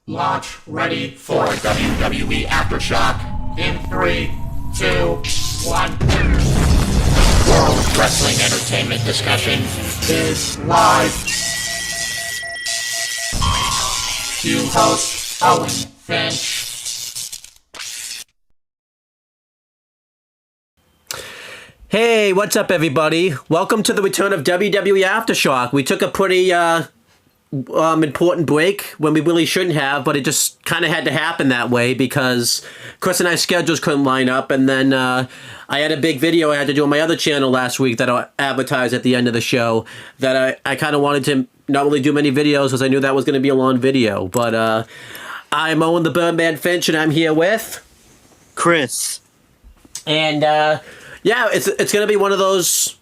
Launch ready for WWE Aftershock in 3, 2, 1. World Wrestling Entertainment Discussion is live. Cue host Owen Finch. Hey, what's up, everybody? Welcome to the return of WWE Aftershock. We took a pretty important break when we really shouldn't have, but it just kind of had to happen that way because Chris and I's schedules couldn't line up, and then I had a big video I had to do on my other channel last week that I'll advertise at the end of the show that I kind of wanted to not really do many videos because I knew that was going to be a long video, but I'm Owen the Birdman Finch, and I'm here with Chris. And yeah, it's going to be one of those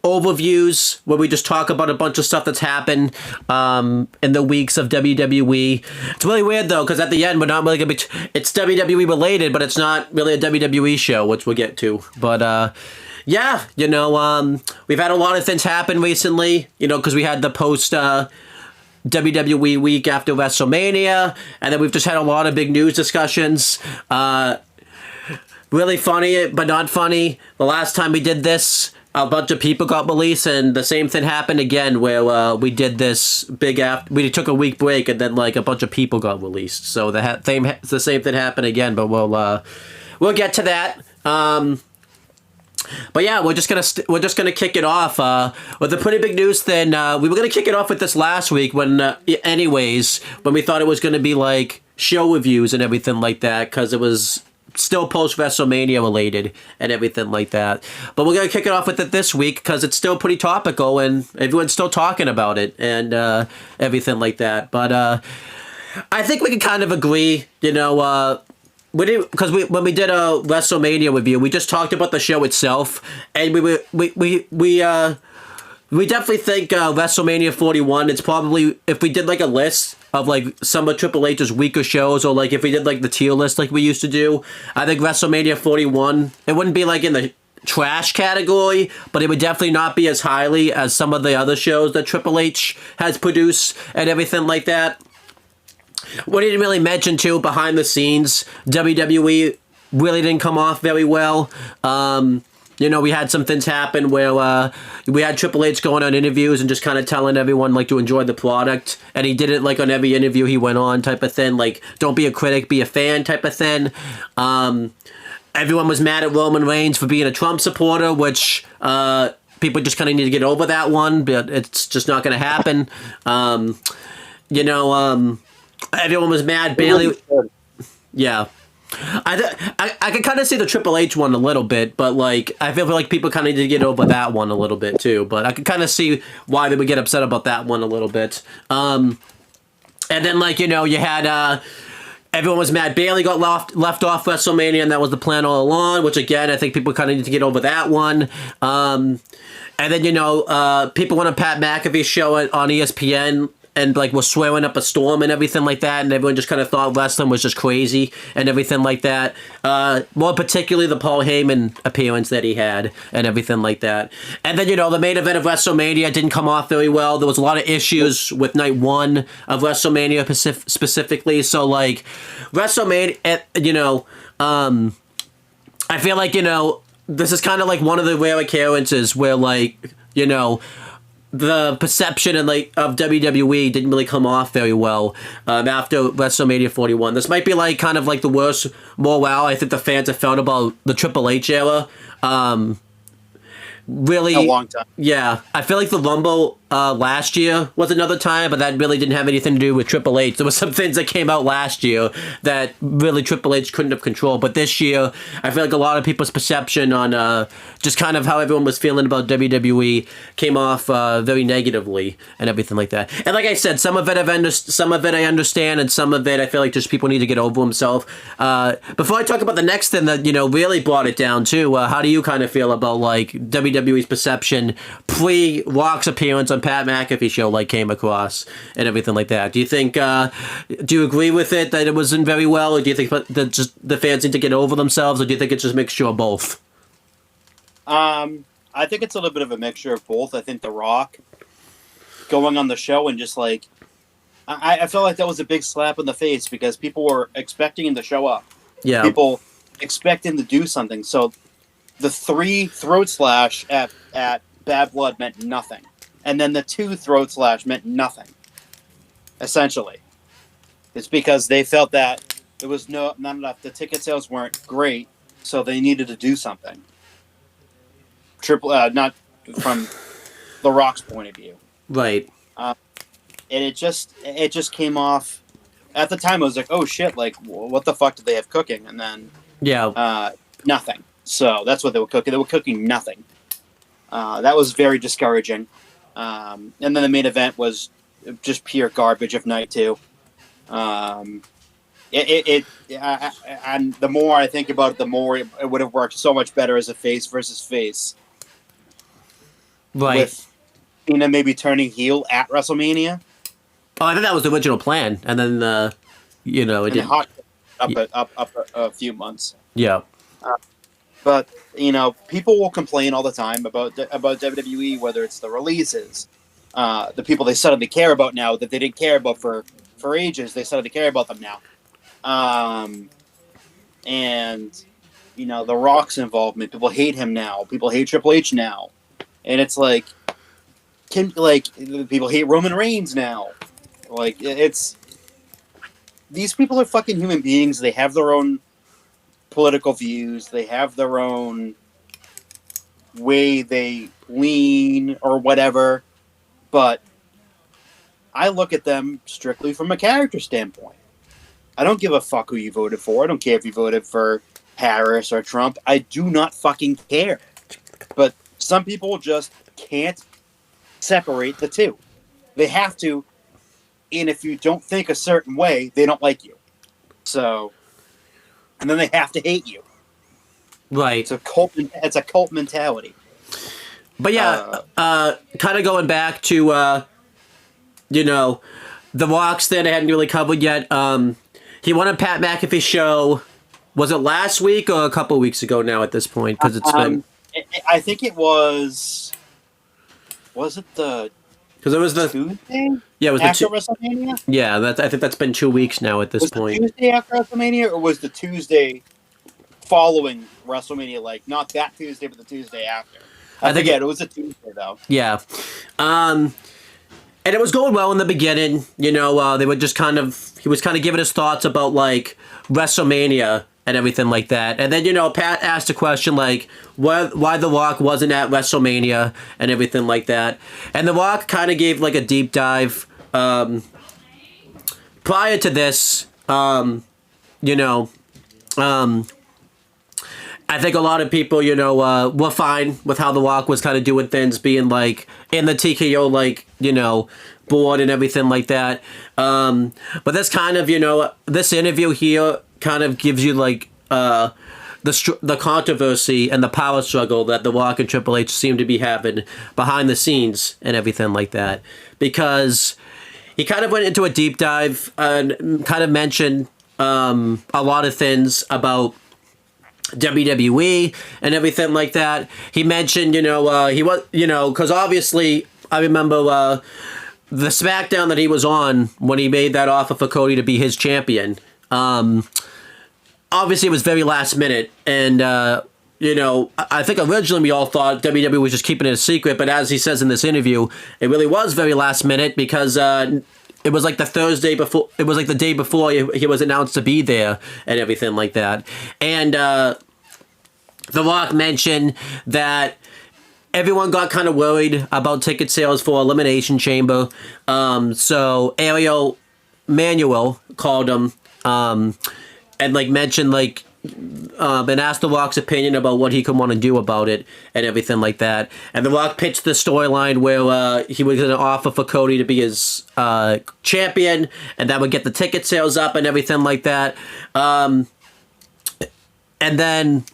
overviews where we just talk about a bunch of stuff that's happened in the weeks of WWE. It's really weird, though, because at the end, we're not really going to be... It's WWE related, but it's not really a WWE show, which we'll get to. But, yeah, you know, we've had a lot of things happen recently, you know, because we had the post... WWE week after WrestleMania, and then we've just had a lot of big news discussions. Really funny, but not funny. The last time we did this, a bunch of people got released, and the same thing happened again, where we did this we took a week break, and then like a bunch of people got released. So the same thing happened again, but we'll get to that. But yeah, we're just gonna kick it off with a pretty big news thing. We were gonna kick it off with this last week when we thought it was gonna be like show reviews and everything like that, because it was still post-WrestleMania related and everything like that. But we're going to kick it off with it this week because it's still pretty topical and everyone's still talking about it and everything like that. But I think we can kind of agree, you know, because when we did a WrestleMania review, we just talked about the show itself, and we definitely think WrestleMania 41, it's probably, if we did like a list of like some of Triple H's weaker shows, or like if we did like the tier list like we used to do, I think WrestleMania 41, it wouldn't be like in the trash category, but it would definitely not be as highly as some of the other shows that Triple H has produced and everything like that. We didn't really mention too, behind the scenes, WWE really didn't come off very well. You know, we had some things happen where we had Triple H going on interviews and just kind of telling everyone, like, to enjoy the product. And he did it, like, on every interview he went on type of thing. Like, don't be a critic, be a fan type of thing. Everyone was mad at Roman Reigns for being a Trump supporter, which people just kind of need to get over that one. But it's just not going to happen. You know, everyone was mad. Bailey... Yeah. I can kind of see the Triple H one a little bit, but like I feel like people kind of need to get over that one a little bit too. But I can kind of see why they would get upset about that one a little bit. And then, like, you know, you had everyone was mad Bailey got left off WrestleMania, and that was the plan all along. Which again, I think people kind of need to get over that one. And then, you know, people want a Pat McAfee show on ESPN. And, like, was swearing up a storm and everything like that, and everyone just kind of thought wrestling was just crazy and everything like that. More particularly the Paul Heyman appearance that he had and everything like that. And then, you know, the main event of WrestleMania didn't come off very well. There was a lot of issues with night one of WrestleMania specifically. So, like, WrestleMania, you know, I feel like, you know, this is kind of like one of the rare occurrences where, like, you know, the perception and like of WWE didn't really come off very well after WrestleMania 41. This might be like kind of like the worst morale I think the fans have felt about the Triple H era. Really, a long time. Yeah, I feel like the Rumble last year was another time, but that really didn't have anything to do with Triple H. There were some things that came out last year that really Triple H couldn't have controlled. But this year, I feel like a lot of people's perception on just kind of how everyone was feeling about WWE came off very negatively and everything like that. And like I said, some of it I understand, and some of it I feel like just people need to get over themselves. Before I talk about the next thing that, you know, really brought it down too, how do you kind of feel about like WWE's perception pre-Rock's appearance on Pat McAfee show like came across and everything like that? Do you think do you agree with it that it wasn't very well, or do you think that just the fans need to get over themselves, or do you think it's just a mixture of both? I think it's a little bit of a mixture of both. I think The Rock going on the show and just like I felt like that was a big slap in the face because people were expecting him to show up. Yeah. People expect him to do something. So the 3 throat slash at Bad Blood meant nothing, and then the 2 throat slash meant nothing. Essentially, it's because they felt that there was not enough. The ticket sales weren't great, so they needed to do something. Not from The Rock's point of view, Right. and it just came off. At the time, I was like, "Oh shit! Like, what the fuck did they have cooking?" And then, nothing. So that's what they were cooking. They were cooking nothing. That was very discouraging. And then the main event was just pure garbage of night 2. And the more I think about it, the more it would have worked so much better as a face versus face. Right. With Cena maybe turning heel at WrestleMania. Oh, I think that was the original plan, and then it didn't. Hot up a few months. Yeah. But people will complain all the time about WWE, whether it's the releases, the people they suddenly care about now that they didn't care about for ages. They suddenly care about them now, and The Rock's involvement. People hate him now. People hate Triple H now, and it's like, people hate Roman Reigns now. Like, it's these people are fucking human beings. They have their own political views. They have their own way they lean or whatever. But I look at them strictly from a character standpoint. I don't give a fuck who you voted for. I don't care if you voted for Harris or Trump. I do not fucking care. But some people just can't separate the two. They have to. And if you don't think a certain way, they don't like you. So, and then they have to hate you. Right. It's a cult mentality. But yeah, kind of going back to, The Rock's thing I hadn't really covered yet. He won a Pat McAfee show. Was it last week or a couple of weeks ago now at this point? Because it's been... I think it was... Was it the... Because it was the Tuesday? Yeah, it was after WrestleMania? Yeah, I think that's been 2 weeks now at this point. Was the Tuesday after WrestleMania, or was the Tuesday following WrestleMania? Like, not that Tuesday, but the Tuesday after. I think it was a Tuesday, though. Yeah. And it was going well in the beginning. They were just he was kind of giving his thoughts about, like, WrestleMania and everything like that. And then, Pat asked a question like, why The Rock wasn't at WrestleMania and everything like that. And The Rock kind of gave, like, a deep dive. Prior to this, I think a lot of people, were fine with how The Rock was kind of doing things, being, like, in the TKO, like, board and everything like that. But this kind of, this interview here kind of gives you, like, the controversy and the power struggle that The Rock and Triple H seem to be having behind the scenes and everything like that. Because he kind of went into a deep dive and kind of mentioned a lot of things about WWE and everything like that. He mentioned, he was, because obviously I remember the SmackDown that he was on when he made that offer for Cody to be his champion. Obviously it was very last minute, and I think originally we all thought WWE was just keeping it a secret, but as he says in this interview, it really was very last minute because it was like the Thursday before, it was like the day before he was announced to be there and everything like that. And The Rock mentioned that everyone got kind of worried about ticket sales for Elimination Chamber. So Ariel Manuel called him and like mentioned like and asked The Rock's opinion about what he could want to do about it and everything like that. And The Rock pitched the storyline where he was going to offer for Cody to be his champion, and that would get the ticket sales up and everything like that. And then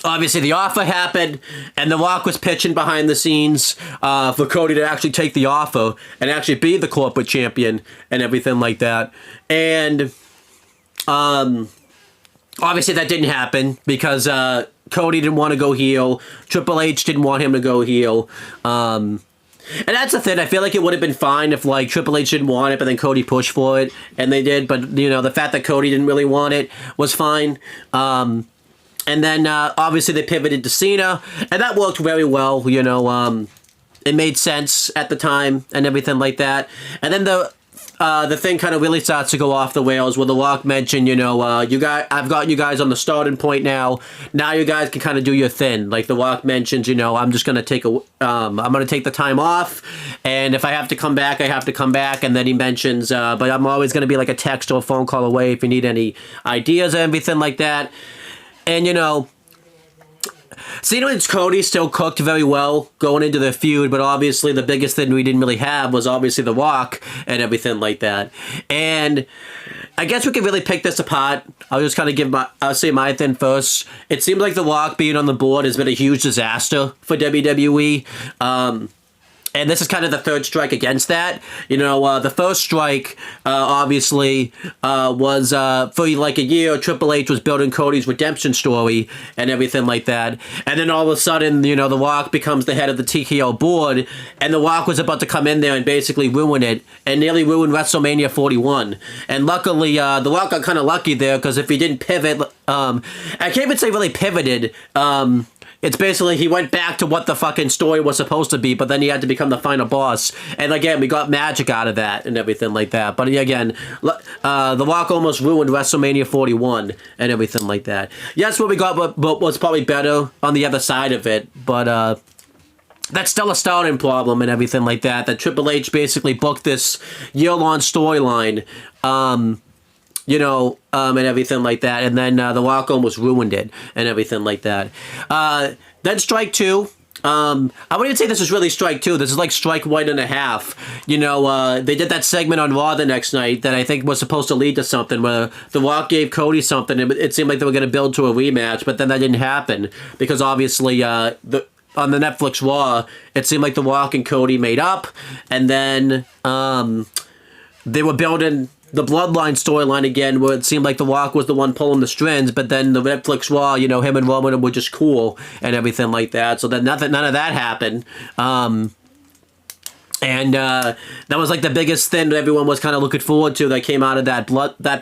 obviously the offer happened, and The Rock was pitching behind the scenes for Cody to actually take the offer and actually be the corporate champion and everything like that. And obviously that didn't happen because Cody didn't want to go heel. Triple H didn't want him to go heel. And that's the thing. I feel like it would have been fine if like Triple H didn't want it, but then Cody pushed for it, and they did. But you know, the fact that Cody didn't really want it was fine. And then obviously they pivoted to Cena, and that worked very well. You know, it made sense at the time and everything like that. And then the thing kind of really starts to go off the rails where The Rock mentioned, you know, I've got you guys on the starting point now. Now you guys can kind of do your thing. Like The Rock mentions, you know, I'm just gonna take I'm gonna take the time off, and if I have to come back, I have to come back. And then he mentions, but I'm always gonna be like a text or a phone call away if you need any ideas or everything like that. And you know, Cena and Cody still cooked very well going into the feud, but obviously the biggest thing we didn't really have was obviously The Rock and everything like that. And I guess we could really pick this apart. I'll just kind of I'll say my thing first. It seems like The Rock being on the board has been a huge disaster for WWE. And this is kind of the third strike against that. You know, the first strike, obviously, was for like a year, Triple H was building Cody's redemption story and everything like that. And then all of a sudden, you know, The Rock becomes the head of the TKO board, and The Rock was about to come in there and basically ruin it, and nearly ruin WrestleMania 41. And luckily, The Rock got kind of lucky there, because if he didn't pivot, I can't even say really pivoted, it's basically he went back to what the fucking story was supposed to be, but then he had to become the final boss. And again, we got magic out of that and everything like that. But again, The Rock almost ruined WrestleMania 41 and everything like that. Yes, what we got but was probably better on the other side of it. But that's still a starting problem and everything like that. That Triple H basically booked this year-long storyline. You know, and everything like that. And then The Rock almost ruined it and everything like that. Then strike two. I wouldn't even say this is really strike two. This is like strike 1.5. You know, they did that segment on Raw the next night that I think was supposed to lead to something where The Rock gave Cody something. It seemed like they were going to build to a rematch, but then that didn't happen because obviously on the Netflix Raw, it seemed like The Rock and Cody made up, and then they were building the Bloodline storyline again, where it seemed like The Rock was the one pulling the strings, but then the Netflix Raw, you know, him and Roman were just cool and everything like that. So then none of that happened. And that was like the biggest thing that everyone was kind of looking forward to that came out of that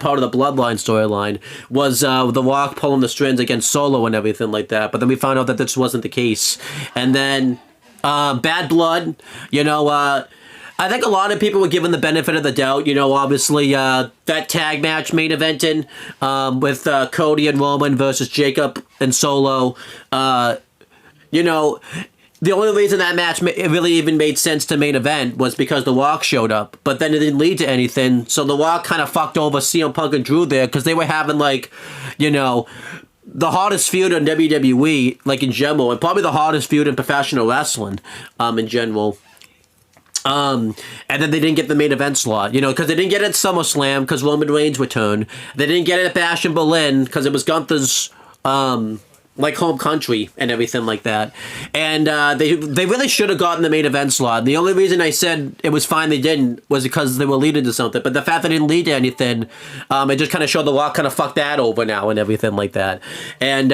part of the Bloodline storyline was The Rock pulling the strings against Solo and everything like that. But then we found out that this wasn't the case. And then Bad Blood, you know, I think a lot of people were given the benefit of the doubt. You know, obviously, that tag match main eventing with Cody and Roman versus Jacob and Solo. You know, the only reason that match it really even made sense to main event was because The Rock showed up. But then it didn't lead to anything. So The Rock kind of fucked over CM Punk and Drew there because they were having, like, you know, the hardest feud in WWE, like, in general. And probably the hardest feud in professional wrestling in general. And then they didn't get the main event slot, you know, because they didn't get it at SummerSlam because Roman Reigns returned. They didn't get it at Bash in Berlin because it was Gunther's, like, home country and everything like that. And they really should have gotten the main event slot. The only reason I said it was fine they didn't was because they were leading to something. But the fact they didn't lead to anything, it just kind of showed The Rock kind of fucked that over now and everything like that. And,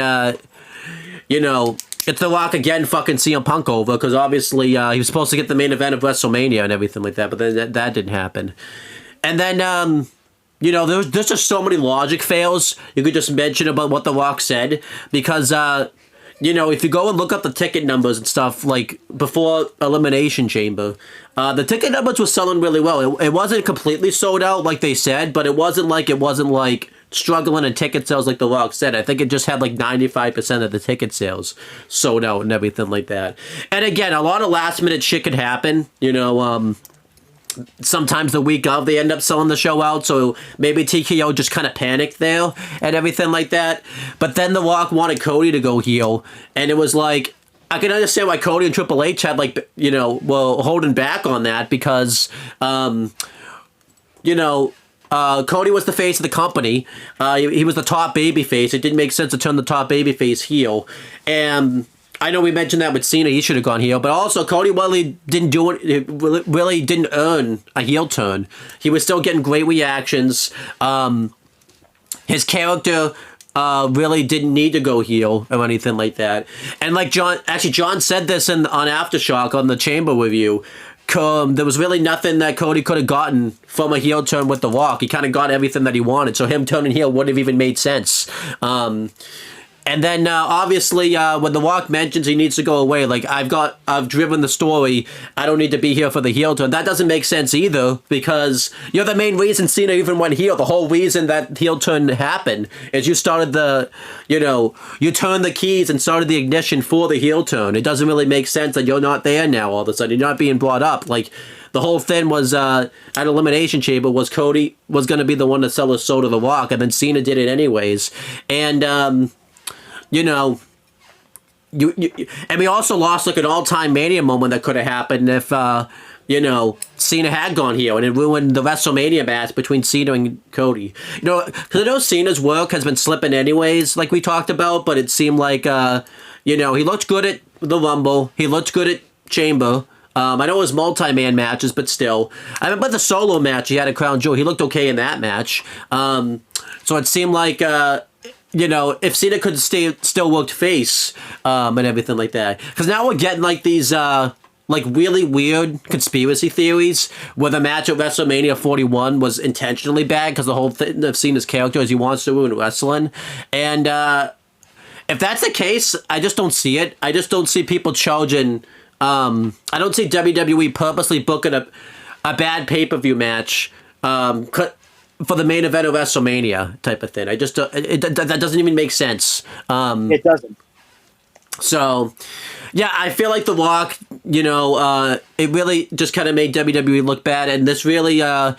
you know, it's The Rock again fucking CM Punk over because obviously he was supposed to get the main event of WrestleMania and everything like that, but then that didn't happen. And then, you know, there's just so many logic fails you could just mention about what The Rock said because, you know, if you go and look up the ticket numbers and stuff, like, before Elimination Chamber, the ticket numbers were selling really well. It wasn't completely sold out like they said, but it wasn't like struggling in ticket sales like The Rock said. I think it just had like 95% of the ticket sales sold out and everything like that. And again, a lot of last minute shit could happen. You know, sometimes the week of they end up selling the show out, so maybe TKO just kind of panicked there and everything like that. But then The Rock wanted Cody to go heel, and it was like, I can understand why Cody and Triple H had, like, you know, well, holding back on that because, you know, Cody was the face of the company. He was the top babyface. It didn't make sense to turn the top babyface heel. And I know we mentioned that with Cena, he should have gone heel. But also, Cody really didn't do it. Really didn't earn a heel turn. He was still getting great reactions. His character really didn't need to go heel or anything like that. And like John said this on Aftershock on the Chamber review. There was really nothing that Cody could have gotten from a heel turn with The Rock. He kind of got everything that he wanted, so him turning heel wouldn't have even made sense. And then obviously when The Rock mentions he needs to go away, like I've driven the story, I don't need to be here for the heel turn. That doesn't make sense either, because you're the main reason Cena even went heel. The whole reason that heel turn happened is you started you turned the keys and started the ignition for the heel turn. It doesn't really make sense that you're not there now all of a sudden. You're not being brought up. Like, the whole thing was at Elimination Chamber was Cody was going to be the one to sell his soul to The Rock, and then Cena did it anyways. And and we also lost like an all-time Mania moment that could have happened if Cena had gone heel, and it ruined the WrestleMania match between Cena and Cody. Because I know Cena's work has been slipping anyways, like we talked about, but it seemed like he looked good at the Rumble, he looked good at Chamber. I know it was multi-man matches, but still. I remember the solo match he had at Crown Jewel. He looked okay in that match. So it seemed like if Cena could still worked face and everything like that. Because now we're getting like these really weird conspiracy theories where the match at WrestleMania 41 was intentionally bad because the whole thing of Cena's character is he wants to ruin wrestling. And if that's the case, I just don't see it. I just don't see people charging... I don't see WWE purposely booking a bad pay-per-view match for the main event of WrestleMania type of thing. I just that doesn't even make sense. It doesn't. So, yeah, I feel like The Rock, it really just kind of made WWE look bad, and this really, if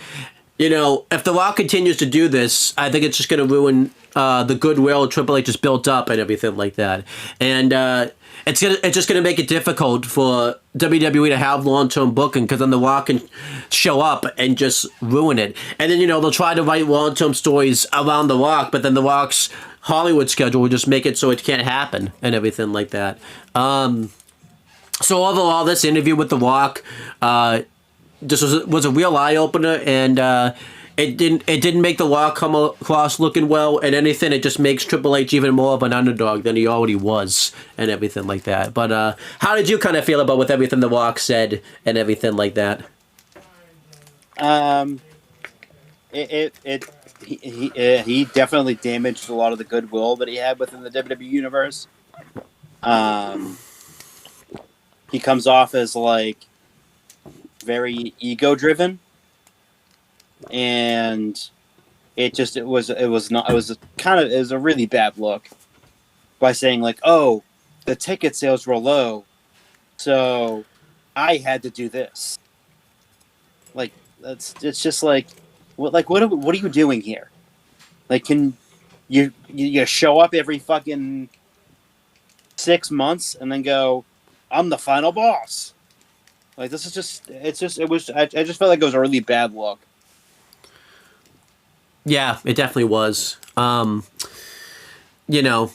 The Rock continues to do this, I think it's just going to ruin the goodwill Triple H has built up and everything like that. And it's just gonna make it difficult for WWE to have long-term booking, because then The Rock can show up and just ruin it. And then they'll try to write long-term stories around The Rock, but then The Rock's Hollywood schedule will just make it so it can't happen and everything like that. So overall, this interview with The Rock just was a real eye-opener, and it didn't make The Rock come across looking well, and anything, it just makes Triple H even more of an underdog than he already was, and everything like that. But how did you kind of feel about with everything The Rock said and everything like that? He definitely damaged a lot of the goodwill that he had within the WWE universe. He comes off as like very ego-driven. And it was a really bad look by saying like, oh, the ticket sales were low, so I had to do this. Like, it's just like, what are you doing here? Like, can you show up every fucking 6 months and then go, I'm the final boss? Like, this is I just felt like it was a really bad look. Yeah, it definitely was. And again,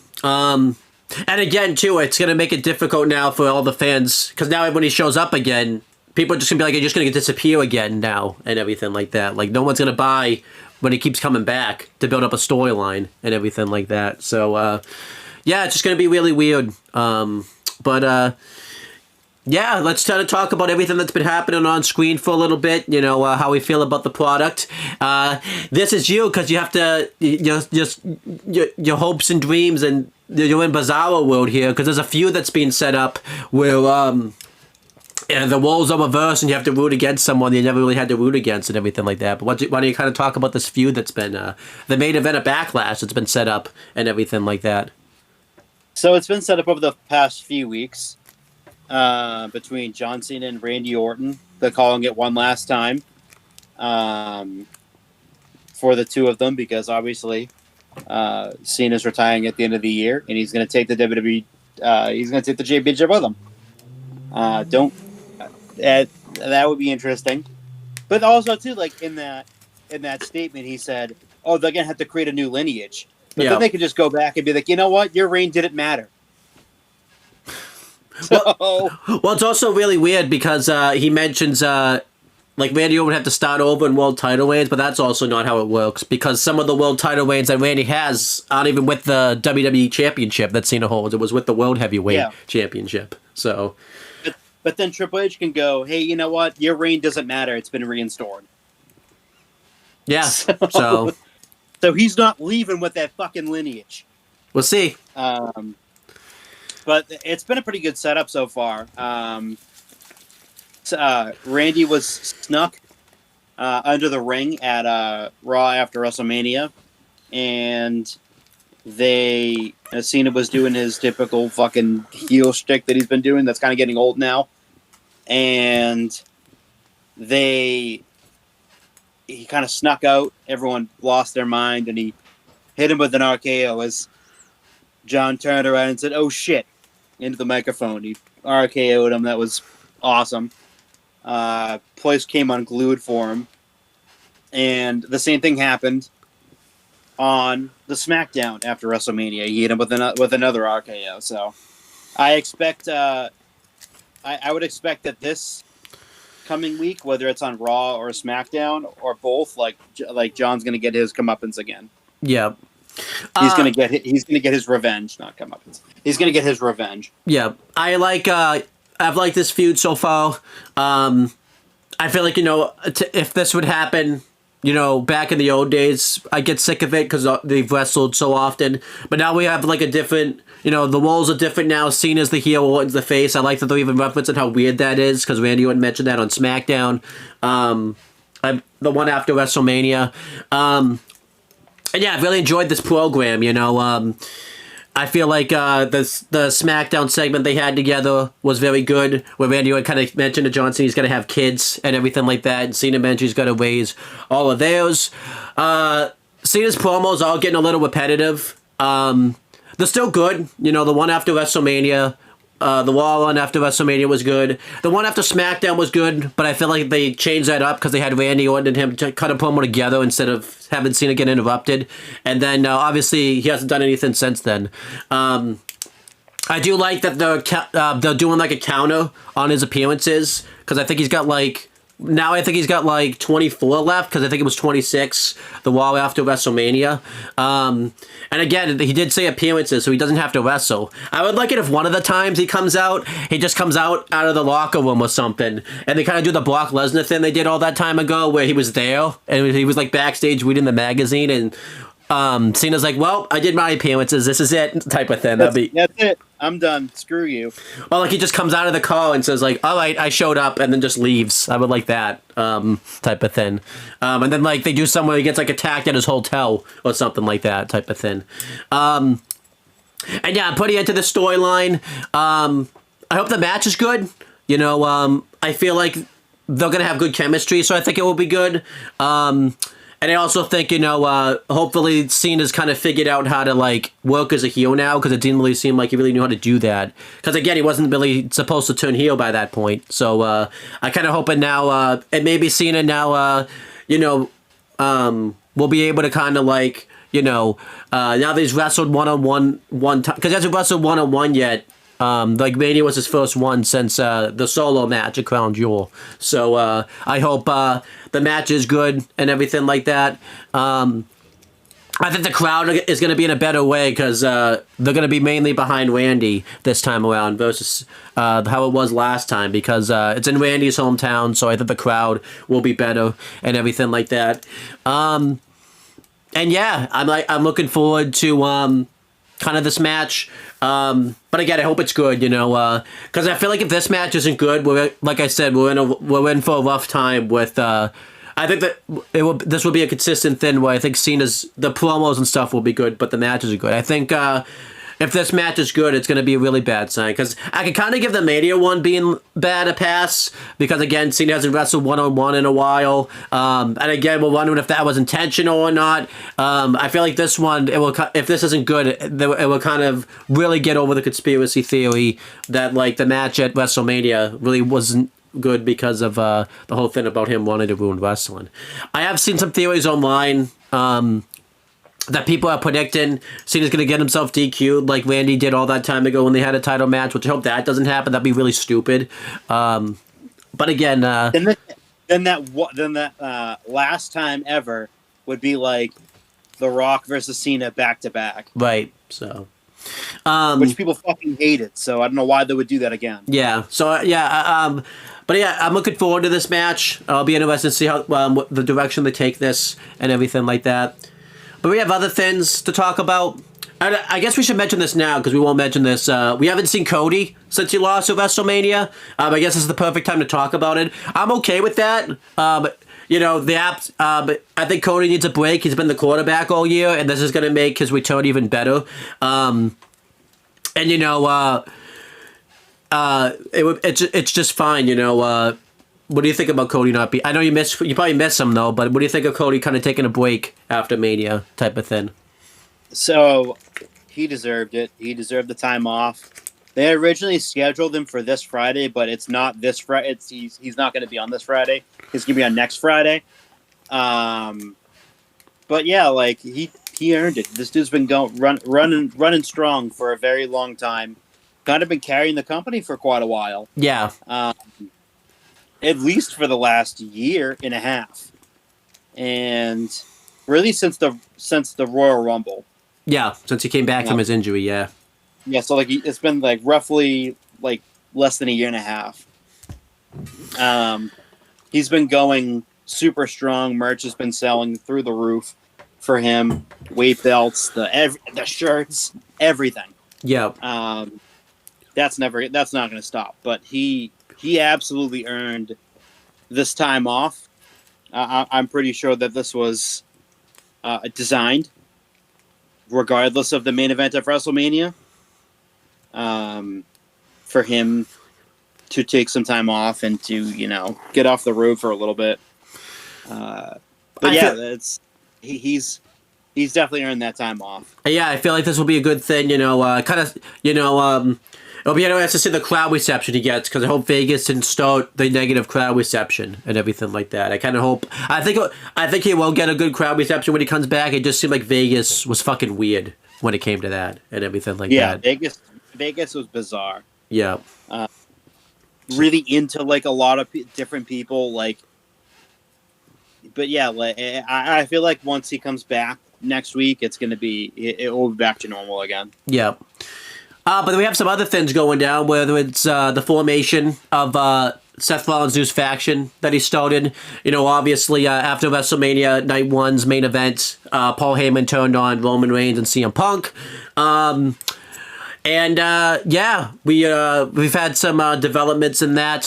too, it's going to make it difficult now for all the fans, because now when he shows up again, people are just going to be like, you're just going to disappear again now and everything like that. Like, no one's going to buy when he keeps coming back to build up a storyline and everything like that. So, yeah, it's just going to be really weird. Yeah, let's try to talk about everything that's been happening on screen for a little bit, how we feel about the product. This is you, because you have to, your hopes and dreams, and you're in Bizarro world here, because there's a feud that's being set up where the roles are reversed and you have to root against someone you never really had to root against and everything like that. But why don't you kind of talk about this feud that's been, the main event of Backlash that's been set up and everything like that? So it's been set up over the past few weeks. Between John Cena and Randy Orton. They're calling it one last time for the two of them, because obviously Cena's retiring at the end of the year, and he's going to take the WWE. He's going to take the championship with him. That would be interesting. But also too, like in that statement, he said, "Oh, they're going to have to create a new lineage." But then they could just go back and be like, "You know what? Your reign didn't matter." So. Well, it's also really weird because he mentions like Randy would have to start over in world title reigns, but that's also not how it works because some of the world title reigns that Randy has aren't even with the WWE Championship that Cena holds. It was with the World Heavyweight Championship. So, but then Triple H can go, hey, you know what? Your reign doesn't matter. It's been reinstored. Yeah. So he's not leaving with that fucking lineage. We'll see. But it's been a pretty good setup so far. Randy was snuck under the ring at Raw after WrestleMania, and Cena was doing his typical fucking heel shtick that he's been doing. That's kind of getting old now, and he kind of snuck out. Everyone lost their mind, and he hit him with an RKO as John turned around and said, "Oh shit!" into the microphone. He RKO'd him. That was awesome. Place came unglued for him, and the same thing happened on the SmackDown after WrestleMania. He hit him with another RKO. So I expect, I would expect that this coming week, whether it's on Raw or SmackDown or both, like John's going to get his comeuppance again. Yeah. He's gonna get his revenge, not comeuppance. He's gonna get his revenge. Yeah, I've liked this feud so far. I feel like if this would happen, back in the old days, I get sick of it because they've wrestled so often. But now we have like a different, the roles are different now. Cena's the heel, Orton's the face. I like that they're even referencing how weird that is because Randy Orton mentioned that on SmackDown, the one after WrestleMania. And yeah, I've really enjoyed this program, I feel like the SmackDown segment they had together was very good, where Randy Orton kind of mentioned to John Cena he's going to have kids and everything like that, and Cena mentioned he's going to raise all of theirs. Cena's promos are getting a little repetitive. They're still good. The one after WrestleMania, the Raw one after WrestleMania was good. The one after SmackDown was good, but I feel like they changed that up because they had Randy Orton and him to cut a promo together instead of having Cena get interrupted. And then, obviously, he hasn't done anything since then. I do like that they're doing, like, a counter on his appearances because I think he's got, now I think he's got 24 left because I think it was 26 the Raw after WrestleMania. And again, he did say appearances, so he doesn't have to wrestle. I would like it if one of the times he comes out, he just comes out of the locker room or something, and they kind of do the Brock Lesnar thing they did all that time ago, where he was there and he was backstage reading the magazine, and Cena's like, "Well, I did my appearances. This is it," type of thing. That's it. I'm done. Screw you. Well, he just comes out of the car and says, "All right, I showed up," and then just leaves. I would like that type of thing. And then they do somewhere he gets attacked at his hotel or something like that type of thing. And yeah, I'm pretty into the storyline. I hope the match is good. I feel like they're gonna have good chemistry, so I think it will be good. And I also think, hopefully Cena's kind of figured out how to, work as a heel now, because it didn't really seem like he really knew how to do that. Because, again, he wasn't really supposed to turn heel by that point. So, I kind of hoping now, and maybe Cena now, will be able to kind of, now that he's wrestled one-on-one one time, because he hasn't wrestled one-on-one yet. Mania was his first one since the solo match at Crown Jewel. So I hope the match is good and everything like that. I think the crowd is going to be in a better way because they're going to be mainly behind Randy this time around versus how it was last time, because it's in Randy's hometown, so I think the crowd will be better and everything like that. And yeah, I'm looking forward to kind of this match. But again, I hope it's good, because I feel like if this match isn't good, like I said, we're in for a rough time with. I think that this will be a consistent thing where I think the promos and stuff will be good, but the matches are good. I think if this match is good, it's going to be a really bad sign, because I can kind of give the Mania one being bad a pass, because again, Cena hasn't wrestled one-on-one in a while, and again, we're wondering if that was intentional or not. I feel like this one, if this isn't good, it will kind of really get over the conspiracy theory that the match at WrestleMania really wasn't good because of the whole thing about him wanting to ruin wrestling. I have seen some theories online that people are predicting Cena's going to get himself DQ'd like Randy did all that time ago when they had a title match, which I hope that doesn't happen. That'd be really stupid. But again... then that last time ever would be like The Rock versus Cena back to back, Right. So. which people fucking hated. So I don't know why they would do that again. Yeah. So but yeah, I'm looking forward to this match. I'll be interested to see how what the direction they take this and everything like that. But we have other things to talk about. I guess we should mention this now because we won't mention this. We haven't seen Cody since he lost at WrestleMania. I guess this is the perfect time to talk about it. I'm okay with that. You know, but I think Cody needs a break. He's been the quarterback all year, and this is going to make his return even better. And you know, it's just fine. You know, what do you think about Cody not be? I know you probably miss him though, but what do you think of Cody kind of taking a break after Mania type of thing? So he deserved it. He deserved the time off. They originally scheduled him for this Friday, but it's not this Friday. He's not going to be on this Friday. He's going to be on next Friday. But yeah, like he earned it. This dude's been running strong for a very long time. Kind of been carrying the company for quite a while. Yeah. At least for the last year and a half, and really since the Royal Rumble. Yeah, since he came back from his injury, yeah. Yeah, so like it's been like roughly like less than a year and a half. He's been going super strong. Merch has been selling through the roof for him. Weight belts, the shirts, everything. Yeah. That's not going to stop. But he absolutely earned this time off. I'm pretty sure that this was designed, regardless of the main event of WrestleMania, for him to take some time off and to, you know, get off the road for a little bit. But yeah, he's definitely earned that time off. Yeah, I feel like this will be a good thing, you know, it'll be interesting to see the crowd reception he gets, because I hope Vegas didn't start the negative crowd reception and everything like that. I kind of hope. I think he will get a good crowd reception when he comes back. It just seemed like Vegas was fucking weird when it came to that and everything like that. Yeah, Vegas was bizarre. Yeah. Really into like a lot of different people, like. But yeah, like, I feel like once he comes back next week, it will be back to normal again. Yeah. But we have some other things going down, whether it's the formation of Seth Rollins' new faction that he started. You know, obviously, after WrestleMania Night 1's main event, Paul Heyman turned on Roman Reigns and CM Punk. We've had some developments in that.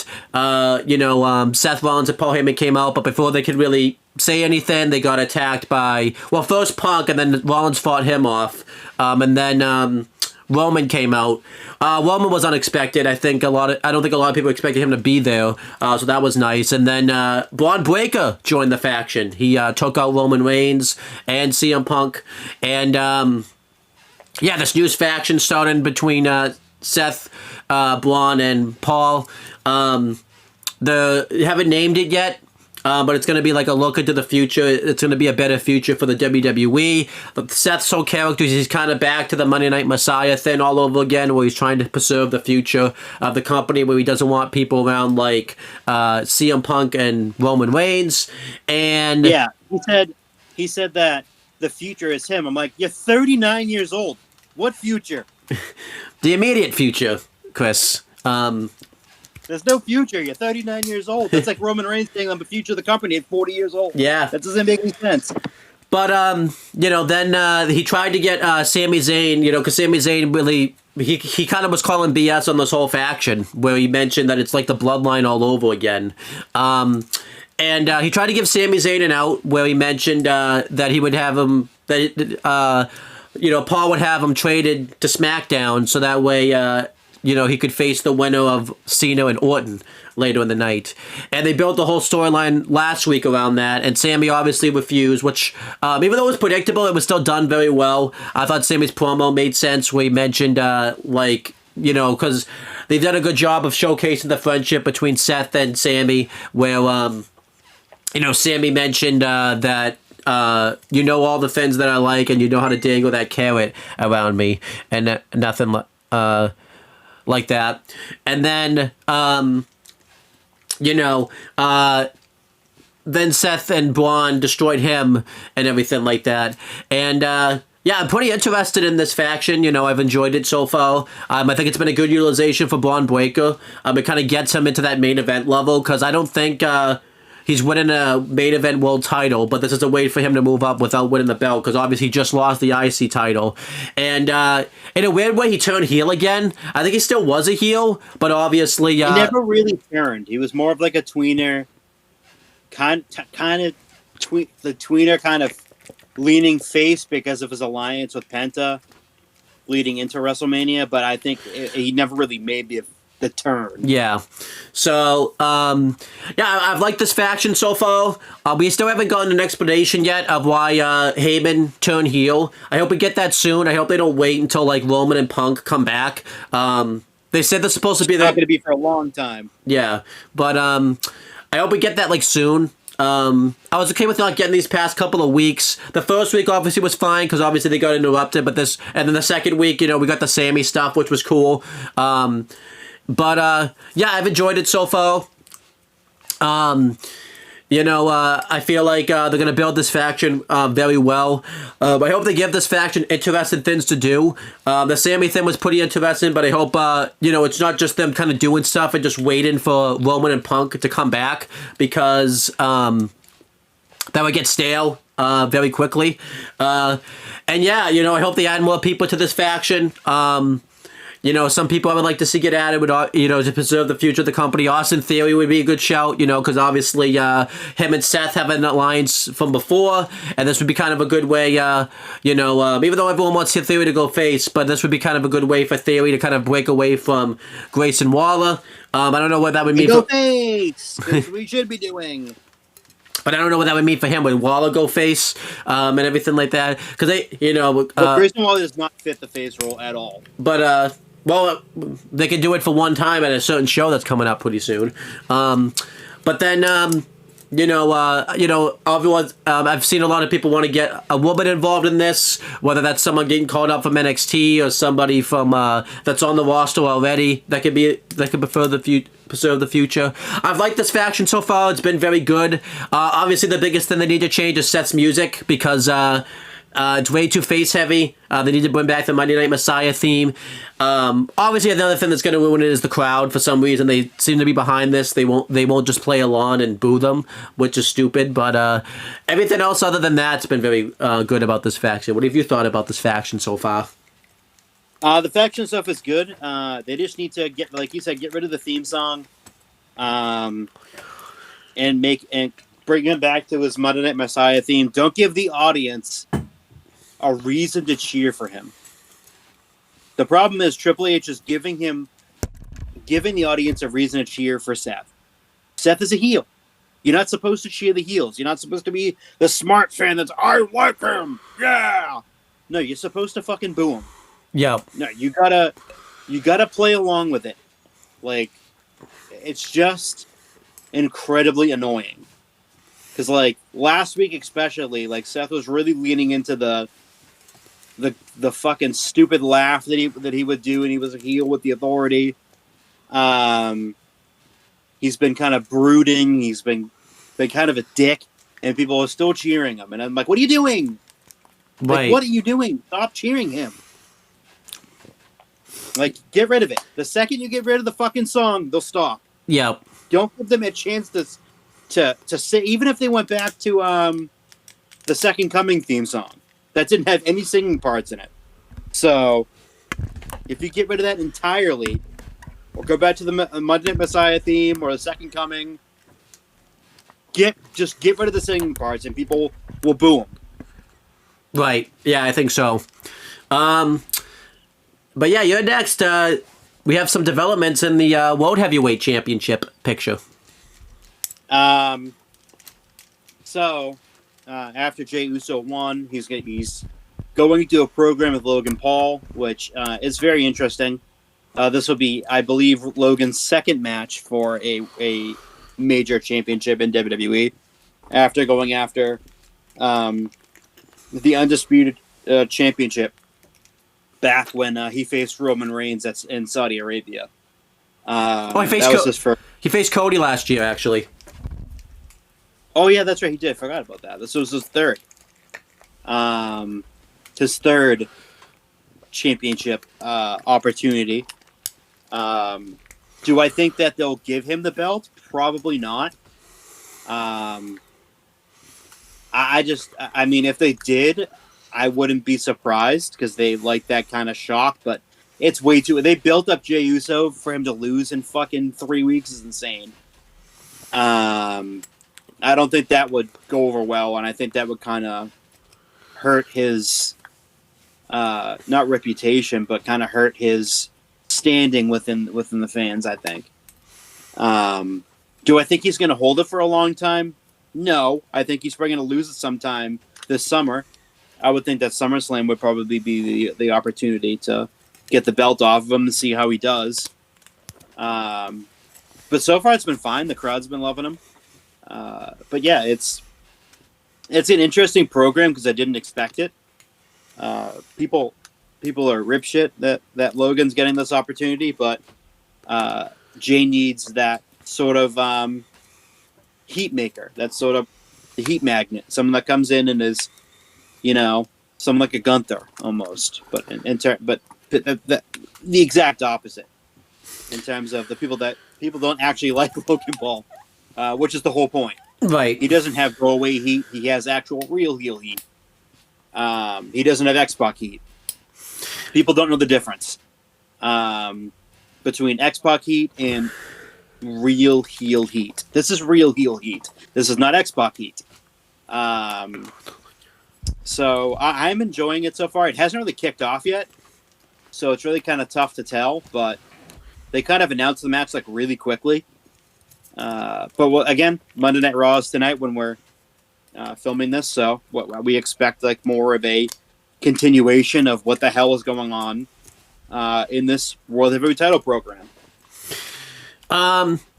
Seth Rollins and Paul Heyman came out, but before they could really say anything, they got attacked by, first Punk, and then Rollins fought him off. And then Roman came out. Roman was unexpected. I don't think a lot of people expected him to be there. So that was nice. And then Braun Breaker joined the faction. He took out Roman Reigns and CM Punk. And this new faction started between Seth, Braun, and Paul. They haven't named it yet. But it's going to be like a look into the future. It's going to be a better future for the WWE. But Seth's whole character, he's kind of back to the Monday Night Messiah thing all over again, where he's trying to preserve the future of the company, where he doesn't want people around like CM Punk and Roman Reigns. And yeah, he said that the future is him. I'm like, you're 39 years old. What future? The immediate future, Chris. There's no future. You're 39 years old. That's like Roman Reigns saying I'm the future of the company at 40 years old. Yeah. That doesn't make any sense. But, then he tried to get Sami Zayn, because Sami Zayn really, he kind of was calling BS on this whole faction, where he mentioned that it's like the bloodline all over again. And he tried to give Sami Zayn an out, where he mentioned that he would have him, Paul would have him traded to SmackDown, so that way, he could face the winner of Cena and Orton later in the night. And they built the whole storyline last week around that, and Sami obviously refused, which, even though it was predictable, it was still done very well. I thought Sami's promo made sense, where he mentioned, because they've done a good job of showcasing the friendship between Seth and Sami, where, Sami mentioned that all the things that I like, and you know how to dangle that carrot around me, and nothing like that. And then, then Seth and Braun destroyed him and everything like that. And yeah, I'm pretty interested in this faction. You know, I've enjoyed it so far. I think it's been a good utilization for Braun Breaker. It kind of gets him into that main event level, because I don't think he's winning a main event world title, but this is a way for him to move up without winning the belt, because obviously he just lost the IC title. And in a weird way, he turned heel again. I think he still was a heel, but obviously... he never really turned. He was more of like a tweener, the tweener kind of leaning face because of his alliance with Penta leading into WrestleMania, but I think he never really made the turn. Yeah. So, yeah, I've liked this faction so far. We still haven't gotten an explanation yet of why Heyman turned heel. I hope we get that soon. I hope they don't wait until, like, Roman and Punk come back. They said they're supposed to be... It's not going to be for a long time. Yeah. But I hope we get that, like, soon. I was okay with not getting these past couple of weeks. The first week obviously was fine, because obviously they got interrupted, but and then the second week, you know, we got the Sammy stuff, which was cool. But yeah, I've enjoyed it so far. You know, I feel like they're going to build this faction very well. I hope they give this faction interesting things to do. The Sammy thing was pretty interesting, but I hope, you know, it's not just them kind of doing stuff and just waiting for Roman and Punk to come back, because that would get stale very quickly. And yeah, you know, I hope they add more people to this faction. You know, some people I would like to see get added, you know, to preserve the future of the company. Austin Theory would be a good shout, you know, because obviously him and Seth have an alliance from before, and this would be kind of a good way, you know, even though everyone wants Theory to go face, but this would be kind of a good way for Theory to kind of break away from Grayson Waller. I don't know what that would mean. Go face, which we should be doing. But I don't know what that would mean for him. Would Waller go face and everything like that? Because they, you know... Grayson Waller does not fit the face role at all. But, well, they can do it for one time at a certain show that's coming up pretty soon. But then, you know, everyone, I've seen a lot of people want to get a woman involved in this, whether that's someone getting called up from NXT or somebody from that's on the roster already that could preserve the future. I've liked this faction so far. It's been very good. Obviously, the biggest thing they need to change is Seth's music, because it's way too face heavy. They need to bring back the Monday Night Messiah theme. Obviously, another thing that's going to ruin it is the crowd. For some reason, they seem to be behind this. They won't just play along and boo them, which is stupid. But everything else other than that's been very good about this faction. What have you thought about this faction so far? The faction stuff is good. They just need to get, like you said, get rid of the theme song, and bring him back to his Monday Night Messiah theme. Don't give the audience a reason to cheer for him. The problem is Triple H is giving the audience a reason to cheer for Seth. Seth is a heel. You're not supposed to cheer the heels. You're not supposed to be the smart fan that's, I like him, yeah. No, you're supposed to fucking boo him. Yeah. No, you gotta play along with it. Like, it's just incredibly annoying. Because, like, last week especially, like, Seth was really leaning into the fucking stupid laugh that he would do, and he was a heel with the Authority. He's been kind of brooding. He's been kind of a dick, and people are still cheering him. And I'm like, what are you doing? Right. Like, what are you doing? Stop cheering him. Like, get rid of it. The second you get rid of the fucking song, they'll stop. Yeah. Don't give them a chance to say, even if they went back to the Second Coming theme song that didn't have any singing parts in it. So, if you get rid of that entirely, or go back to the Monday Night Messiah theme or the Second Coming, just get rid of the singing parts, and people will boo them. Right. Yeah, I think so. But yeah, you're next. We have some developments in the World Heavyweight Championship picture. So, after Jey Uso won, he's going to do a program with Logan Paul, which is very interesting. This will be, I believe, Logan's second match for a major championship in WWE, after going after the Undisputed Championship back when he faced Roman Reigns in Saudi Arabia. He faced Cody last year, actually. Oh yeah, that's right. He did. Forgot about that. This was his third championship opportunity. Do I think that they'll give him the belt? Probably not. I mean, if they did, I wouldn't be surprised because they like that kind of shock. But it's way too. They built up Jey Uso for him to lose in fucking 3 weeks is insane. I don't think that would go over well, and I think that would kind of hurt his not reputation, but kind of hurt his standing within the fans. I think. Do I think he's going to hold it for a long time? No, I think he's probably going to lose it sometime this summer. I would think that SummerSlam would probably be the opportunity to get the belt off of him and see how he does. But so far it's been fine. The crowd's been loving him. But yeah, it's an interesting program because I didn't expect it. People are ripshit that Logan's getting this opportunity, but Jay needs that sort of heat maker, that sort of the heat magnet, someone that comes in and is, someone like a Gunther almost, but the exact opposite in terms of the people don't actually like Logan Paul, which is the whole point. Right. He doesn't have throwaway heat. He has actual real heel heat. He doesn't have X-Pac heat. People don't know the difference between X-Pac heat and real heel heat. This is real heel heat. This is not X-Pac heat. So I'm enjoying it so far. It hasn't really kicked off yet, so it's really kind of tough to tell. But they kind of announced the match like really quickly. But again, Monday Night Raw is tonight when we're filming this, so what we expect like more of a continuation of what the hell is going on in this World Heavyweight Title program.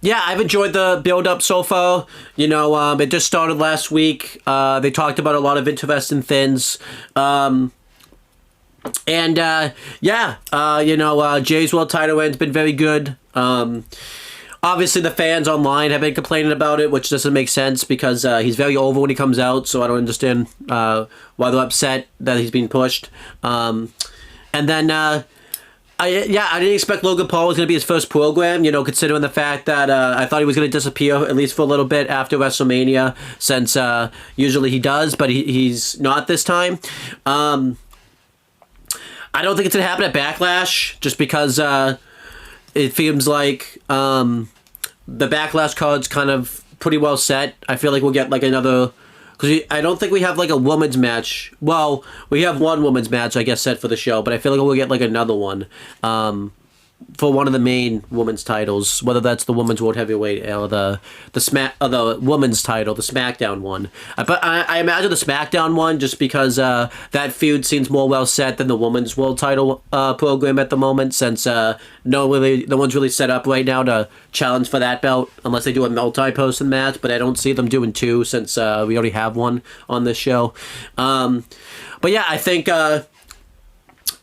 Yeah, I've enjoyed the build-up so far. It just started last week. They talked about a lot of interesting things. Jay's world title reign's been very good. Obviously, the fans online have been complaining about it, which doesn't make sense because he's very over when he comes out, so I don't understand why they're upset that he's being pushed. I didn't expect Logan Paul was going to be his first program, considering the fact that I thought he was going to disappear, at least for a little bit after WrestleMania, since usually he does, but he's not this time. I don't think it's going to happen at Backlash, just because it seems like the Backlash card's kind of pretty well set. I feel like we'll get like another... Because I don't think we have like a women's match. Well, we have one women's match, I guess, set for the show, but I feel like we'll get like another one for one of the main women's titles, whether that's the women's world heavyweight or the women's title, the SmackDown one. But I imagine the SmackDown one just because that feud seems more well set than the women's world title program at the moment, since no one's really set up right now to challenge for that belt unless they do a multi-person match. But I don't see them doing two since we already have one on this show. But yeah, I think.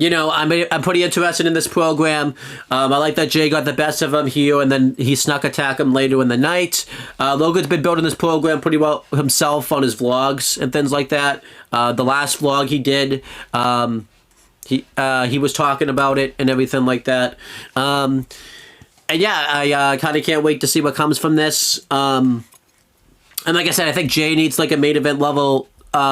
I'm pretty interested in this program. I like that Jay got the best of him here, and then he snuck attack him later in the night. Logan's been building this program pretty well himself on his vlogs and things like that. The last vlog he did, he was talking about it and everything like that. I kind of can't wait to see what comes from this. And like I said, I think Jay needs like a main event level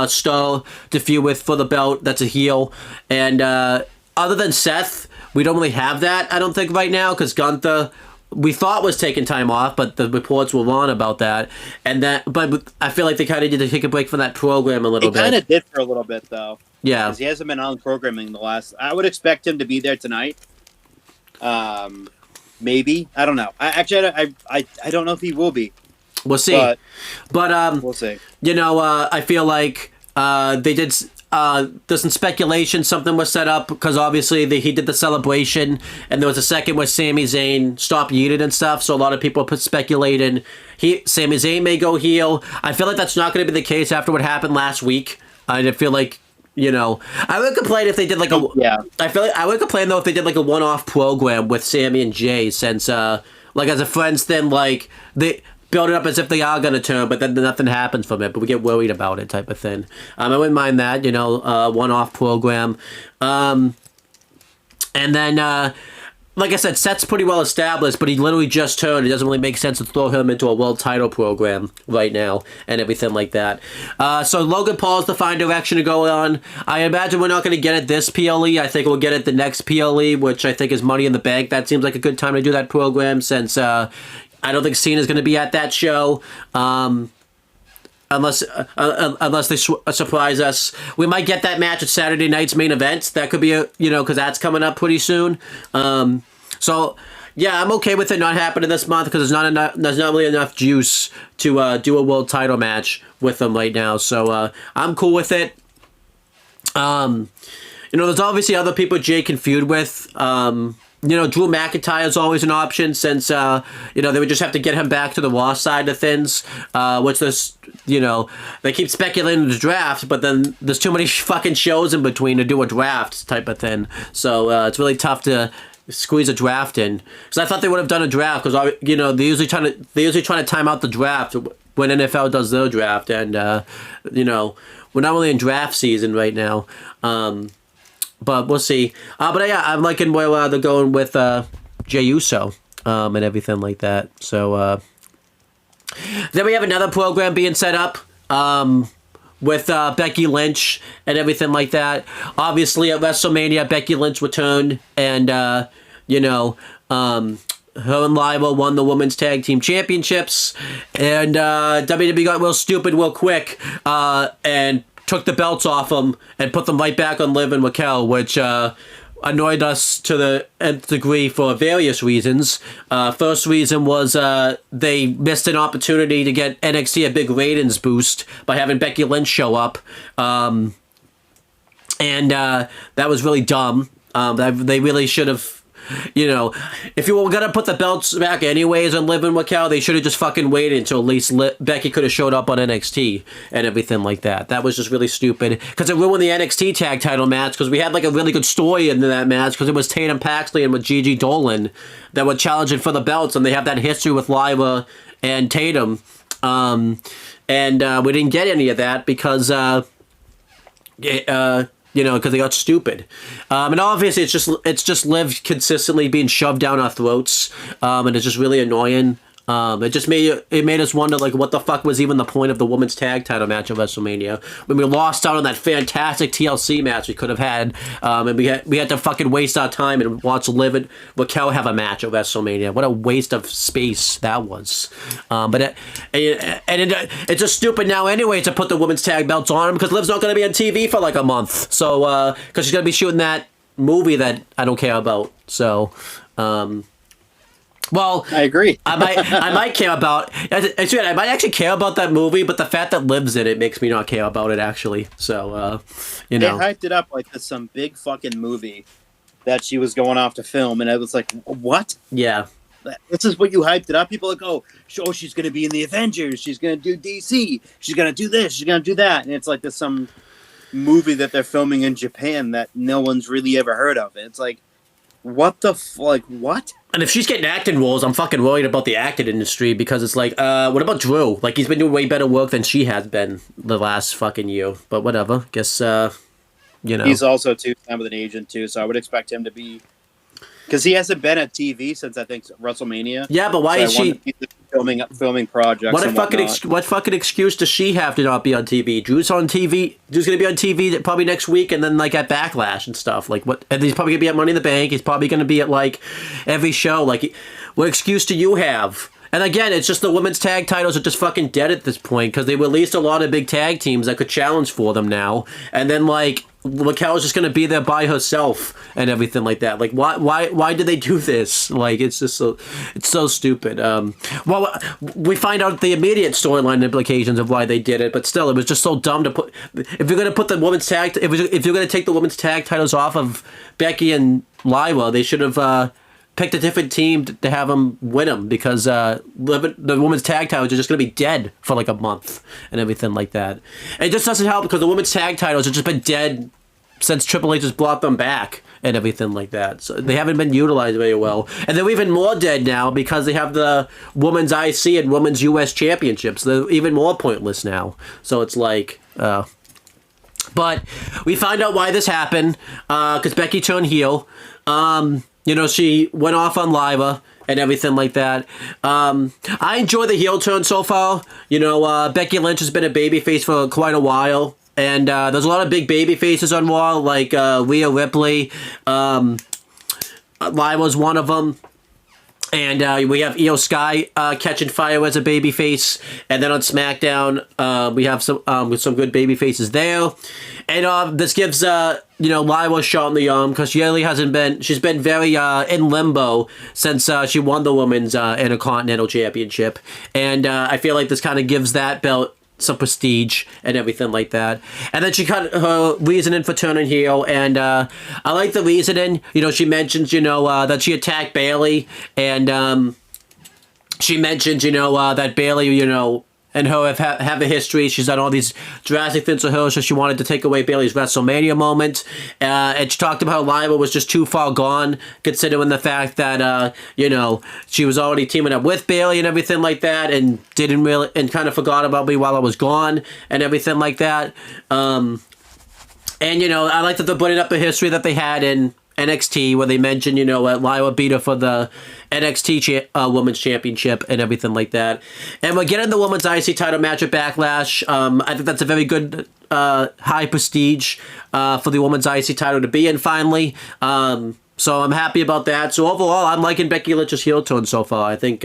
star to feud with for the belt that's a heel, and other than Seth, we don't really have that, I don't think, right now, because Gunther we thought was taking time off, but the reports were wrong about that, but I feel like they kind of need to take a break from that program a little bit. He kind of did for a little bit though, yeah, because he hasn't been on programming the last. I would expect him to be there tonight. Maybe, I don't know. I don't know if he will be. We'll see. But we'll see. I feel like they did. There's some speculation something was set up because obviously he did the celebration, and there was a second where Sami Zayn stopped eating and stuff. So a lot of people put speculating Sami Zayn may go heel. I feel like that's not going to be the case after what happened last week. I feel like. I would complain if they did like a. Yeah. I feel like I would complain though if they did like a one-off program with Sami and Jay, since like as a friends thing, like build it up as if they are going to turn, but then nothing happens from it. But we get worried about it, type of thing. I wouldn't mind that, one-off program. And then, like I said, Seth's pretty well established, but he literally just turned. It doesn't really make sense to throw him into a world title program right now and everything like that. So Logan Paul's the fine direction to go on. I imagine we're not going to get it this PLE. I think we'll get it the next PLE, which I think is Money in the Bank. That seems like a good time to do that program since I don't think Cena's going to be at that show. Unless they surprise us. We might get that match at Saturday night's main event. That could be because that's coming up pretty soon. So yeah, I'm okay with it not happening this month because there's not really enough juice to do a world title match with them right now. So I'm cool with it. There's obviously other people Jay can feud with. Drew McIntyre is always an option since, they would just have to get him back to the Raw side of things, which there's, they keep speculating the draft, but then there's too many fucking shows in between to do a draft type of thing. So it's really tough to squeeze a draft in. Because I thought they would have done a draft because, they usually try to time out the draft when NFL does their draft. And, we're not really in draft season right now. But we'll see. But yeah, I'm liking where they're going with Jey Uso and everything like that. So then we have another program being set up with Becky Lynch and everything like that. Obviously, at WrestleMania, Becky Lynch returned, and her and Lyra won the Women's Tag Team Championships, and WWE got real stupid real quick and took the belts off them and put them right back on Liv and Raquel, which annoyed us to the nth degree for various reasons. First reason was they missed an opportunity to get NXT a big ratings boost by having Becky Lynch show up. And that was really dumb. They really should have... if you were going to put the belts back anyways on Liv and Raquel, they should have just fucking waited until at least Becky could have showed up on NXT and everything like that. That was just really stupid because it ruined the NXT tag title match because we had like a really good story in that match because it was Tatum Paxley and with Gigi Dolan that were challenging for the belts, and they have that history with Lyra and Tatum. And we didn't get any of that because... because they got stupid. And obviously it's just Liv consistently being shoved down our throats, and it's just really annoying. It just made us wonder, like, what the fuck was even the point of the women's tag title match at WrestleMania when we lost out on that fantastic TLC match we could have had, and we had to fucking waste our time and watch Liv and Raquel have a match at WrestleMania. What a waste of space that was. It's just stupid now anyway to put the women's tag belts on them because Liv's not going to be on TV for like a month. So because she's going to be shooting that movie that I don't care about. So. Well, I agree. I might care about. I might actually care about that movie, but the fact that Liv's in it makes me not care about it. Actually, so They hyped it up like this some big fucking movie that she was going off to film, and I was like, what? Yeah. This is what you hyped it up. People are like, oh, she's going to be in the Avengers. She's going to do DC. She's going to do this. She's going to do that, and it's like this some movie that they're filming in Japan that no one's really ever heard of. It's like, what the what? And if she's getting acting roles, I'm fucking worried about the acting industry because it's like, what about Drew? Like, he's been doing way better work than she has been the last fucking year. But whatever. Guess, He's also, too, signed with an agent, too, so I would expect him to be... Because he hasn't been at TV since, I think, WrestleMania. Yeah, but why is she... Filming projects What fucking excuse does she have to not be on TV? Drew's on TV. Drew's going to be on TV probably next week and then, like, at Backlash and stuff. Like, what? And he's probably going to be at Money in the Bank. He's probably going to be at, like, every show. Like, what excuse do you have? And again, it's just the women's tag titles are just fucking dead at this point because they released a lot of big tag teams that could challenge for them now. And then, like... Raquel's just gonna be there by herself and everything like that. Like, why did they do this? Like, it's just it's so stupid. Well, we find out the immediate storyline implications of why they did it, but still, it was just so dumb to put. If you're gonna put the women's tag, if you're gonna take the women's tag titles off of Becky and Lyra, they should have picked a different team to have them win them because the women's tag titles are just going to be dead for like a month and everything like that. And it just doesn't help because the women's tag titles have just been dead since Triple H has brought them back and everything like that. So they haven't been utilized very well. And they're even more dead now because they have the Women's IC and Women's US Championships. They're even more pointless now. So it's like... But we find out why this happened, because Becky turned heel. She went off on Lyra and everything like that. I enjoy the heel turn so far. Becky Lynch has been a babyface for quite a while. And there's a lot of big baby faces on Raw, like Rhea Ripley. Lyra's one of them. And we have Io Sky catching fire as a baby face. And then on SmackDown, we have some good baby faces there. And this gives Lyra a shot in the arm because she really hasn't been. She's been very in limbo since she won the Women's Intercontinental Championship. And I feel like this kind of gives that belt some prestige and everything like that. And then she cut her reasoning for turning heel, and I like the reasoning. She mentions, that she attacked Bayley, and she mentions, that Bayley, and her have a history. She's done all these drastic things to her, so she wanted to take away Bayley's WrestleMania moment. And she talked about how Lyra was just too far gone, considering the fact that, she was already teaming up with Bayley and everything like that, and kind of forgot about me while I was gone and everything like that. I like that they're putting up a history that they had in NXT, where they mentioned, Lyra beat her for the NXT Women's Championship and everything like that. And we're getting the Women's IC title match at Backlash. I think that's a very good high prestige for the Women's IC title to be in finally. So I'm happy about that. So overall, I'm liking Becky Lynch's heel turn so far. I think,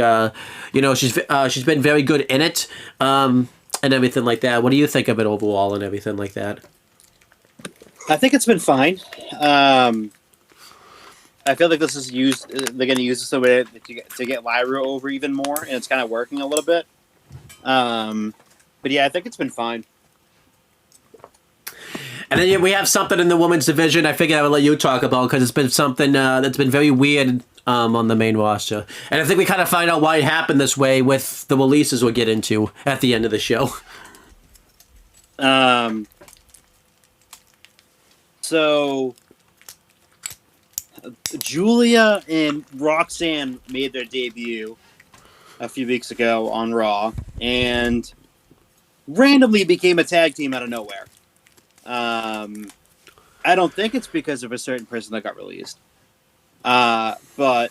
she's been very good in it and everything like that. What do you think of it overall and everything like that? I think it's been fine. I feel like this is used. They're going to use this a way to get Lyra over even more, and it's kind of working a little bit. But yeah, I think it's been fine. And then we have something in the women's division. I figured I would let you talk about because it's been something that's been very weird on the main roster, and I think we kind of find out why it happened this way with the releases we'll get into at the end of the show. So Julia and Roxanne made their debut a few weeks ago on Raw and randomly became a tag team out of nowhere. I don't think it's because of a certain person that got released. But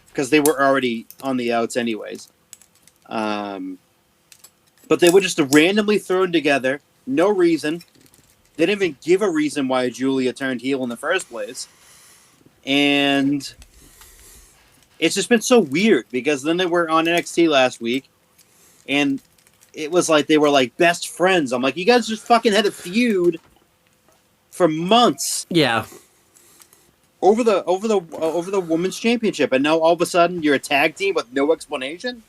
because they were already on the outs anyways. But they were just randomly thrown together. No reason. They didn't even give a reason why Julia turned heel in the first place. And it's just been so weird because then they were on NXT last week and it was like they were like best friends. I'm like, you guys just fucking had a feud for months. Yeah. Over the women's championship, and now all of a sudden you're a tag team with no explanation?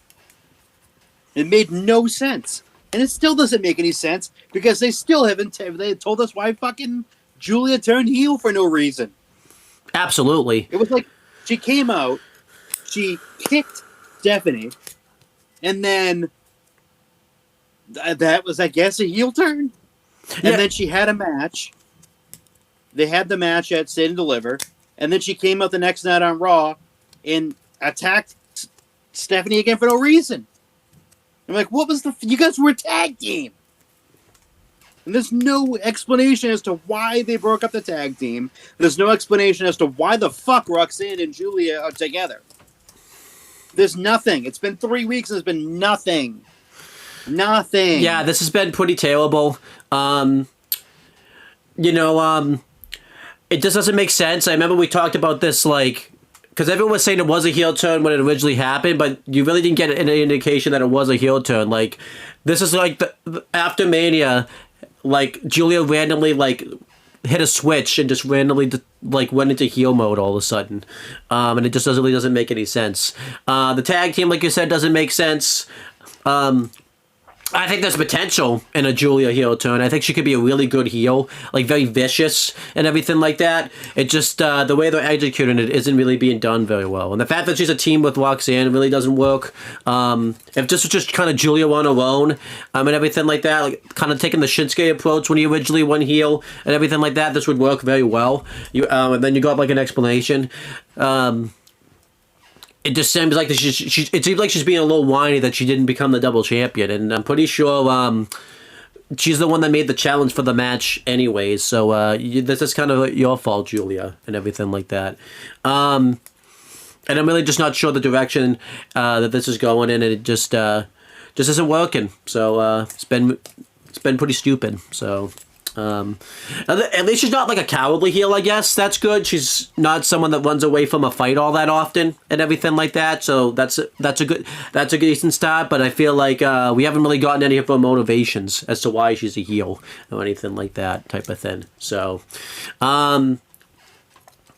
It made no sense. And it still doesn't make any sense because they still haven't they told us why fucking Julia turned heel for no reason. Absolutely. It was like she came out, she kicked Stephanie, and then that was, I guess, a heel turn. And then she had a match. They had the match at Stand and Deliver, and then she came out the next night on Raw and attacked Stephanie again for no reason. I'm like, what was you guys were a tag team. And there's no explanation as to why they broke up the tag team. There's no explanation as to why the fuck Roxanne and Julia are together. There's nothing. It's been 3 weeks and there's been nothing. Nothing. Yeah, this has been pretty terrible. It just doesn't make sense. I remember we talked about this, because everyone was saying it was a heel turn when it originally happened, but you really didn't get any indication that it was a heel turn. This is after Mania, Julia randomly, hit a switch and just randomly, went into heel mode all of a sudden. And it just doesn't make any sense. The tag team, like you said, doesn't make sense. I think there's potential in a Julia heel turn. I think she could be a really good heel, like very vicious and everything like that. It just, the way they're executing it isn't really being done very well. And the fact that she's a team with Roxanne really doesn't work. If this was just kind of Julia on her own and everything like that, like kind of taking the Shinsuke approach when he originally went heel and everything like that, this would work very well. And then you got like an explanation. It just seems like it seems like she's being a little whiny that she didn't become the double champion, and I'm pretty sure she's the one that made the challenge for the match anyways. So this is kind of your fault, Julia, and everything like that. And I'm really just not sure the direction that this is going in, and it just isn't working. So it's been pretty stupid. So. At least she's not like a cowardly heel, I guess. That's good. She's not someone that runs away from a fight all that often and everything like that. So that's a decent start. But I feel like we haven't really gotten any of her motivations as to why she's a heel or anything like that type of thing. So,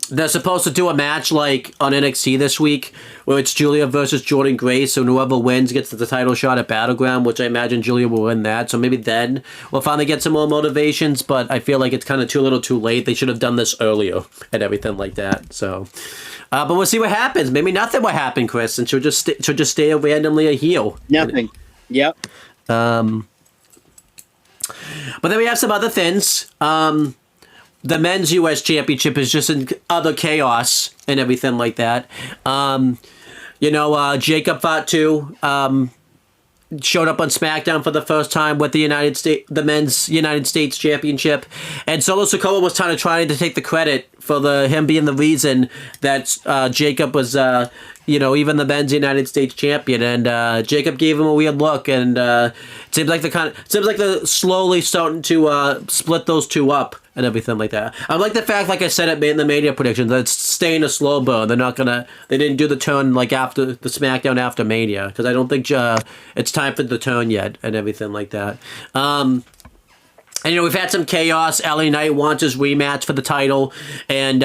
they're supposed to do a match like on NXT this week where it's Julia versus Jordynne Grace, and whoever wins gets the title shot at Battleground, which I imagine Julia will win that. So maybe then we'll finally get some more motivations, but I feel like it's kind of too little too late. They should have done this earlier and everything like that. So, but we'll see what happens. Maybe nothing will happen, Chris, and she'll just stay randomly a heel. Nothing. Yep. But then we have some other things. The men's U.S. Championship is just in utter chaos and everything like that. Jacob Fatu showed up on SmackDown for the first time with the men's United States Championship, and Solo Sikoa was trying to take the credit for him being the reason that Jacob was even the men's United States champion, and Jacob gave him a weird look, and it seems like they're slowly starting to split those two up and everything like that. I like the fact, like I said in the Mania prediction, that it's staying a slow burn. They didn't do the turn like after the SmackDown after Mania, because I don't think it's time for the turn yet and everything like that. And we've had some chaos. LA Knight wants his rematch for the title, and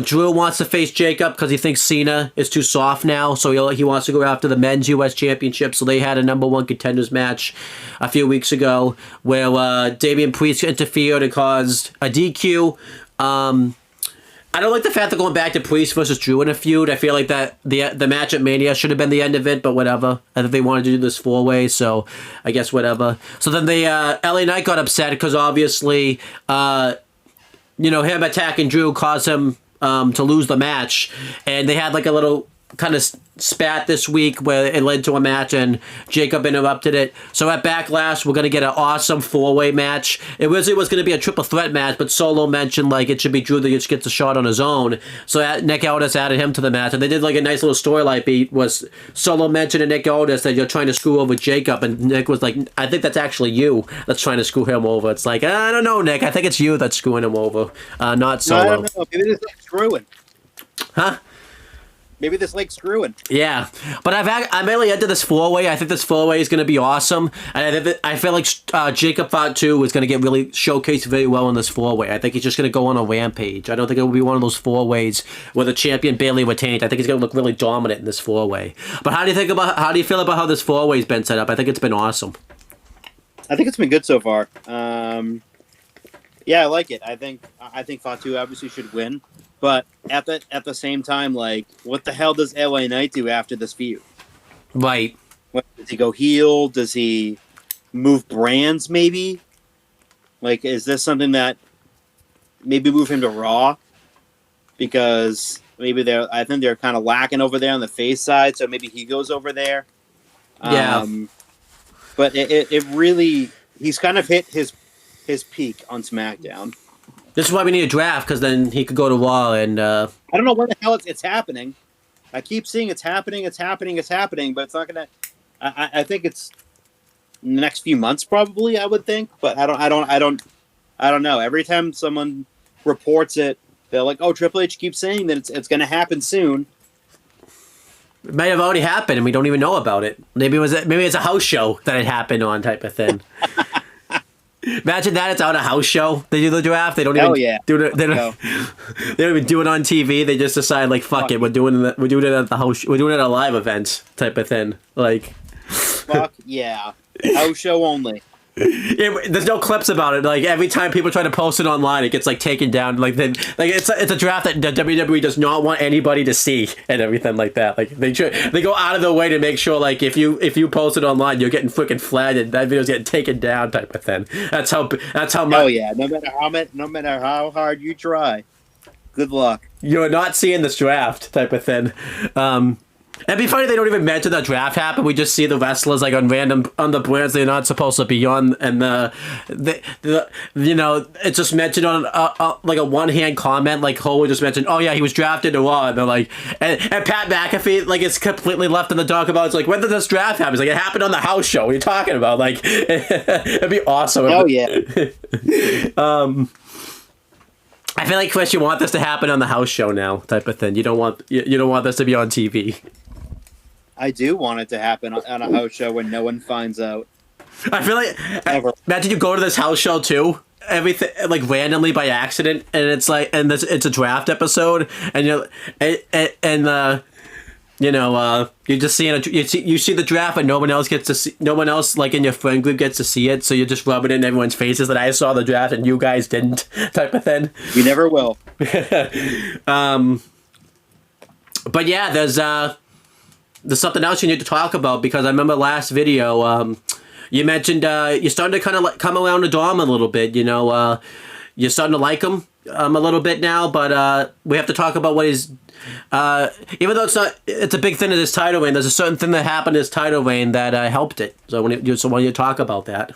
Drew wants to face Jacob because he thinks Cena is too soft now, so he wants to go after the men's U.S. Championship. So they had a number one contenders match a few weeks ago where Damian Priest interfered and caused a DQ. I don't like the fact they're going back to Priest versus Drew in a feud. I feel like that the match at Mania should have been the end of it, but whatever. I think they wanted to do this four-way, so I guess whatever. So then LA Knight got upset because obviously, him attacking Drew caused him to lose the match, and they had like a little kind of spat this week where it led to a match and Jacob interrupted it. So at Backlash, we're going to get an awesome four-way match. It was going to be a triple threat match, but Solo mentioned like it should be Drew that just gets a shot on his own. So Nick Aldis added him to the match, and they did like a nice little storyline beat was Solo mentioned to Nick Aldis that you're trying to screw over Jacob, and Nick was like, I think that's actually you that's trying to screw him over. It's like, I don't know, Nick. I think it's you that's screwing him over, not Solo. No, I don't know. Maybe it's like screwing. Huh? Maybe this like screwing. Yeah, but I'm really into this four-way. I think this four-way is going to be awesome, and I feel like Jacob Fatu is going to get really showcased very well in this four-way. I think he's just going to go on a rampage. I don't think it will be one of those four-ways where the champion barely retains. I think he's going to look really dominant in this four-way. But how do you feel about how this four-way's been set up? I think it's been awesome. I think it's been good so far. Yeah, I like it. I think Fatu obviously should win. But at the same time, like, what the hell does LA Knight do after this feud? Right. Does he go heel? Does he move brands, maybe? Like, is this something that maybe move him to Raw? Because maybe I think they're kind of lacking over there on the face side, so maybe he goes over there. Yeah. But it really, he's kind of hit his peak on SmackDown. This is why we need a draft, because then he could go to Raw and... I don't know when the hell it's happening. I keep seeing it's happening, but it's not going to... I think it's in the next few months, probably, I would think. But I don't know. Every time someone reports it, they're like, oh, Triple H keeps saying that it's going to happen soon. It may have already happened, and we don't even know about it. Maybe it's a house show that it happened on type of thing. Imagine that it's on a house show. They do the draft. They don't even do it. They don't even do it on TV. They just decide like, fuck it, we're doing it at the house. We're doing it at a live event type of thing. Like, fuck yeah. House show only. There's no clips about it. Like every time people try to post it online, it gets like taken down. Like it's a draft that the WWE does not want anybody to see and everything like that. Like they go out of their way to make sure like if you post it online, you're getting freaking flagged and that video's getting taken down type of thing. That's how much. Oh yeah, no matter how hard you try, good luck. You're not seeing this draft type of thing. It'd be funny if they don't even mention the draft happen. We just see the wrestlers like on the brands they're not supposed to be on, and the you know it's just mentioned on like a one hand comment. Like Cole just mentioned, oh yeah, he was drafted to Raw, and they're like, and Pat McAfee like it's completely left in the dark about. It's like, when did this draft happen? It's like, it happened on the house show. What are you talking about? Like it'd be awesome. Oh yeah. I feel like, Chris, you want this to happen on the house show now, type of thing. You don't want this to be on TV. I do want it to happen on a house show when no one finds out. I feel like imagine you go to this house show too, everything like randomly by accident, and it's like, and it's a draft episode, and you're just seeing you see the draft, and no one else like in your friend group gets to see it, so you're just rubbing it in everyone's faces that I saw the draft and you guys didn't, type of thing. You never will. But yeah, there's something else you need to talk about, because I remember last video, you mentioned you're starting to kind of like come around to Dom a little bit. You know, you're starting to like him a little bit now, but we have to talk about what he's. Even though it's a big thing in his title reign, there's a certain thing that happened in his title reign that helped it. So when you talk about that.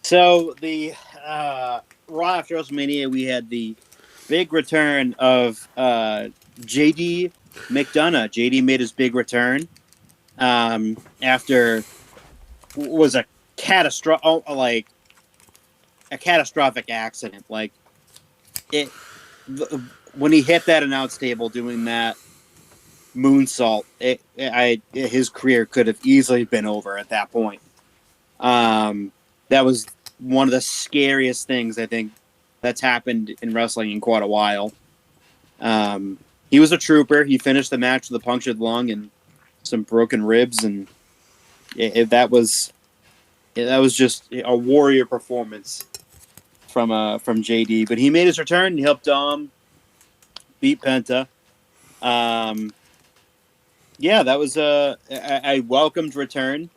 So the Raw after WrestleMania, we had the big return of JD McDonough. JD made his big return after was a catastrophic accident. Like when he hit that announce table doing that moonsault, his career could have easily been over at that point. That was one of the scariest things I think that's happened in wrestling in quite a while. He was a trooper. He finished the match with a punctured lung and some broken ribs, and that was just a warrior performance from JD. But he made his return. He helped Dom beat Penta. Yeah, that was a welcomed return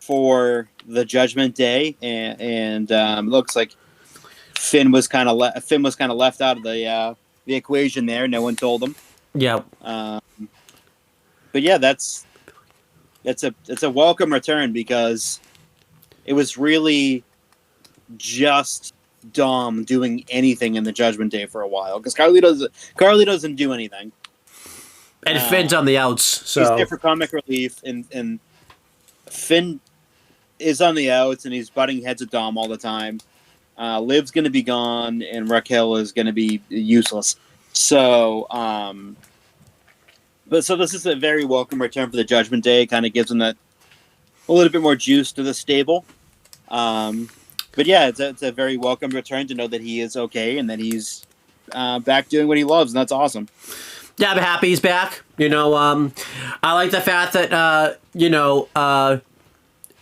for the Judgment Day, and looks like Finn was kind of left out of the equation there. No one told him. Yeah. But yeah, that's a welcome return, because it was really just Dom doing anything in the Judgment Day for a while, because Carly doesn't do anything. And Finn's on the outs, so he's there for comic relief, and Finn is on the outs, and he's butting heads at Dom all the time. Liv's going to be gone, and Raquel is going to be useless. So, so this is a very welcome return for the Judgment Day. Kind of gives him a little bit more juice to the stable. But yeah, it's a very welcome return to know that he is okay and that he's back doing what he loves, and that's awesome. Yeah, I'm happy he's back. You know, I like the fact that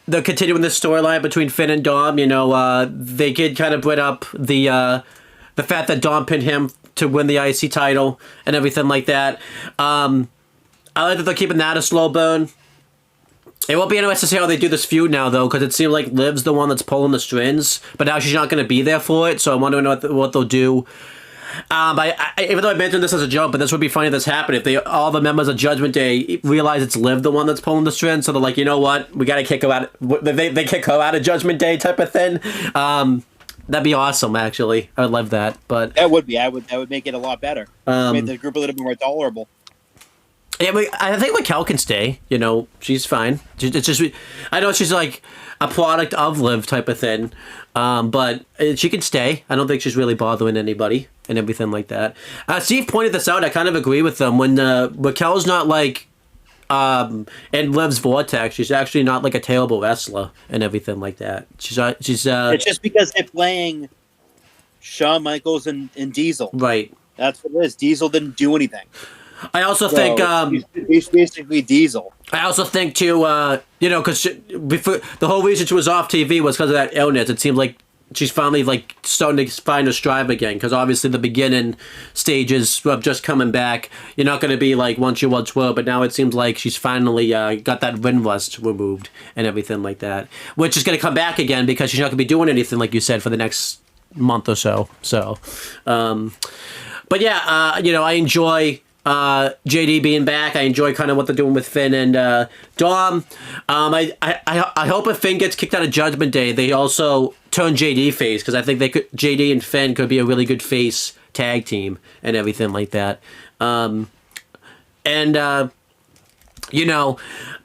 they're continuing this storyline between Finn and Dom. You know, they did kind of bring up the fact that Dom pinned him to win the IC title and everything like that. I like that they're keeping that a slow burn. It won't be interesting to see how they do this feud now, though, because it seems like Liv's the one that's pulling the strings, but now she's not going to be there for it, so I'm wondering what they'll do. Even though I mentioned this as a joke, but this would be funny if this happened, if all the members of Judgment Day realize it's Liv the one that's pulling the strings, so they're like, you know what, we gotta kick her out. They kick her out of Judgment Day type of thing. That'd be awesome, actually. I would love that. But that would be. That would make it a lot better. Make the group a little bit more tolerable. Yeah, I think Raquel can stay. You know, she's fine. It's just, I know she's like a product of Liv type of thing, but she can stay. I don't think she's really bothering anybody and everything like that. Steve pointed this out. I kind of agree with them. When Raquel's not like in Liv's vortex, she's actually not like a terrible wrestler and everything like that. She's it's just because they're playing Shawn Michaels and Diesel. Right. That's what it is. Diesel didn't do anything. I also think he's basically Diesel. I also think too, because before the whole reason she was off TV was because of that illness. It seems like she's finally like starting to find her stride again. Because obviously the beginning stages of just coming back, you're not going to be like once you once were. But now it seems like she's finally got that wind rust removed and everything like that, which is going to come back again because she's not going to be doing anything like you said for the next month or so. So, but yeah, I enjoy. JD being back. I enjoy kind of what they're doing with Finn and Dom. I hope if Finn gets kicked out of Judgment Day, they also turn JD face because I think JD and Finn could be a really good face tag team and everything like that.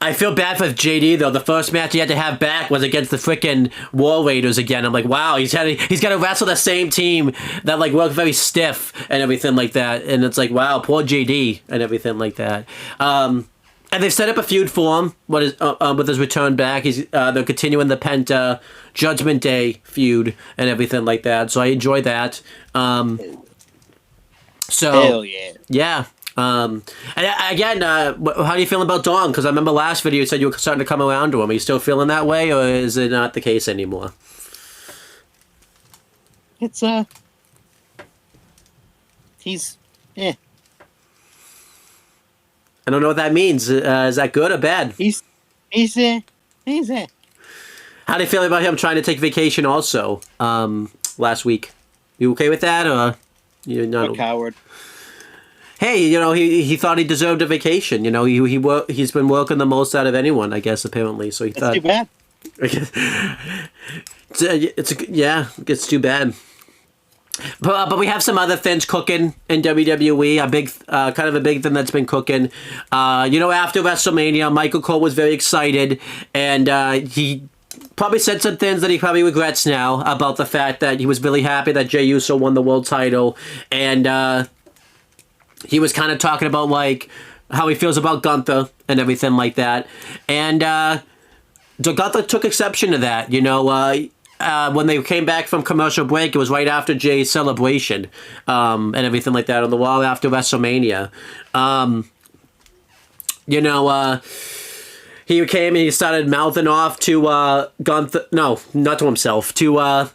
I feel bad for JD though. The first match he had to have back was against the freaking War Raiders again. I'm like, wow, he's got to wrestle the same team that like worked very stiff and everything like that. And it's like, wow, poor JD and everything like that. And they've set up a feud for him. With his return back, they're continuing the Penta Judgment Day feud and everything like that. So I enjoy that. Hell yeah. Yeah. And again, how do you feel about Dom? Because I remember last video you said you were starting to come around to him. Are you still feeling that way, or is it not the case anymore? It's he's I don't know what that means. Is that good or bad? He's How do you feel about him trying to take vacation also last week? You okay with that, or you're not? A coward. Hey, he thought he deserved a vacation. He's been working the most out of anyone, I guess, apparently. So he thought. Too bad. It's too bad. But we have some other things cooking in WWE. A big thing that's been cooking. After WrestleMania, Michael Cole was very excited, and he probably said some things that he probably regrets now about the fact that he was really happy that Jey Uso won the world title, and he was kind of talking about like how he feels about Gunther and everything like that, and Gunther took exception to that. When they came back from commercial break, it was right after Jay's celebration and everything like that on the wall after WrestleMania. He came and he started mouthing off to Gunther. No, not to himself. To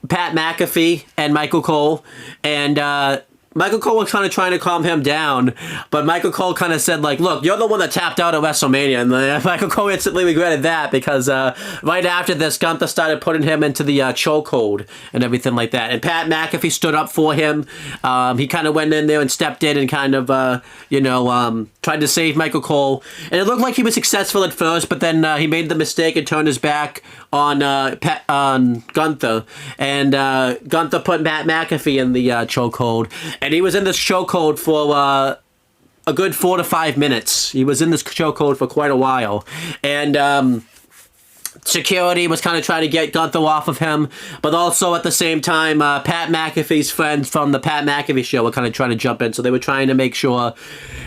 Pat McAfee and Michael Cole, and Michael Cole was kind of trying to calm him down, but Michael Cole kind of said, like, look, you're the one that tapped out at WrestleMania, and Michael Cole instantly regretted that because right after this, Gunther started putting him into the chokehold and everything like that, and Pat McAfee stood up for him. He kind of went in there and stepped in and kind of, tried to save Michael Cole, and it looked like he was successful at first, but then he made the mistake and turned his back on Gunther, and Gunther put Pat McAfee in the chokehold. And he was in this chokehold for a good 4 to 5 minutes. He was in this chokehold for quite a while. And security was kind of trying to get Gunther off of him. But also at the same time, Pat McAfee's friends from the Pat McAfee show were kind of trying to jump in. So they were trying to make sure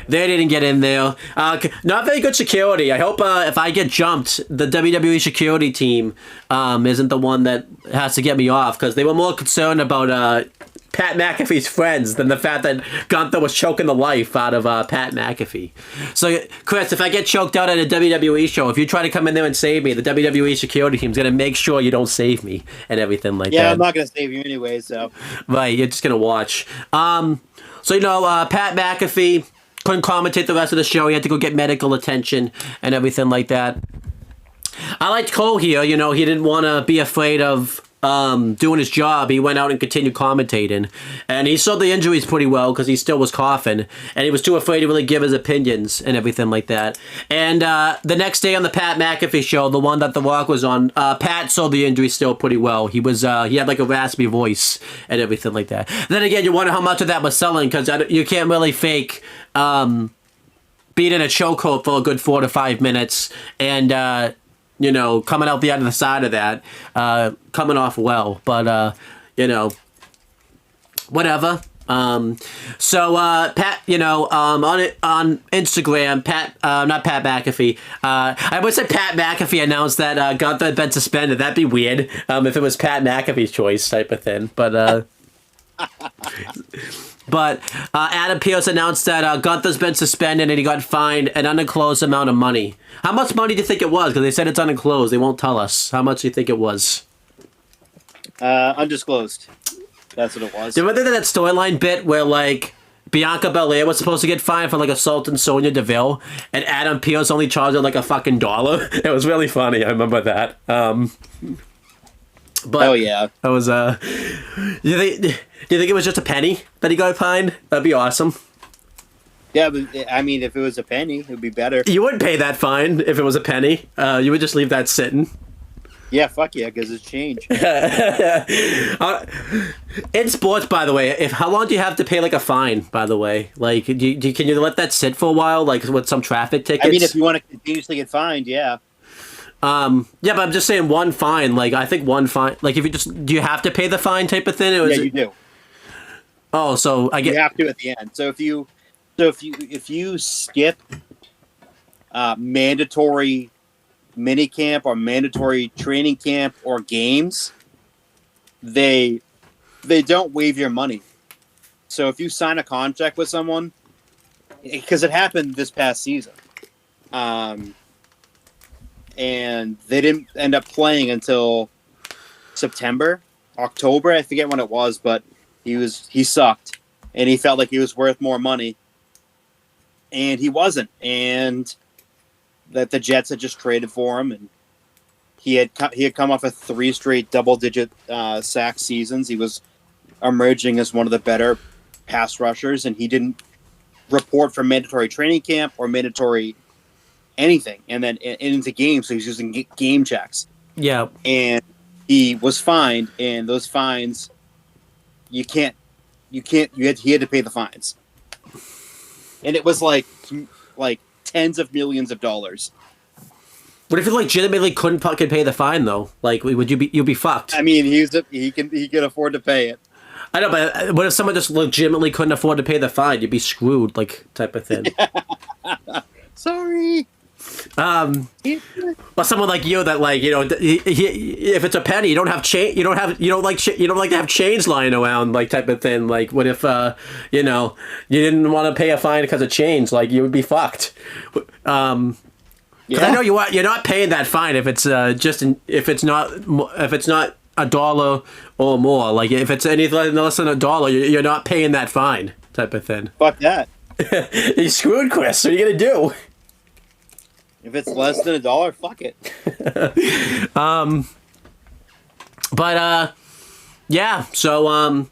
they didn't get in there. Not very good security. I hope if I get jumped, the WWE security team isn't the one that has to get me off. Because they were more concerned about Pat McAfee's friends than the fact that Gunther was choking the life out of Pat McAfee. So, Chris, if I get choked out at a WWE show, if you try to come in there and save me, the WWE security team's going to make sure you don't save me and everything like that. Yeah, I'm not going to save you anyway, so. Right, you're just going to watch. Pat McAfee couldn't commentate the rest of the show. He had to go get medical attention and everything like that. I liked Cole here. He didn't want to be afraid of doing his job. He went out and continued commentating, and he saw the injuries pretty well because he still was coughing, and he was too afraid to really give his opinions and everything like that. And the next day on the Pat McAfee show, the one that The Rock was on, Pat saw the injury still pretty well. He had like a raspy voice and everything like that. Then again, you wonder how much of that was selling because you can't really fake being in a chokehold for a good 4 to 5 minutes and coming out the other side of that, coming off well, but, whatever. Pat, on Instagram, not Pat McAfee, I would say Pat McAfee announced that, Gunther had been suspended. That'd be weird, if it was Pat McAfee's choice type of thing, but, But Adam Pearce announced that Gunther's been suspended and he got fined an undisclosed amount of money. How much money do you think it was? Because they said it's undisclosed. They won't tell us. How much do you think it was? Undisclosed. That's what it was. Do you remember that storyline bit where, like, Bianca Belair was supposed to get fined for, like, assaulting Sonya Deville, and Adam Pearce only charged her, like, a fucking $1? It was really funny. I remember that. But oh, yeah. That was, do you think it was just a penny that he got fined? That'd be awesome. Yeah, but, I mean, if it was a penny, it would be better. You wouldn't pay that fine if it was a penny. You would just leave that sitting. Yeah, fuck yeah, because it's change. In sports, by the way, how long do you have to pay, like, a fine, by the way? Like, can you let that sit for a while, like, with some traffic tickets? I mean, if you want to continuously get fined, yeah. Yeah, but I'm just saying one fine. Like, I think one fine. Like, if you just... Do you have to pay the fine type of thing? Yeah, you do. Oh, so I get... You have to at the end. So if you skip mandatory minicamp or mandatory training camp or games, they don't waive your money. So if you sign a contract with someone, because it happened this past season, and they didn't end up playing until October, I forget when it was, but he sucked, and he felt like he was worth more money, and he wasn't, and that the Jets had just traded for him, and he had come off of 3 straight double-digit sack seasons. He was emerging as one of the better pass rushers, and he didn't report for mandatory training camp or mandatory anything, and then into games, so he's using game checks. Yeah, and he was fined, and those fines, he had to pay the fines, and it was like tens of millions of dollars. What if you legitimately couldn't fucking pay the fine though? Like, you'd be fucked? I mean, he can afford to pay it. I know, but what if someone just legitimately couldn't afford to pay the fine? You'd be screwed, like, type of thing. Sorry. Well, someone like you that, like, you know, if it's a penny, you don't have change. You don't like to have chains lying around, like, type of thing. Like, what if you know, you didn't want to pay a fine because of change? Like, you would be fucked. Yeah. I know you're not paying that fine if it's if it's not $1 or more. Like, if it's anything less than $1, you're not paying that fine, type of thing. Fuck that. You screwed, Chris. What are you gonna do? If it's less than $1, fuck it. But yeah. So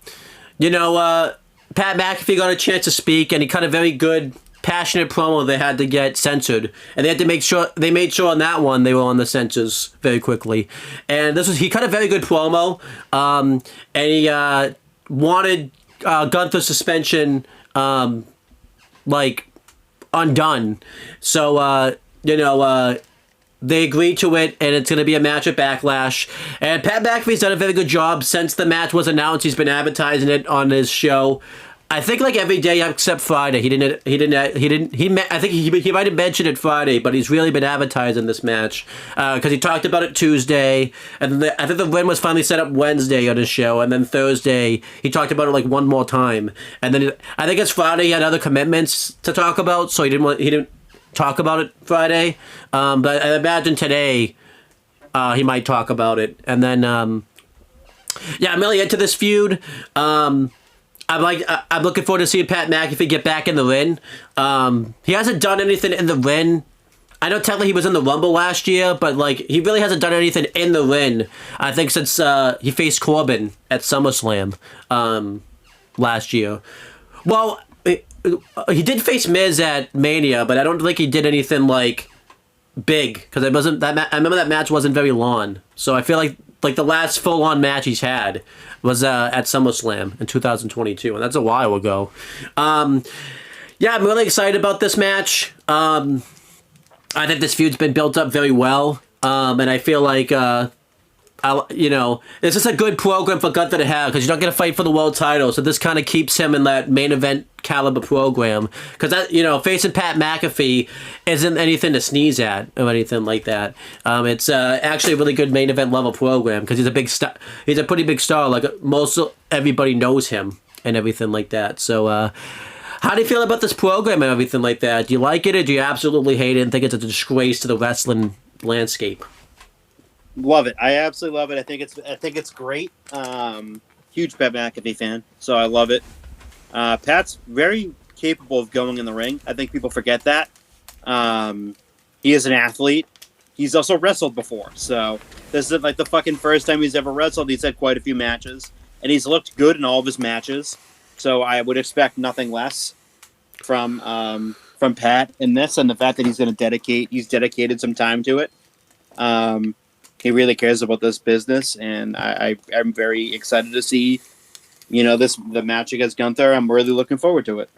you know, Pat McAfee got a chance to speak, and he cut a very good, passionate promo. They had to get censored, and they had to make sure on that one they were on the censors very quickly. And he cut a very good promo, and he wanted Gunther's suspension like undone. So you know, they agreed to it, and it's going to be a match at Backlash. And Pat McAfee's done a very good job since the match was announced. He's been advertising it on his show. I think like every day except Friday. I think he might have mentioned it Friday, but he's really been advertising this match because he talked about it Tuesday, and I think the win was finally set up Wednesday on his show, and then Thursday he talked about it like one more time, and then I think it's Friday he had other commitments to talk about, so he didn't talk about it Friday, but I imagine today he might talk about it, and then yeah, I'm really into this feud. I'm looking forward to seeing Pat McAfee get back in the ring. He hasn't done anything in the ring. I know technically he was in the Rumble last year, but like he really hasn't done anything in the ring. I think since he faced Corbin at SummerSlam last year. Well, he did face Miz at Mania, but I don't think he did anything like big because it wasn't that. I remember that match wasn't very long, so I feel like the last full-on match he's had was at SummerSlam in 2022, and that's a while ago. Yeah, I'm really excited about this match. I think this feud's been built up very well, and I feel like you know, it's just a good program for Gunther to have because you're not going to fight for the world title, so this kind of keeps him in that main event caliber program because that, you know, facing Pat McAfee isn't anything to sneeze at or anything like that. It's actually a really good main event level program because he's a big star. He's a pretty big star. Like everybody knows him. and everything like that. So, how do you feel about this program and everything like that? Do you like it, or do you absolutely hate it and think it's a disgrace to the wrestling landscape? Love it. I absolutely love it. I think it's great. Huge Pat McAfee fan, so I love it. Pat's very capable of going in the ring. I think people forget that. He is an athlete. He's also wrestled before, so this is like the fucking first time he's ever wrestled. He's had quite a few matches, and he's looked good in all of his matches. So I would expect nothing less from Pat in this, and the fact that he's dedicated some time to it. He really cares about this business, and I'm very excited to see, the match against Gunther. I'm really looking forward to it.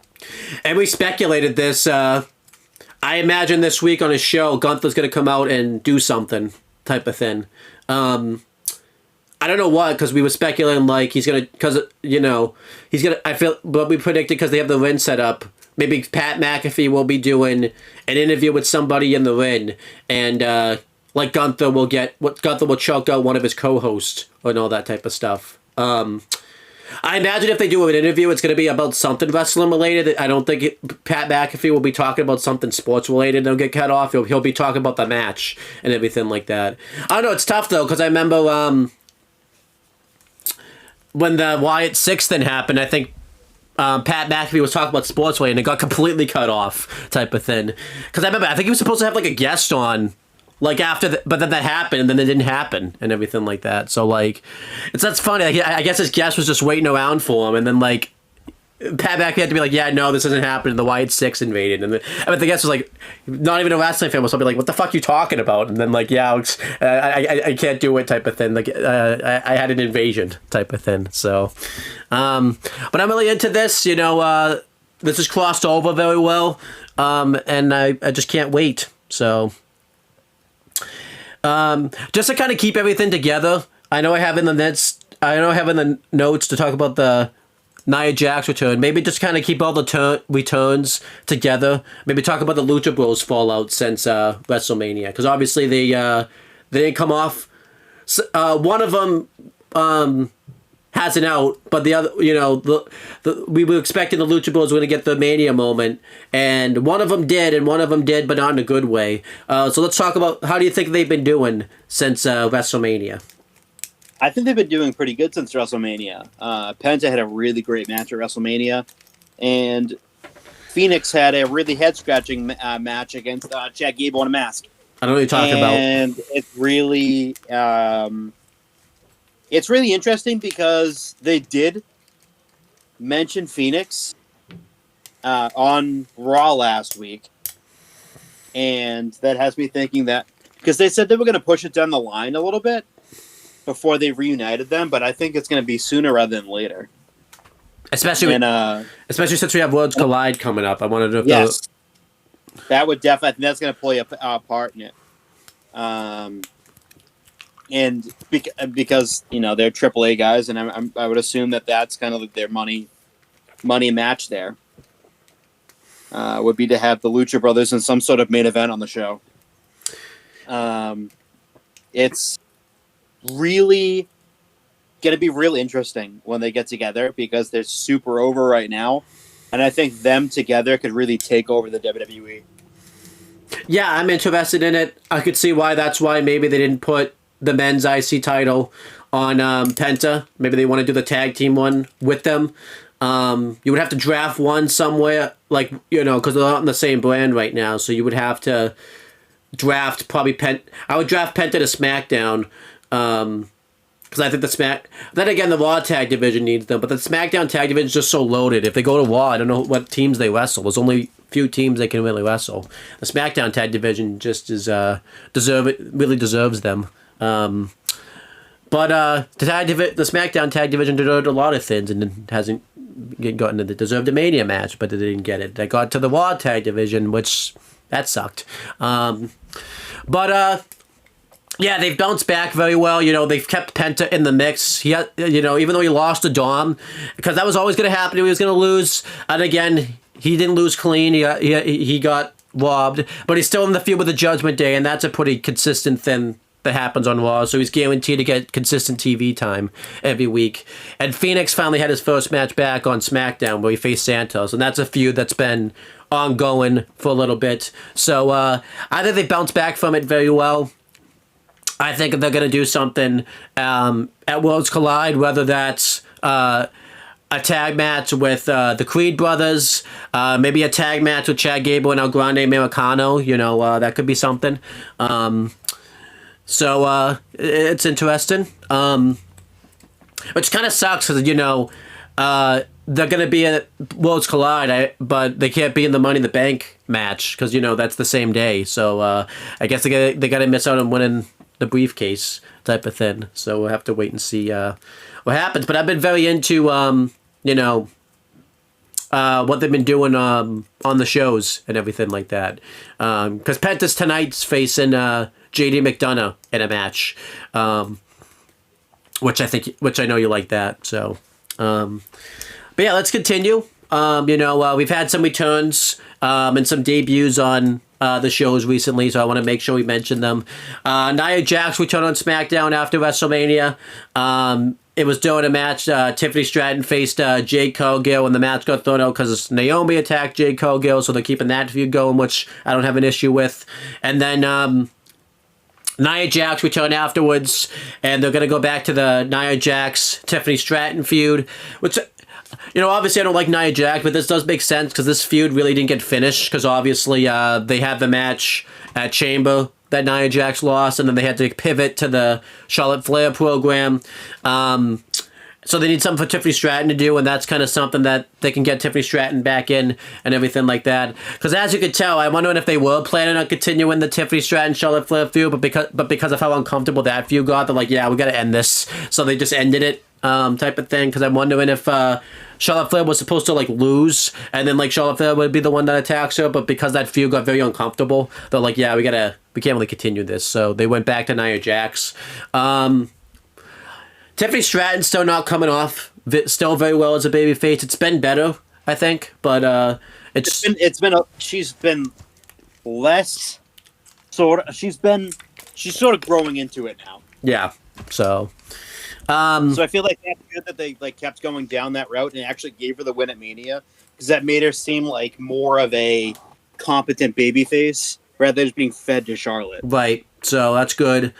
And we speculated this. I imagine this week on his show, Gunther's going to come out and do something type of thing. I don't know what, because we were speculating like he's going to, because, he's going to, I feel, but we predicted because they have the ring set up. Maybe Pat McAfee will be doing an interview with somebody in the ring, and like Gunther will choke out one of his co-hosts and all that type of stuff. I imagine if they do an interview, it's going to be about something wrestling related. I don't think Pat McAfee will be talking about something sports related. They'll get cut off. He'll be talking about the match and everything like that. I don't know. It's tough though, because I remember when the Wyatt 6 thing happened. I think Pat McAfee was talking about sports related and it got completely cut off type of thing. Because I remember I think he was supposed to have like a guest on. Like but then that happened, and then it didn't happen, and everything like that. So like, that's funny. Like, I guess his guest was just waiting around for him, and then like, Pat McAfee had to be like, "Yeah, no, this hasn't happened." And the Wyatt 6 invaded, and the guest was like, not even a wrestling fan, was somebody like, "What the fuck are you talking about?" And then like, "Yeah, I can't do it," type of thing. Like, I had an invasion type of thing. So, but I'm really into this. This has crossed over very well, and I just can't wait. So. Just to kind of keep everything together, I know I have in the notes to talk about the Nia Jax return. Maybe just kind of keep all the returns together. Maybe talk about the Lucha Bros fallout since WrestleMania, because obviously they didn't come off. One of them has an out, but the other, we were expecting the Lucha Bros were going to get the Mania moment, and one of them did, but not in a good way. So let's talk about, how do you think they've been doing since WrestleMania? I think they've been doing pretty good since WrestleMania. Penta had a really great match at WrestleMania, and Phoenix had a really head-scratching match against Chad Gable in a mask. I know what you're talking about. And it's really... It's really interesting because they did mention Phoenix on Raw last week. And that has me thinking that... Because they said they were going to push it down the line a little bit before they reunited them, but I think it's going to be sooner rather than later. Especially since we have Worlds Collide coming up. I wanted to know if that would definitely... I think that's going to play a part in it. And because they're AAA guys, and I would assume that's kind of their money match there. Would be to have the Lucha Brothers in some sort of main event on the show. It's really going to be real interesting when they get together, because they're super over right now, and I think them together could really take over the WWE. Yeah, I'm interested in it. I could see why. That's why maybe they didn't put the men's IC title on Penta. Maybe they want to do the tag team one with them. You would have to draft one somewhere, like, because they're not in the same brand right now, so you would have to draft probably I would draft Penta to SmackDown, because I think then again, the Raw tag division needs them, but the SmackDown tag division is just so loaded. If they go to Raw, I don't know what teams they wrestle. There's only few teams they can really wrestle. The SmackDown tag division just is really deserves them. But the SmackDown tag division deserved a lot of things and hasn't gotten it. They deserved a Mania match, but they didn't get it. They got to the Raw tag division, which that sucked. Yeah, they've bounced back very well. They've kept Penta in the mix. He had, even though he lost to Dom, because that was always going to happen. He was going to lose, and again, he didn't lose clean. He got robbed, but he's still in the feud with the Judgment Day, and that's a pretty consistent thing that happens on Raw, so he's guaranteed to get consistent TV time every week. And Phoenix finally had his first match back on SmackDown where he faced Santos, and that's a feud that's been ongoing for a little bit. So I think they bounced back from it very well. I think they're going to do something at Worlds Collide, whether that's a tag match with the Creed brothers, maybe a tag match with Chad Gable and El Grande Americano. You know, that could be something. So it's interesting. Which kind of sucks because, you know, they're going to be at Worlds Collide, but they can't be in the Money in the Bank match because, you know, that's the same day. So I guess they got to miss out on winning the briefcase type of thing. So we'll have to wait and see what happens. But I've been very into, you know, what they've been doing on the shows and everything like that. Because Penta's tonight's facing JD McDonough in a match, which I know you like that. So, but yeah, let's continue. You know, we've had some returns and some debuts on the shows recently, so I want to make sure we mention them. Nia Jax returned on SmackDown after WrestleMania. It was during a match. Tiffany Stratton faced Jade Cargill, and the match got thrown out because Naomi attacked Jade Cargill, so they're keeping that feud going, which I don't have an issue with. And then Nia Jax returned afterwards, and they're going to go back to the Nia Jax Tiffany Stratton feud, which, you know, obviously I don't like Nia Jax, but this does make sense because this feud really didn't get finished because obviously they had the match at Chamber that Nia Jax lost, and then they had to pivot to the Charlotte Flair program. So they need something for Tiffany Stratton to do, and that's kind of something that they can get Tiffany Stratton back in and everything like that. Because as you could tell, I'm wondering if they were planning on continuing the Tiffany Stratton Charlotte Flair feud, but because of how uncomfortable that feud got, they're like, yeah, we got to end this. So they just ended it, type of thing. Because I'm wondering if Charlotte Flair was supposed to like lose, and then like Charlotte Flair would be the one that attacks her, but because that feud got very uncomfortable, they're like, yeah, we can't really continue this. So they went back to Nia Jax. Tiffany Stratton's still not coming off still very well as a babyface. It's been better, I think, but she's been less she's sort of growing into it now. Yeah. So so I feel like that's good that they like kept going down that route and actually gave her the win at Mania, because that made her seem like more of a competent babyface rather than just being fed to Charlotte. Right. So that's good.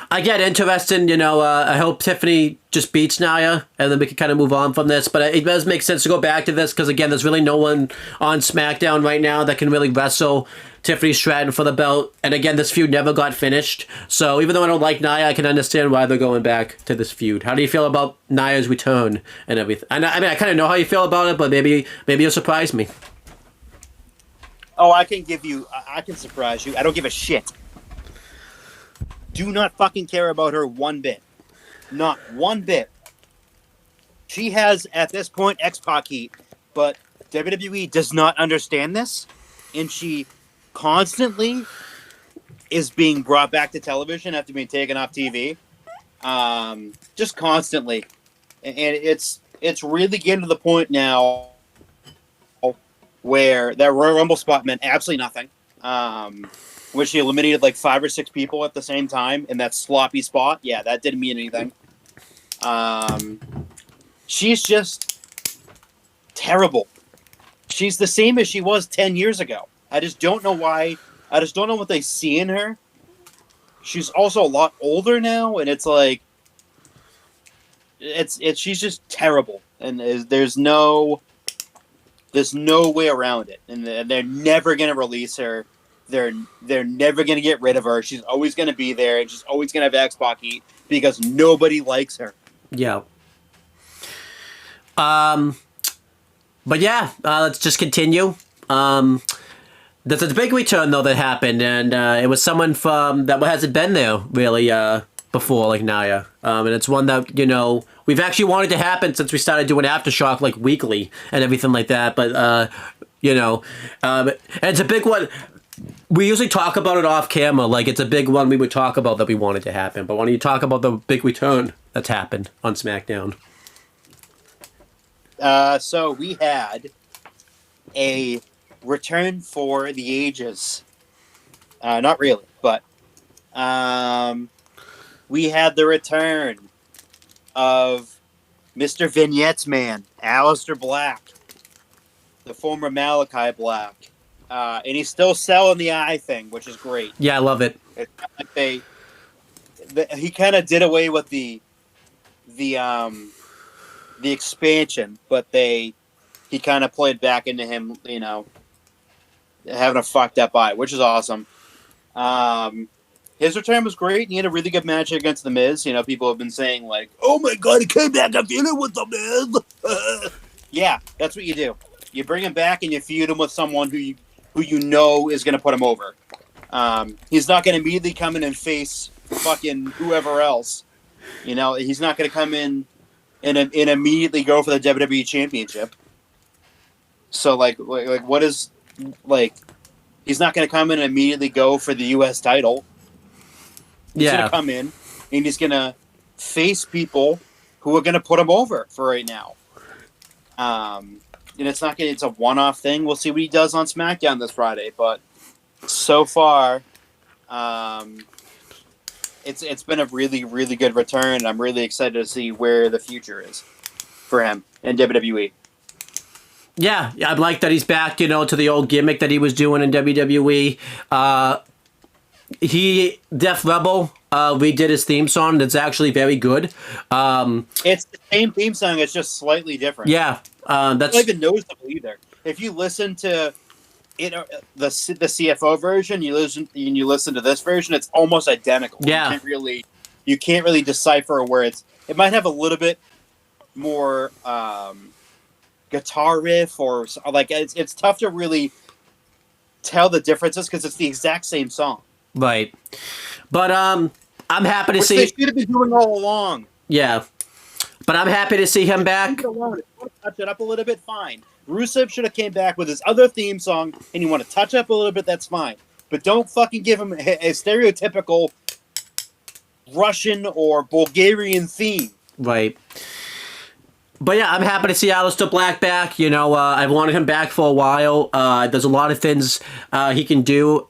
I get interested, you know, I hope Tiffany just beats Nia, and then we can kind of move on from this. But it does make sense to go back to this, because, again, there's really no one on SmackDown right now that can really wrestle Tiffany Stratton for the belt. And, again, this feud never got finished. So even though I don't like Nia, I can understand why they're going back to this feud. How do you feel about Nia's return and everything? I mean, I kind of know how you feel about it, but maybe you'll surprise me. Oh, I can surprise you. I don't give a shit. Do not fucking care about her one bit. Not one bit. She has, at this point, X-Pac heat, but WWE does not understand this, and she constantly is being brought back to television after being taken off TV. Just constantly. And it's really getting to the point now where that Royal Rumble spot meant absolutely nothing. Where she eliminated like 5 or 6 people at the same time in that sloppy spot. Yeah, that didn't mean anything. She's just terrible. She's the same as she was 10 years ago. I just don't know why. I just don't know what they see in her. She's also a lot older now, and it's like she's just terrible, and there's no way around it, and they're never gonna release her. They're never going to get rid of her. She's always going to be there, and she's always going to have X-Pac heat because nobody likes her. Yeah. But yeah, let's just continue. There's a big return, though, that happened, and it was someone that hasn't been there, really, before, like Nia. And it's one that, you know, we've actually wanted to happen since we started doing Aftershock, like, weekly and everything like that. But, you know, and it's a big one. We usually talk about it off camera, like it's a big one we would talk about that we wanted to happen. But why don't you talk about the big return that's happened on SmackDown? So we had a return for the ages. Not really, but We had the return of Mr. Vignettes Man, Aleister Black, the former Malachi Black. And he's still selling the eye thing, which is great. Yeah, I love it. It's kind of like he kind of did away with the expansion, but he kind of played back into him, having a fucked up eye, which is awesome. His return was great. He had a really good match against The Miz. People have been saying, like, oh my God, he came back. I'm feuding with The Miz. Yeah, that's what you do. You bring him back and you feud him with someone who you know is going to put him over. He's not going to immediately come in and face fucking whoever else. He's not going to come in and immediately go for the WWE Championship. So, like what is, like, he's not going to come in and immediately go for the U.S. title. He's going to come in and he's going to face people who are going to put him over for right now. And it's a one-off thing. We'll see what he does on SmackDown this Friday. But so far, it's been a really, really good return. And I'm really excited to see where the future is for him in WWE. Yeah, I like that he's back, to the old gimmick that he was doing in WWE. Def Rebel redid his theme song. That's actually very good. It's the same theme song. It's just slightly different. Yeah, that's not even noticeable either. If you listen to the CFO version, you listen to this version, it's almost identical. Yeah, you can't really decipher where it might have a little bit more guitar riff or like it's tough to really tell the differences because it's the exact same song. Right. But I'm happy to see. They should have been doing all along. Yeah. But I'm happy to see him back. Touch it up a little bit, fine. Rusev should have came back with his other theme song, and you want to touch up a little bit, that's fine. But don't fucking give him a stereotypical Russian or Bulgarian theme. Right. But yeah, I'm happy to see Aleister Black back. I've wanted him back for a while. There's a lot of things he can do.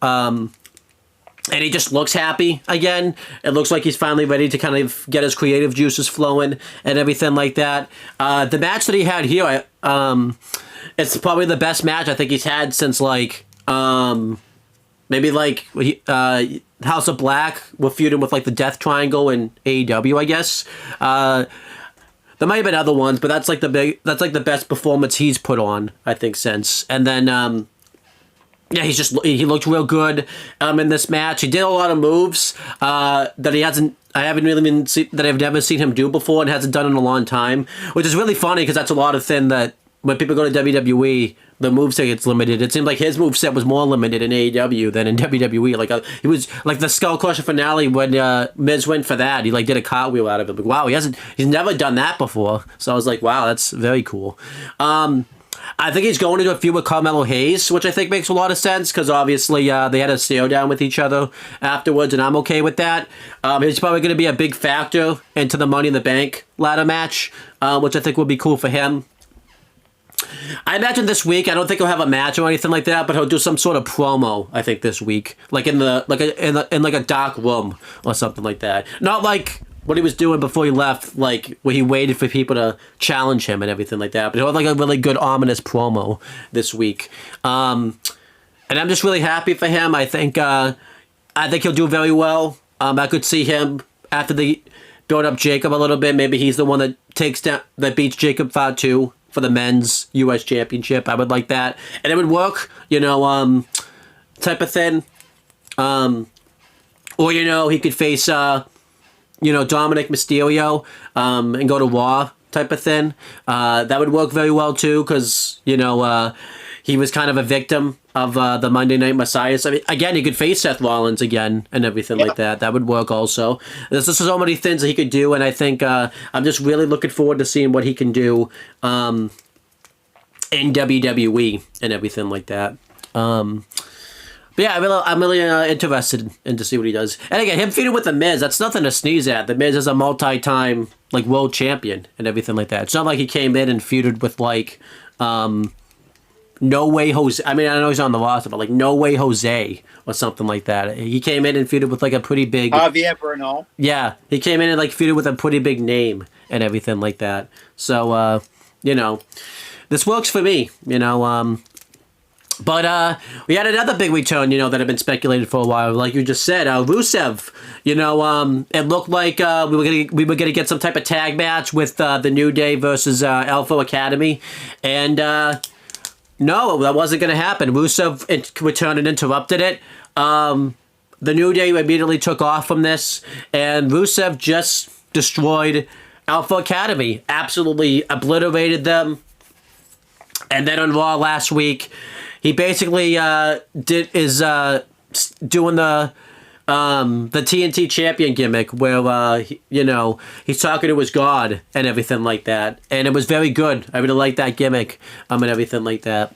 And he just looks happy again. It looks like he's finally ready to kind of get his creative juices flowing and everything like that. The match that he had here, it's probably the best match I think he's had since maybe House of Black were feuding with like the Death Triangle in AEW, I guess. There might have been other ones, but that's like the best performance he's put on, I think, since. And then yeah, he looked real good in this match. He did a lot of moves that I've never seen him do before and hasn't done in a long time, which is really funny because that's a lot of thing that when people go to WWE, the moveset gets limited. It seemed like his moveset was more limited in AEW than in WWE. Like he was like the Skull Crusher finale when Miz went for that. He like did a cartwheel out of it. Like, wow, he's never done that before. So I was like, wow, that's very cool. I think he's going to do a feud with Carmelo Hayes, which I think makes a lot of sense because obviously they had a stare down with each other afterwards, and I'm okay with that. He's probably going to be a big factor into the Money in the Bank ladder match, which I think will be cool for him. I imagine this week, I don't think he'll have a match or anything like that, but he'll do some sort of promo, I think, this week. Like in a dark room or something like that. Not like what he was doing before he left, like where he waited for people to challenge him and everything like that. But he'll have like a really good ominous promo this week. And I'm just really happy for him. I think he'll do very well. I could see him after they build up Jacob a little bit. Maybe he's the one that beats Jacob Fatu for the men's U.S. Championship. I would like that. And it would work, type of thing. Or, he could face, Dominic Mysterio and go to Raw type of thing. That would work very well, too, because, he was kind of a victim of the Monday Night Messiah. So, again, he could face Seth Rollins again and everything like that. That would work also. There's just so many things that he could do, and I think I'm just really looking forward to seeing what he can do in WWE and everything like that. But yeah, I'm really interested in to see what he does. And again, him feuding with The Miz, that's nothing to sneeze at. The Miz is a multi-time world champion and everything like that. It's not like he came in and feuded with No Way Jose. I mean, I know he's on the roster, but like No Way Jose or something like that. He came in and feuded with like a pretty big. Javier Bernal. Yeah, he came in and like feuded with a pretty big name and everything like that. So, you know, this works for me. You know, but we had another big return, you know, that had been speculated for a while. Like you just said, Rusev. You know, it looked like we were gonna get some type of tag match with the New Day versus Alpha Academy, and no, that wasn't gonna happen. Rusev returned and interrupted it. The New Day immediately took off from this, and Rusev just destroyed Alpha Academy, absolutely obliterated them. And then on Raw last week, he basically doing the TNT champion gimmick where you know, he's talking to his god and everything like that, and it was very good. I really like that gimmick and everything like that.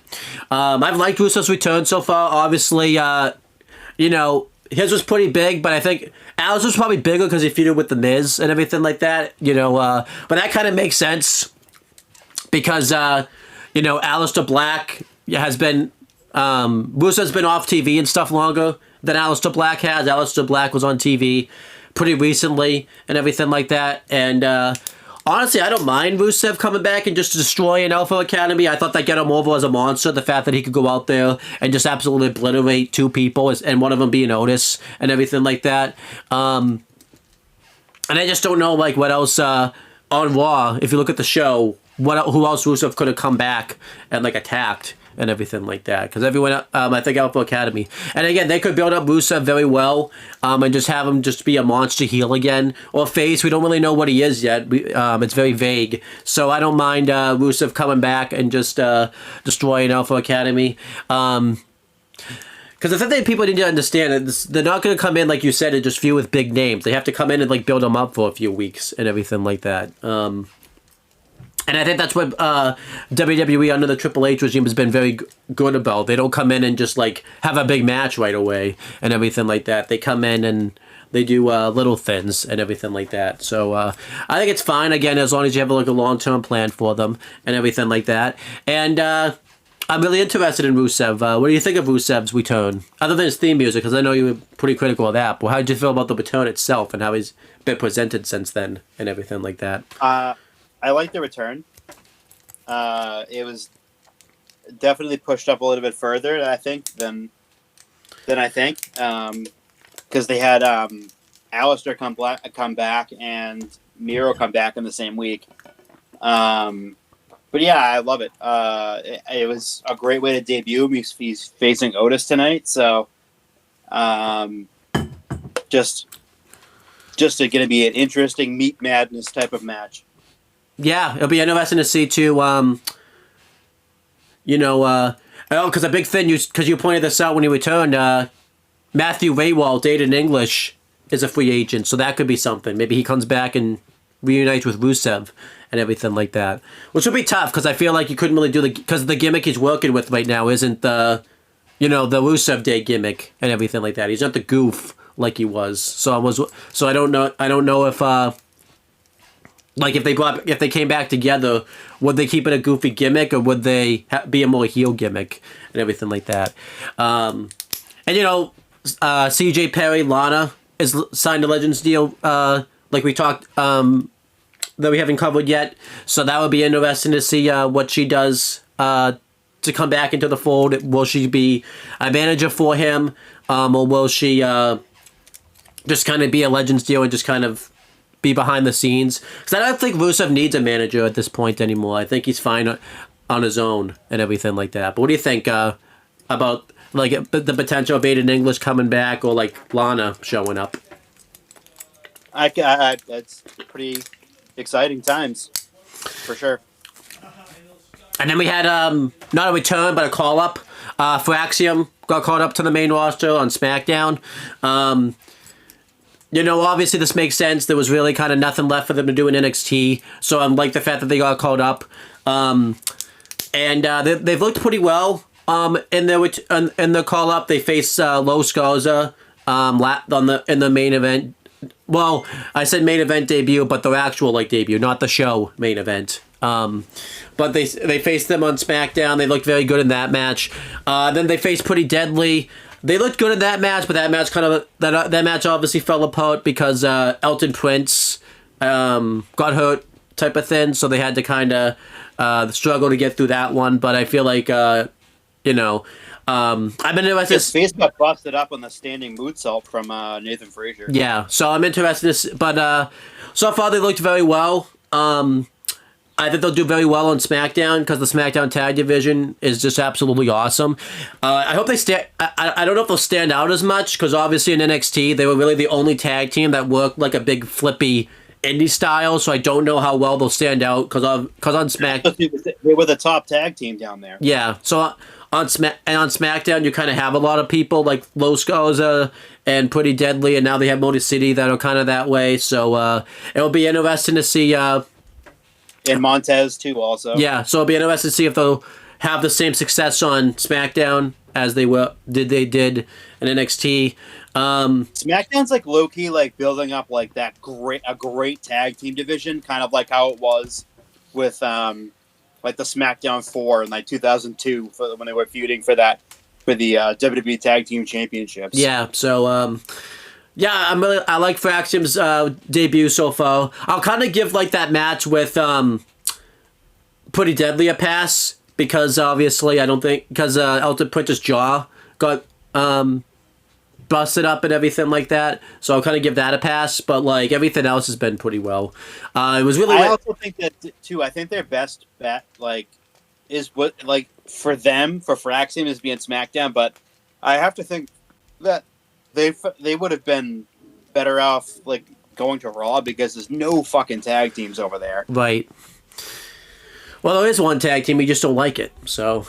I've liked Rusev's return so far. Obviously, you know, his was pretty big, but I think Al's was probably bigger because he feuded with the Miz and everything like that. You know, but that kind of makes sense because you know, Aleister Black has been Rusev's been off TV and stuff longer than Aleister Black has. Aleister Black was on TV pretty recently and everything like that. And honestly, I don't mind Rusev coming back and just destroying Alpha Academy. I thought that get him over as a monster. The fact that he could go out there and just absolutely obliterate two people, and one of them being Otis and everything like that. And I just don't know, like, what else on Raw, if you look at the show, who else Rusev could have come back and, like, attacked and everything like that. Because everyone, I think Alpha Academy. And again, they could build up Rusev very well and just have him just be a monster heel again. Or face, we don't really know what he is yet. It's very vague. So I don't mind Rusev coming back and just destroying Alpha Academy. Because the thing that people need to understand is they're not going to come in, like you said, and just feud with big names. They have to come in and like build them up for a few weeks and everything like that. And I think that's what WWE under the Triple H regime has been very good about. They don't come in and just like have a big match right away and everything like that. They come in and they do little things and everything like that. So I think it's fine, again, as long as you have like a long-term plan for them and everything like that. And I'm really interested in Rusev. What do you think of Rusev's return? Other than his theme music, because I know you were pretty critical of that. But how did you feel about the return itself and how he's been presented since then and everything like that? I like the return. It was definitely pushed up a little bit further, I think, than I think, because they had Aleister come back and Miro come back in the same week. But yeah, I love it. It was a great way to debut. He's facing Otis tonight, so just going to be an interesting Meat Madness type of match. Yeah, it'll be interesting to see too. You know, because a big thing because you pointed this out when he returned. Matthew Raywald, Aiden English, is a free agent, so that could be something. Maybe he comes back and reunites with Rusev and everything like that, which would be tough because I feel like you couldn't really do because the gimmick he's working with right now isn't the, you know, the Rusev Day gimmick and everything like that. He's not the goof like he was. So I don't know if. Like, if they came back together, would they keep it a goofy gimmick, or would they be a more heel gimmick and everything like that? And, you know, CJ Perry, Lana, is signed a Legends deal, like we talked, that we haven't covered yet. So that would be interesting to see what she does to come back into the fold. Will she be a manager for him, or will she just kind of be a Legends deal and just kind of be behind the scenes? Because I don't think Rusev needs a manager at this point anymore. I think he's fine on his own and everything like that. But what do you think about like the potential of Aiden English coming back, or like Lana showing up? That's pretty exciting times, for sure. And then we had not a return but a call up. Fraxium got called up to the main roster on SmackDown. You know, obviously this makes sense. There was really kind of nothing left for them to do in NXT, so I like the fact that they got called up. And they've looked pretty well in their call up. They faced Los Garza in the main event. Well, I said main event debut, but their actual like debut, not the show main event. But they faced them on SmackDown. They looked very good in that match. Then they faced Pretty Deadly. They looked good in that match, but that match obviously fell apart because Elton Prince got hurt, type of thing. So they had to kind of struggle to get through that one. But I feel like I've been interested. His face got busted up on the standing moonsault from Nathan Frazier. Yeah, so I'm interested. But so far they looked very well. I think they'll do very well on SmackDown because the SmackDown Tag Division is just absolutely awesome. I hope they stay. I don't know if they'll stand out as much because obviously in NXT they were really the only tag team that worked like a big flippy indie style. So I don't know how well they'll stand out because on SmackDown They were the top tag team down there. Yeah, so on SmackDown you kind of have a lot of people like Los Garza and Pretty Deadly, and now they have Motor City that are kind of that way. So it'll be interesting to see. And Montez too, also. Yeah, so it'll be interesting to see if they'll have the same success on SmackDown as they did in NXT. SmackDown's like low key, like building up like a great tag team division, kind of like how it was with like the SmackDown 4 in like 2002 when they were feuding for the WWE Tag Team Championships. Yeah, so yeah, I like Fraction's debut so far. I'll kind of give like that match with Pretty Deadly a pass because obviously I don't think because Elton Prince's jaw got busted up and everything like that. So I'll kind of give that a pass. But like everything else has been pretty well. It was really. I also think that too. I think their best bet is what for them for Fraxium is being SmackDown, but I have to think that they would have been better off like going to Raw because there's no fucking tag teams over there. Right. Well, there is one tag team, we just don't like it. So.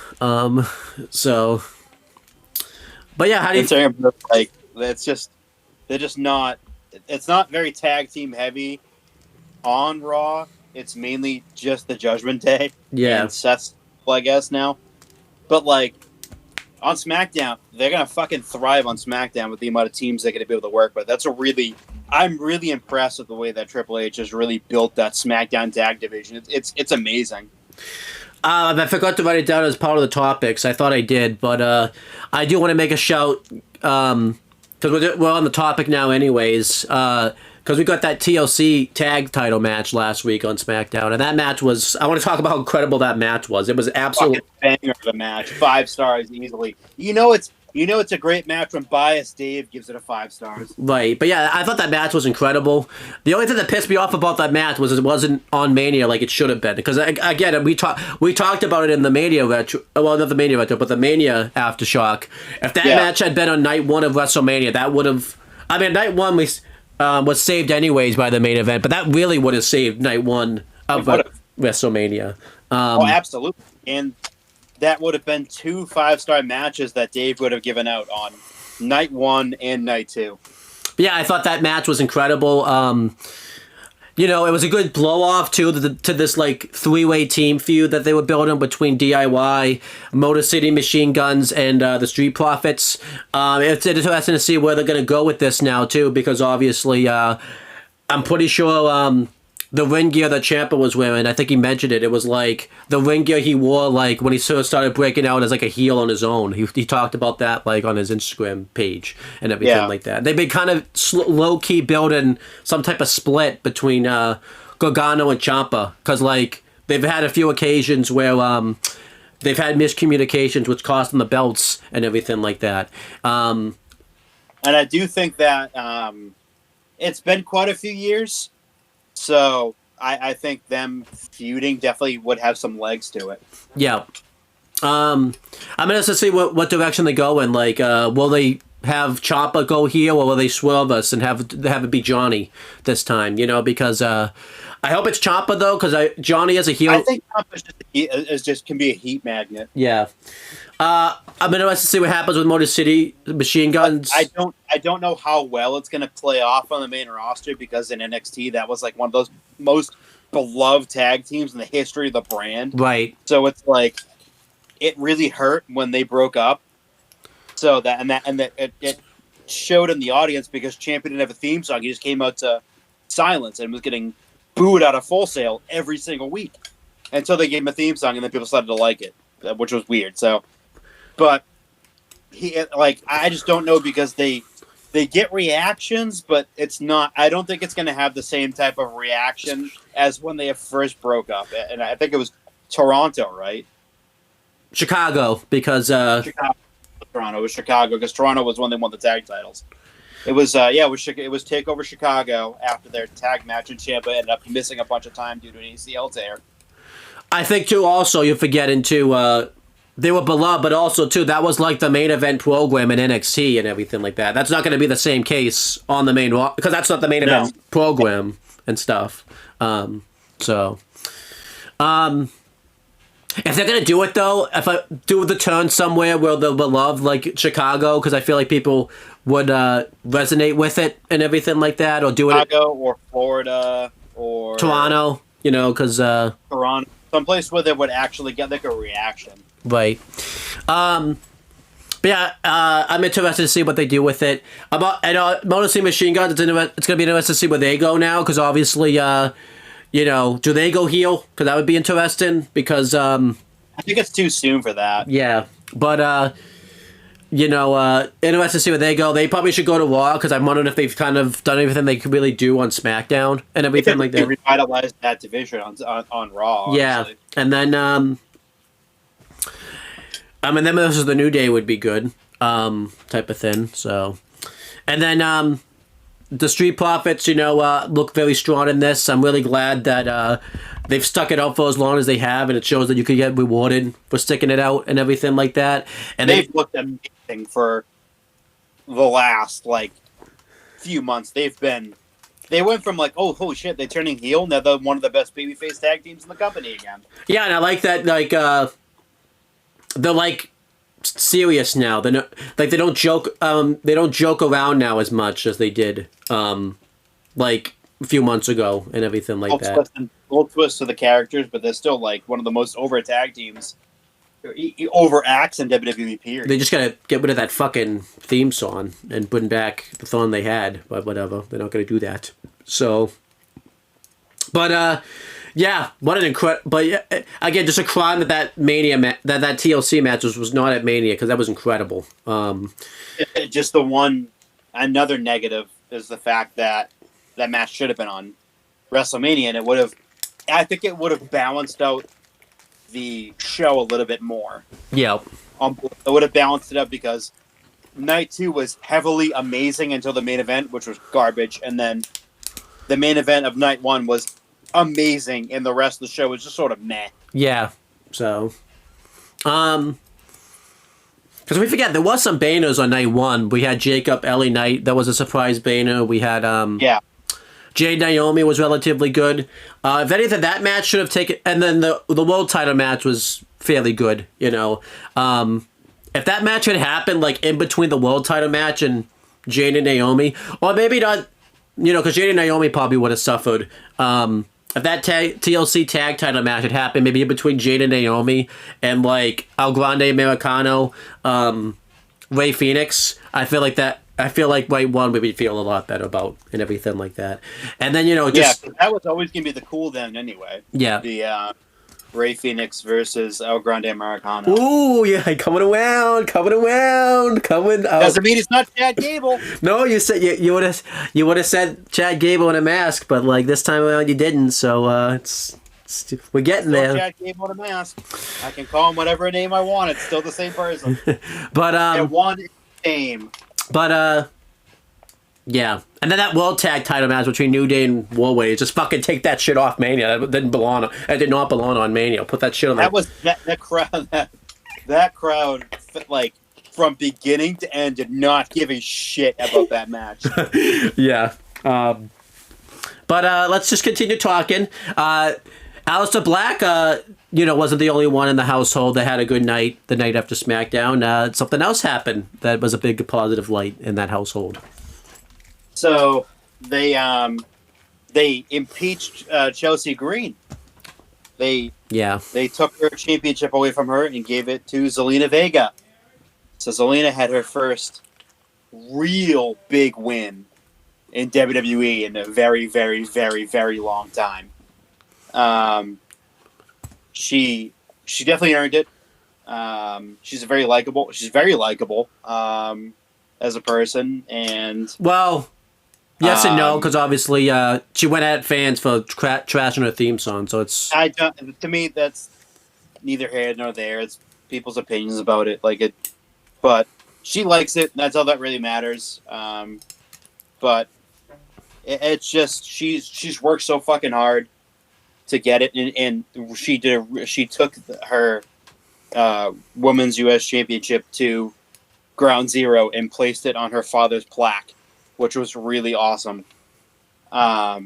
But yeah, how do you like? They're just not. It's not very tag team heavy on Raw. It's mainly just the Judgment Day. Yeah. And Seth's, I guess now, but like. On SmackDown, they're gonna fucking thrive on SmackDown with the amount of teams they're gonna be able to work with. I'm really impressed with the way that Triple H has really built that SmackDown tag division. It's amazing. I forgot to write it down as part of the topics. I thought I did, but I do want to make a shout because we're on the topic now, anyways. Because we got that TLC tag title match last week on SmackDown, and that match was. I want to talk about how incredible that match was. It was absolutely banger of a match, 5 stars easily. You know it's a great match when biased Dave gives it a 5 stars. Right, but yeah, I thought that match was incredible. The only thing that pissed me off about that match was it wasn't on Mania like it should have been. Because again, we talked about it in the Mania retro. Well, not the Mania retro, but the Mania Aftershock. If that match had been on night 1 of WrestleMania, that would have. I mean, night 1 was saved anyways by the main event, but that really would have saved night 1 of WrestleMania. Absolutely, and that would have been 2 5-star matches that Dave would have given out on night 1 and night 2. Yeah, I thought that match was incredible. It was a good blow off to this like 3-way team feud that they were building between DIY, Motor City Machine Guns, and the Street Profits. It's interesting to see where they're going to go with this now too, because obviously I'm pretty sure the ring gear that Ciampa was wearing, I think he mentioned it. It was like the ring gear he wore like when he sort of started breaking out as like a heel on his own. He talked about that like on his Instagram page and everything like that. They've been kind of low key building some type of split between Gargano and Ciampa because like they've had a few occasions where they've had miscommunications which cost them the belts and everything like that. And I do think that it's been quite a few years. So I think them feuding definitely would have some legs to it. Yeah. I'm interested to see what direction they go in. Like, will they have Ciampa go heel, or will they swerve us and have it be Johnny this time? Because I hope it's Ciampa though, because Johnny as a heel. I think Ciampa can be a heat magnet. Yeah. I'm interested to see what happens with Motor City Machine Guns. I don't know how well it's going to play off on the main roster because in NXT that was like one of those most beloved tag teams in the history of the brand. Right. So it's like it really hurt when they broke up. So it showed in the audience because Champion didn't have a theme song. He just came out to silence and was getting booed out of Full Sail every single week. until they gave him a theme song, and then people started to like it, which was weird. So, but I just don't know because they get reactions, but it's not. I don't think it's going to have the same type of reaction as when they first broke up, and I think it was Toronto, right? Chicago, because Toronto. It was Chicago because Toronto was when they won the tag titles. It was it was Takeover Chicago after their tag match, and Ciampa ended up missing a bunch of time due to an ACL tear. I think too. Also, you're forgetting too. They were beloved, but also too that was like the main event program in NXT and everything like that. That's not going to be the same case on the main because that's not the main event program and stuff. If they're gonna do it though, if I do the turn somewhere where they'll love like Chicago, because I feel like people would resonate with it and everything like that, or do it Chicago or Florida or Toronto, because Toronto, someplace where they would actually get like a reaction. Right. But yeah, I'm interested to see what they do with it. Motor City Machine Guns, it's gonna be interesting to see where they go now, because obviously, do they go heel? Because that would be interesting. Because I think it's too soon for that. Yeah, but interested to see where they go. They probably should go to Raw, because I'm wondering if they've kind of done everything they could really do on SmackDown and everything like that. They revitalized that division on Raw. Yeah, honestly. And then then versus the New Day would be good, type of thing. So, and then the Street Profits, look very strong in this. I'm really glad that they've stuck it out for as long as they have, and it shows that you could get rewarded for sticking it out and everything like that. And they've looked amazing for the last few months. They went from oh holy shit, they're turning heel. Now they're one of the best babyface tag teams in the company again. Yeah, and I like that. They're serious now. They're not, they don't joke. They don't joke around now as much as they did a few months ago and everything like that. Little twists to the characters, but they're still one of the most over tag teams, over acts in WWE. Period. They just gotta get rid of that fucking theme song and bring back the song they had. But whatever, they're not gonna do that. So, but yeah, what an incredible. But yeah, again, just a crime that Mania that TLC match was not at Mania, because that was incredible. Just another negative is the fact that that match should have been on WrestleMania, and I think it would have balanced out the show a little bit more. Yeah, it would have balanced it up, because night 2 was heavily amazing until the main event, which was garbage, and then the main event of night 1 was amazing, and the rest of the show was just sort of meh. Yeah, so because we forget there was some banners on night 1. We had Jacob Ellie Knight, that was a surprise banner. We had Jade Naomi was relatively good. If anything, that match should have taken, and then the world title match was fairly good. If that match had happened in between the world title match and Jade and Naomi, or maybe not, because Jade and Naomi probably would have suffered. If that TLC tag title match had happened maybe in between Jade and Naomi and El Grande Americano, Ray Phoenix, I feel like night 1 we would feel a lot better about and everything like that. And then that was always gonna be the cool then anyway. Yeah, the Ray Phoenix versus El Grande Americano. Ooh, yeah, coming around. Doesn't mean it's not Chad Gable. No, you said you would have said Chad Gable in a mask, but this time around you didn't. So we're getting there. Chad Gable in a mask. I can call him whatever name I want. It's still the same person. But one name. But yeah, and then that world tag title match between New Day and Warways, just fucking take that shit off Mania. That didn't belong. It did not belong on Mania. Put that shit on. That was that crowd. That crowd, from beginning to end, did not give a shit about that match. Yeah. But let's just continue talking. Aleister Black, wasn't the only one in the household that had a good night the night after SmackDown. Something else happened that was a big positive light in that household. So they impeached Chelsea Green. They took her championship away from her and gave it to Zelina Vega. So Zelina had her first real big win in WWE in a very, very, very, very long time. she definitely earned it. She's very likable. As a person, and Well, yes and no, because obviously she went at fans for trashing her theme song, so it's... I don't. To me, that's neither here nor there. It's people's opinions about it. But she likes it. And that's all that really matters. But it's just she's worked so fucking hard to get it, and she took her women's U.S. championship to Ground Zero and placed it on her father's plaque, which was really awesome. That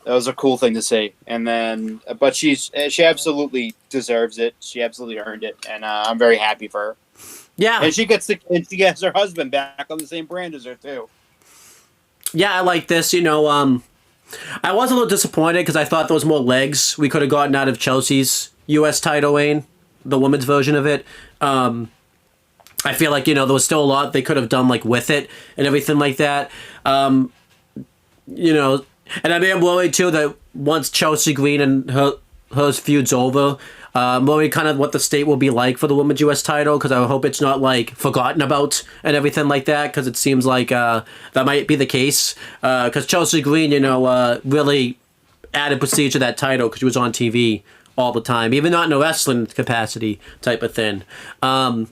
was a cool thing to say. And then, but she absolutely deserves it. She absolutely earned it, and I'm very happy for her. Yeah, and she gets her husband back on the same brand as her too. Yeah, I like this. I was a little disappointed because I thought there was more legs we could have gotten out of Chelsea's U.S. title reign, the women's version of it. I feel like, there was still a lot they could have done, with it and everything like that. And I am worried, too, that once Chelsea Green and her feud's over, I'm worried kind of what the state will be like for the women's U.S. title, because I hope it's not, forgotten about and everything like that, because it seems like that might be the case. Because Chelsea Green, really added prestige to that title because she was on TV all the time, even not in a wrestling capacity type of thing. And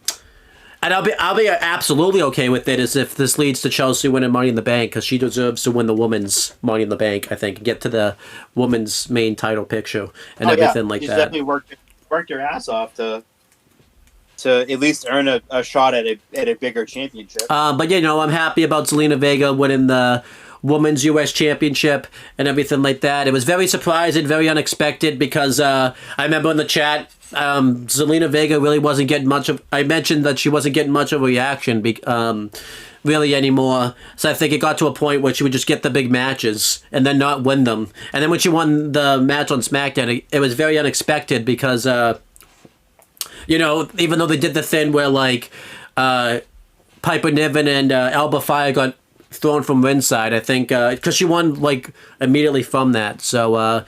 I'll be absolutely okay with it as if this leads to Chelsea winning Money in the Bank, because she deserves to win the women's Money in the Bank, I think, and get to the women's main title picture and everything like She's that. Definitely worked her ass off to at least earn a shot at a bigger championship. But I'm happy about Zelina Vega winning the Women's U.S. Championship and everything like that. It was very surprising, very unexpected, because I remember in the chat, Zelina Vega really wasn't getting much of... I mentioned that she wasn't getting much of a reaction really anymore. So I think it got to a point where she would just get the big matches and then not win them. And then when she won the match on SmackDown, it was very unexpected because, even though they did the thing where, Piper Niven and Alba Fire got thrown from ringside, I think, because she won immediately from that. So I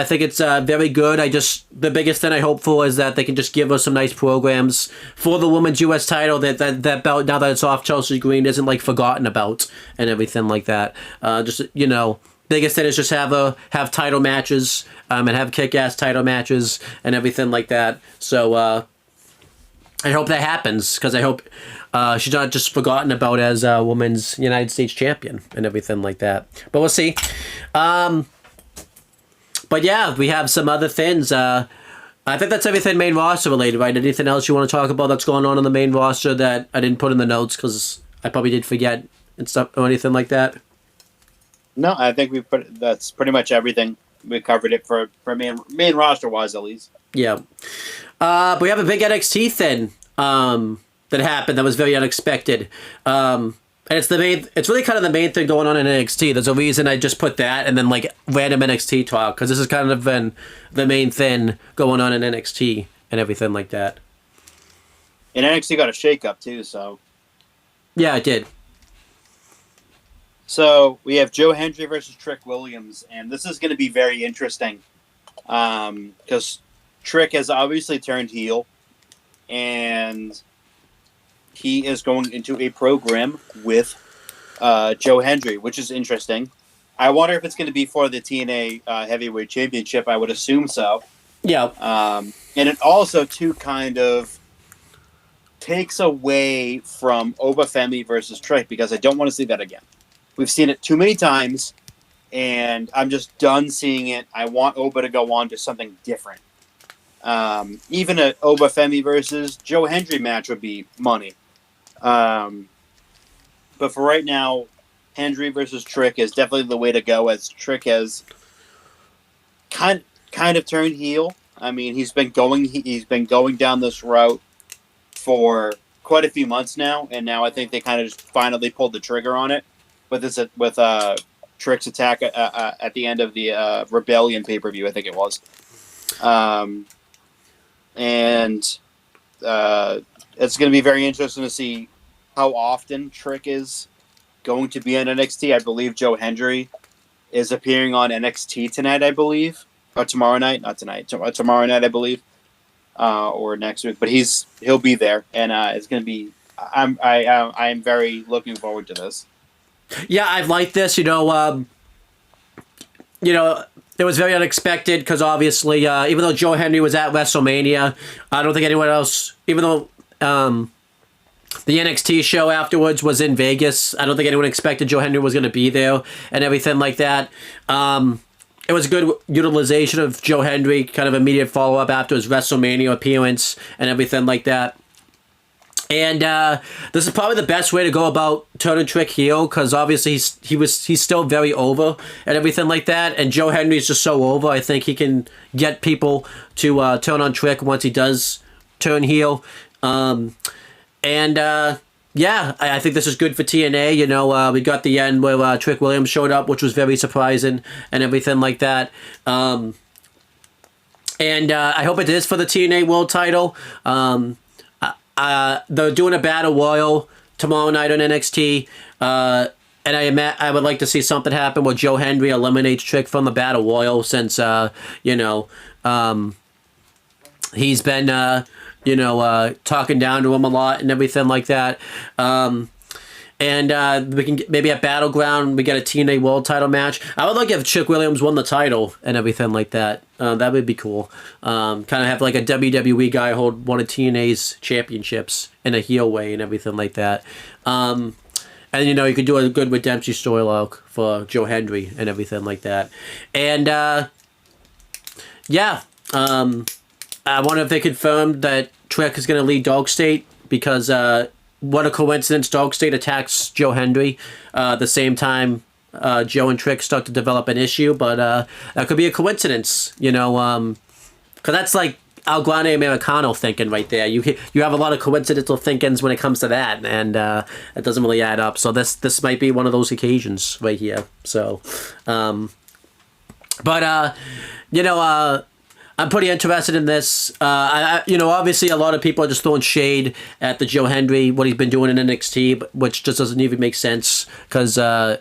think it's very good. The biggest thing I hope for is that they can just give us some nice programs for the women's U.S. title, that belt, now that it's off Chelsea Green, isn't forgotten about and everything like that. Biggest thing is just have title matches and have kick-ass title matches and everything like that. So I hope that happens, because I hope she's not just forgotten about as a women's United States champion and everything like that. But we'll see. But yeah, we have some other things. I think that's everything main roster related, right? Anything else you want to talk about that's going on in the main roster that I didn't put in the notes because I probably did forget and stuff, or anything like that? No, I think that's pretty much everything. We covered it for main roster wise, at least. Yeah. But we have a big NXT thing that happened that was very unexpected. And it's really kind of the main thing going on in NXT. There's a reason I just put that and then random NXT talk, because this has kind of been the main thing going on in NXT and everything like that. And NXT got a shakeup too, so. Yeah, it did. So we have Joe Hendry versus Trick Williams, and this is going to be very interesting because Trick has obviously turned heel, and he is going into a program with Joe Hendry, which is interesting. I wonder if it's going to be for the TNA Heavyweight Championship. I would assume so. Yeah. And it also, too, kind of takes away from Oba Femi versus Trick, because I don't want to see that again. We've seen it too many times, and I'm just done seeing it. I want Oba to go on to something different. Even an Oba Femi versus Joe Hendry match would be money. But for right now, Hendry versus Trick is definitely the way to go, as Trick has kind of turned heel. I mean, he's been going down this route for quite a few months now, and now I think they kind of just finally pulled the trigger on it with Trick's attack at the end of the Rebellion pay-per-view, I think it was. And it's going to be very interesting to see how often Trick is going to be on NXT. I believe Joe Hendry is appearing on NXT tonight, I believe. tomorrow night, not tonight. Tomorrow night, I believe, or next week. But he'll be there, and it's going to be. I'm very looking forward to this. Yeah, I've liked this. It was very unexpected because obviously, even though Joe Henry was at WrestleMania, I don't think anyone else, even though the NXT show afterwards was in Vegas, I don't think anyone expected Joe Henry was going to be there and everything like that. It was a good utilization of Joe Henry, kind of immediate follow-up after his WrestleMania appearance and everything like that. And this is probably the best way to go about turning Trick heel because obviously he's still very over and everything like that. And Joe Henry's just so over. I think he can get people to turn on Trick once he does turn heel. I think this is good for TNA. We got the end where Trick Williams showed up, which was very surprising and everything like that. I hope it is for the TNA World title. They're doing a battle royal tomorrow night on NXT, and I would like to see something happen where Joe Henry eliminates Trick from the battle royal since he's been talking down to him a lot and everything like that. We can maybe at Battleground we get a TNA World title match. I would like if Trick Williams won the title and everything like that. That would be cool. Kind of have like a WWE guy hold one of TNA's championships in a heel way and everything like that. You could do a good redemption story arc for Joe Henry and everything like that. And I wonder if they confirmed that Trick is going to lead Dog State because what a coincidence, Dog State attacks Joe Henry the same time Joe and Trick start to develop an issue, but that could be a coincidence, because that's like Al Grande Americano thinking right there. You have a lot of coincidental thinkings when it comes to that, and it doesn't really add up. So this might be one of those occasions right here. So, I'm pretty interested in this. Obviously a lot of people are just throwing shade at the Joe Henry, what he's been doing in NXT, which just doesn't even make sense because, Joe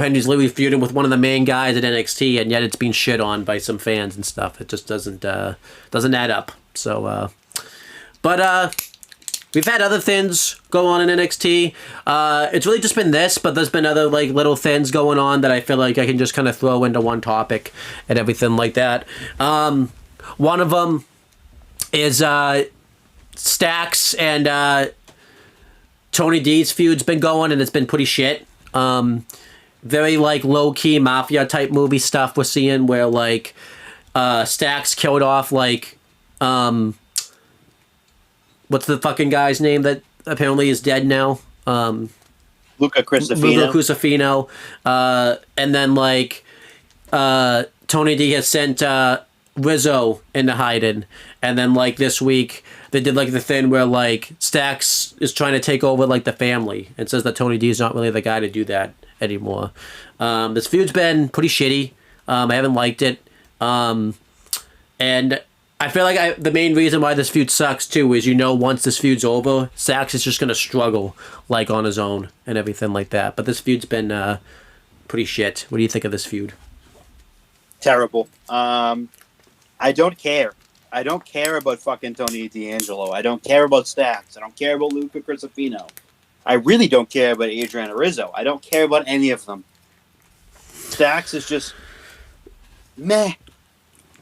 Henry's literally feuding with one of the main guys at NXT, and yet it's being shit on by some fans and stuff. It just doesn't add up. So, we've had other things go on in NXT. It's really just been this, but there's been other like little things going on that I feel like I can just kind of throw into one topic and everything like that. One of them is Stax and Tony D's feud's been going, and it's been pretty shit. Very like low-key mafia type movie stuff we're seeing where like Stax killed off like what's the fucking guy's name that apparently is dead now? Luca Crucifino. And then like Tony D has sent Rizzo into hiding, and then like this week they did like the thing where like Stax is trying to take over like the family and says that Tony D is not really the guy to do that anymore. This feud's been pretty shitty. I haven't liked it, and I feel like the main reason why this feud sucks too is once this feud's over, Stax is just gonna struggle like on his own and everything like that. But this feud's been pretty shit. What do you think of this feud? Terrible. I don't care. I don't care about fucking Tony D'Angelo. I don't care about Stax. I don't care about Luca Crucifino. I really don't care about Adriana Rizzo. I don't care about any of them. Stax is just meh.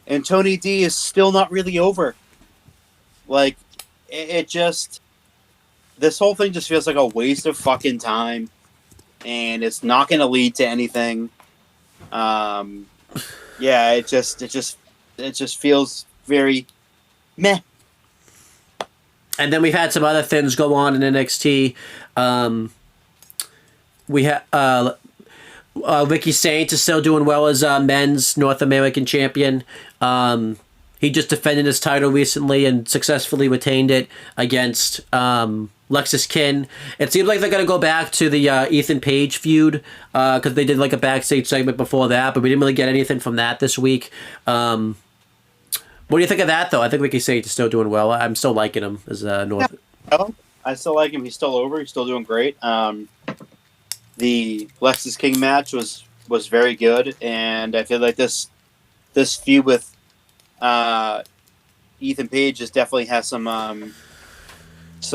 And Tony D is still not really over. Like, it just... This whole thing just feels like a waste of fucking time. And it's not going to lead to anything. It just feels very meh. And then we've had some other things go on in NXT. We have Ricky Saints is still doing well as men's North American champion. He just defended his title recently and successfully retained it against Lexis Kin. It seems like they're going to go back to the Ethan Page feud because they did like a backstage segment before that, but we didn't really get anything from that this week. What do you think of that, though? I think Ricky Saints is still doing well. I'm still liking him as North. I still like him. He's still over. He's still doing great. The Lexis King match was very good, and I feel like this this feud with Ethan Page just definitely has some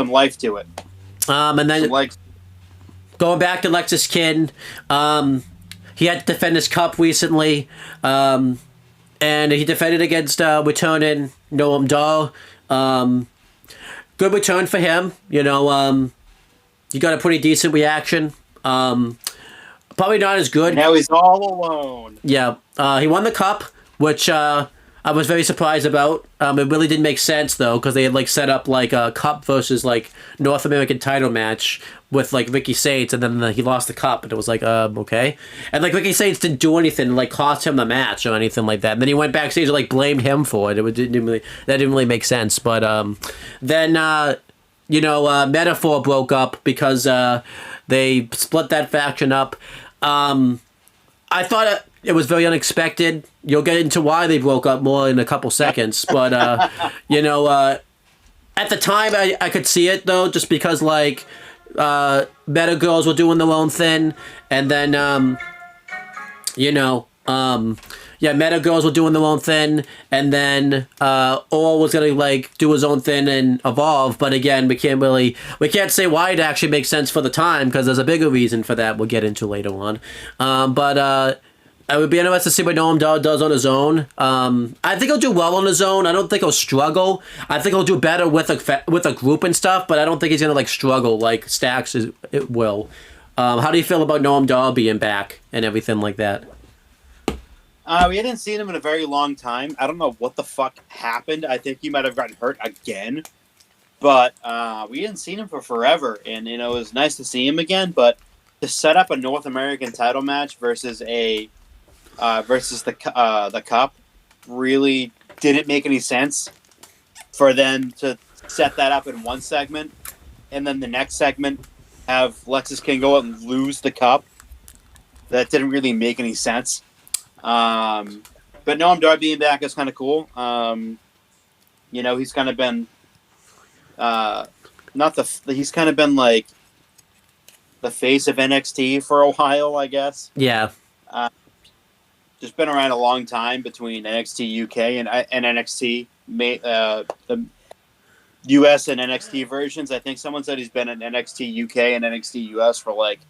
life to it. And then going back to Lexus Kin, he had to defend his cup recently, and he defended against returning Noam Dar. Good return for him. You know, he got a pretty decent reaction. Probably not as good. Now he's all alone. Yeah, he won the cup, which I was very surprised about. It really didn't make sense though, because they had like set up like a cup versus like North American title match with like Ricky Saints, and then he lost the cup, and it was like okay. And like Ricky Saints didn't do anything like cost him the match or anything like that. And then he went backstage and like blamed him for it. That didn't really make sense. But then you know, Metaphor broke up because they split that faction up. I thought it was very unexpected. You'll get into why they broke up more in a couple seconds. But, you know, at the time, I could see it, though, just because, like, Meta Girls were doing their own thing. And then, you know, Meta Girls were doing their own thing. And then Orr was going to, like, do his own thing and evolve. But, again, we can't say why it actually makes sense for the time, because there's a bigger reason for that we'll get into later on. But I would be interested to see what Noam Dar does on his own. I think he'll do well on his own. I don't think he'll struggle. I think he'll do better with a group and stuff, but I don't think he's gonna like struggle like Stax it will. How do you feel about Noam Dar being back and everything like that? We hadn't seen him in a very long time. I don't know what the fuck happened. I think he might have gotten hurt again, but we hadn't seen him for forever, and you know it was nice to see him again. But to set up a North American title match versus the cup really didn't make any sense for them to set that up in one segment and then the next segment have Lexus King go out and lose the cup. That didn't really make any sense. But Noam Dar being back is kind of cool. You know, he's kind of been he's kind of been like the face of NXT for a while, I guess. Yeah. Just been around a long time between NXT UK and NXT, the US and NXT versions. I think someone said he's been in NXT UK and NXT US for like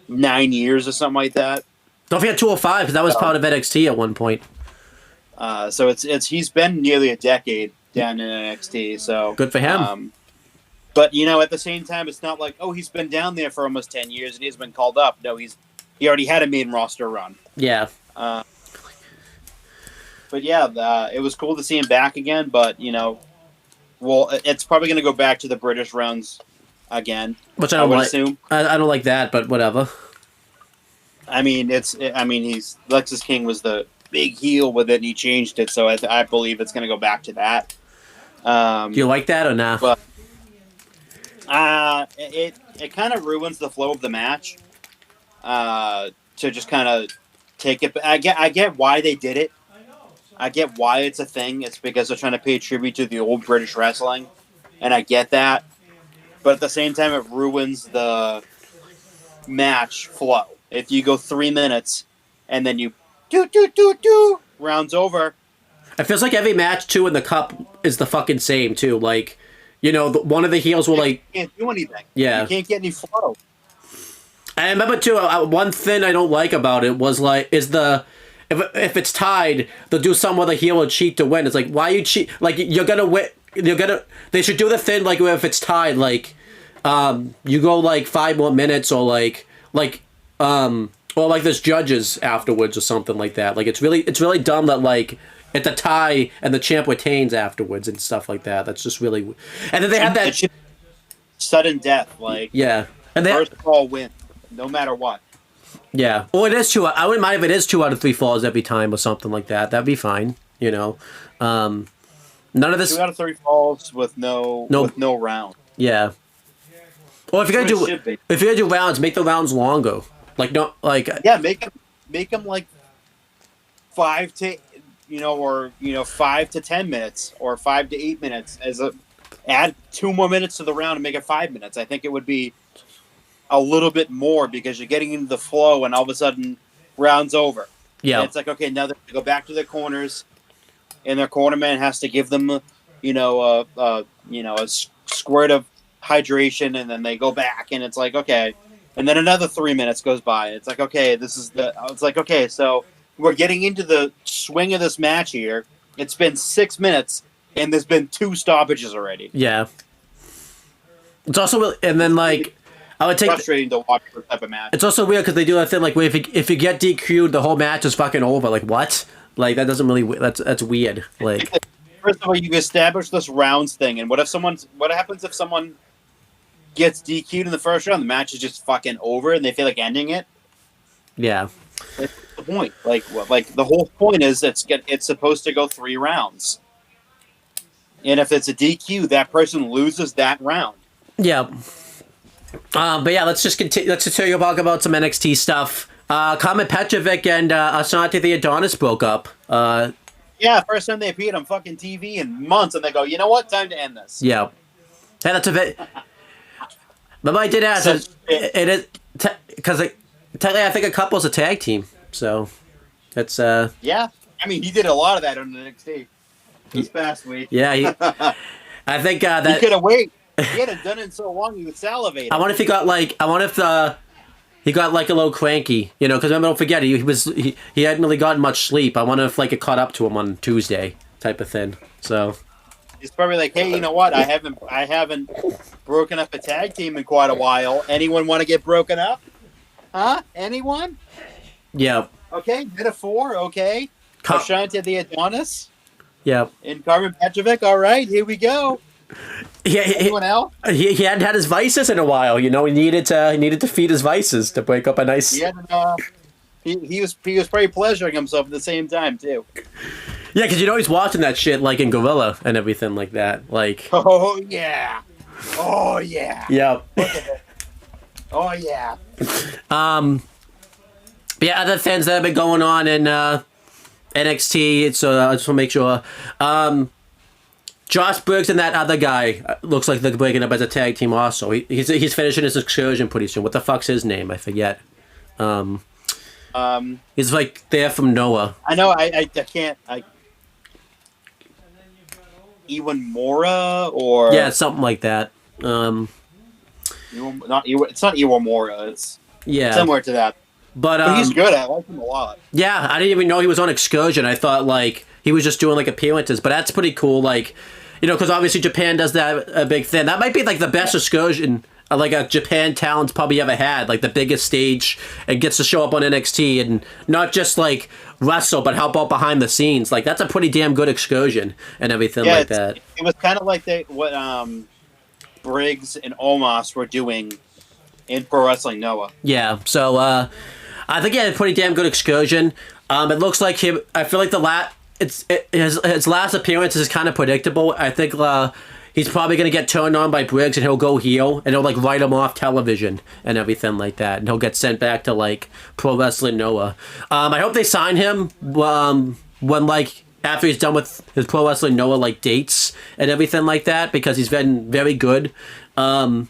9 years or something like that. Don't forget 205, because that was part of NXT at one point. So he's been nearly a decade down in NXT. So good for him. But you know, at the same time, it's not like he's been down there for almost 10 years and he's been called up. No, he already had a main roster run. Yeah. But yeah, it was cool to see him back again. But you know, well, it's probably going to go back to the British rounds again, which I would assume. I don't like that, but whatever. I mean, Lexus King was the big heel with it, and he changed it, so I believe it's going to go back to that. Do you like that or not? But it kind of ruins the flow of the match. To just kind of take it. I get why they did it. I get why it's a thing. It's because they're trying to pay tribute to the old British wrestling, and I get that. But at the same time, it ruins the match flow. If you go 3 minutes and then you do rounds over. It feels like every match too in the cup is the fucking same too. Like, you know, one of the heels will like can't do anything. Yeah, you can't get any flow. I remember too. One thing I don't like about it was like if it's tied, they'll do some other heel will cheat to win. It's like, why you cheat? Like you're gonna win. They should do the thing like if it's tied, like you go like 5 more minutes or like there's judges afterwards or something like that. Like it's really dumb that like it's a tie and the champ retains afterwards and stuff like that. That's just really. And then they have that sudden death, like yeah, and first call win, no matter what. Yeah, well, it is 2. I wouldn't mind if it is 2 out of 3 falls every time or something like that. That'd be fine, you know. None of this 2 out of 3 falls with no round. Yeah. Or if you're gonna do rounds, make the rounds longer. Like make them like 5 to 5 to 10 minutes or 5 to 8 minutes add 2 more minutes to the round and make it 5 minutes. I think it would be a little bit more because you're getting into the flow and all of a sudden round's over. Yeah. And it's like, okay, now they go back to their corners, and their cornerman has to give them, a squirt of hydration, and then they go back, and it's like, okay, and then another 3 minutes goes by. It's like, okay, it's like, okay, so we're getting into the swing of this match here. It's been 6 minutes, and there's been 2 stoppages already. Yeah. It's also really, and then like I would take. Frustrating to watch this type of match. It's also weird because they do that thing like where if you get DQ'd, the whole match is fucking over. Like what? Like that doesn't really. That's weird. Like first of all, you establish this rounds thing, and what happens if someone gets DQ'd in the first round? The match is just fucking over, and they feel like ending it. Yeah. That's the point. Like the whole point is it's supposed to go 3 rounds, and if it's a DQ, that person loses that round. Yeah. But yeah, let's just continue. Let's just talk about some NXT stuff. Comet Petrovic and Asante the Adonis broke up. Yeah, first time they appeared on fucking TV in months, and they go, you know what? Time to end this. Yeah. Hey, that's a bit. But I did ask, it is because technically I think a couple's a tag team, so that's Yeah, I mean he did a lot of that on NXT this past week. Yeah, I think that he could have waited. He hadn't done it in so long he would salivate. I wonder if he got like. I wonder if he got like a little cranky, you know, because remember, don't forget he hadn't really gotten much sleep. I wonder if like it caught up to him on Tuesday, type of thing. So he's probably like, hey, you know what? I haven't broken up a tag team in quite a while. Anyone want to get broken up? Huh? Anyone? Yeah. Okay, metaphor. Okay. Ashanti the Adonis. Yeah. And Carmen Petrovic. All right, here we go. Anyone else? He hadn't had his vices in a while. You know, he needed to feed his vices to break up a nice. He was probably pleasuring himself at the same time too. Yeah, because you know he's watching that shit like in Gorilla and everything like that. Like. Oh yeah. Oh yeah. Yeah. Oh yeah. Yeah, other things that have been going on in NXT. So I just want to make sure. Josh Briggs and that other guy looks like they're breaking up as a tag team also. He's finishing his excursion pretty soon. What the fuck's his name? I forget. He's like there from Noah. I know. I can't. Ewan Mora or yeah, something like that. It's not Iwamura. It's similar to that. But he's good. I like him a lot. Yeah, I didn't even know he was on Excursion. I thought like he was just doing like appearances, but that's pretty cool. Like, you know, because obviously Japan does that a big thing. That might be like the best Excursion like a Japan talent's probably ever had. Like the biggest stage and gets to show up on NXT and not just like wrestle, but help out behind the scenes. Like that's a pretty damn good Excursion and everything like that. It was kind of like what Briggs and Omos were doing in Pro Wrestling Noah. Yeah, so I think he had a pretty damn good Excursion. It looks like him. I feel like his last appearance is kind of predictable. I think he's probably going to get turned on by Briggs and he'll go heel and he'll like write him off television and everything like that, and he'll get sent back to like Pro Wrestling Noah. I hope they sign him when like after he's done with his Pro Wrestling Noah like dates and everything like that, because he's been very good. And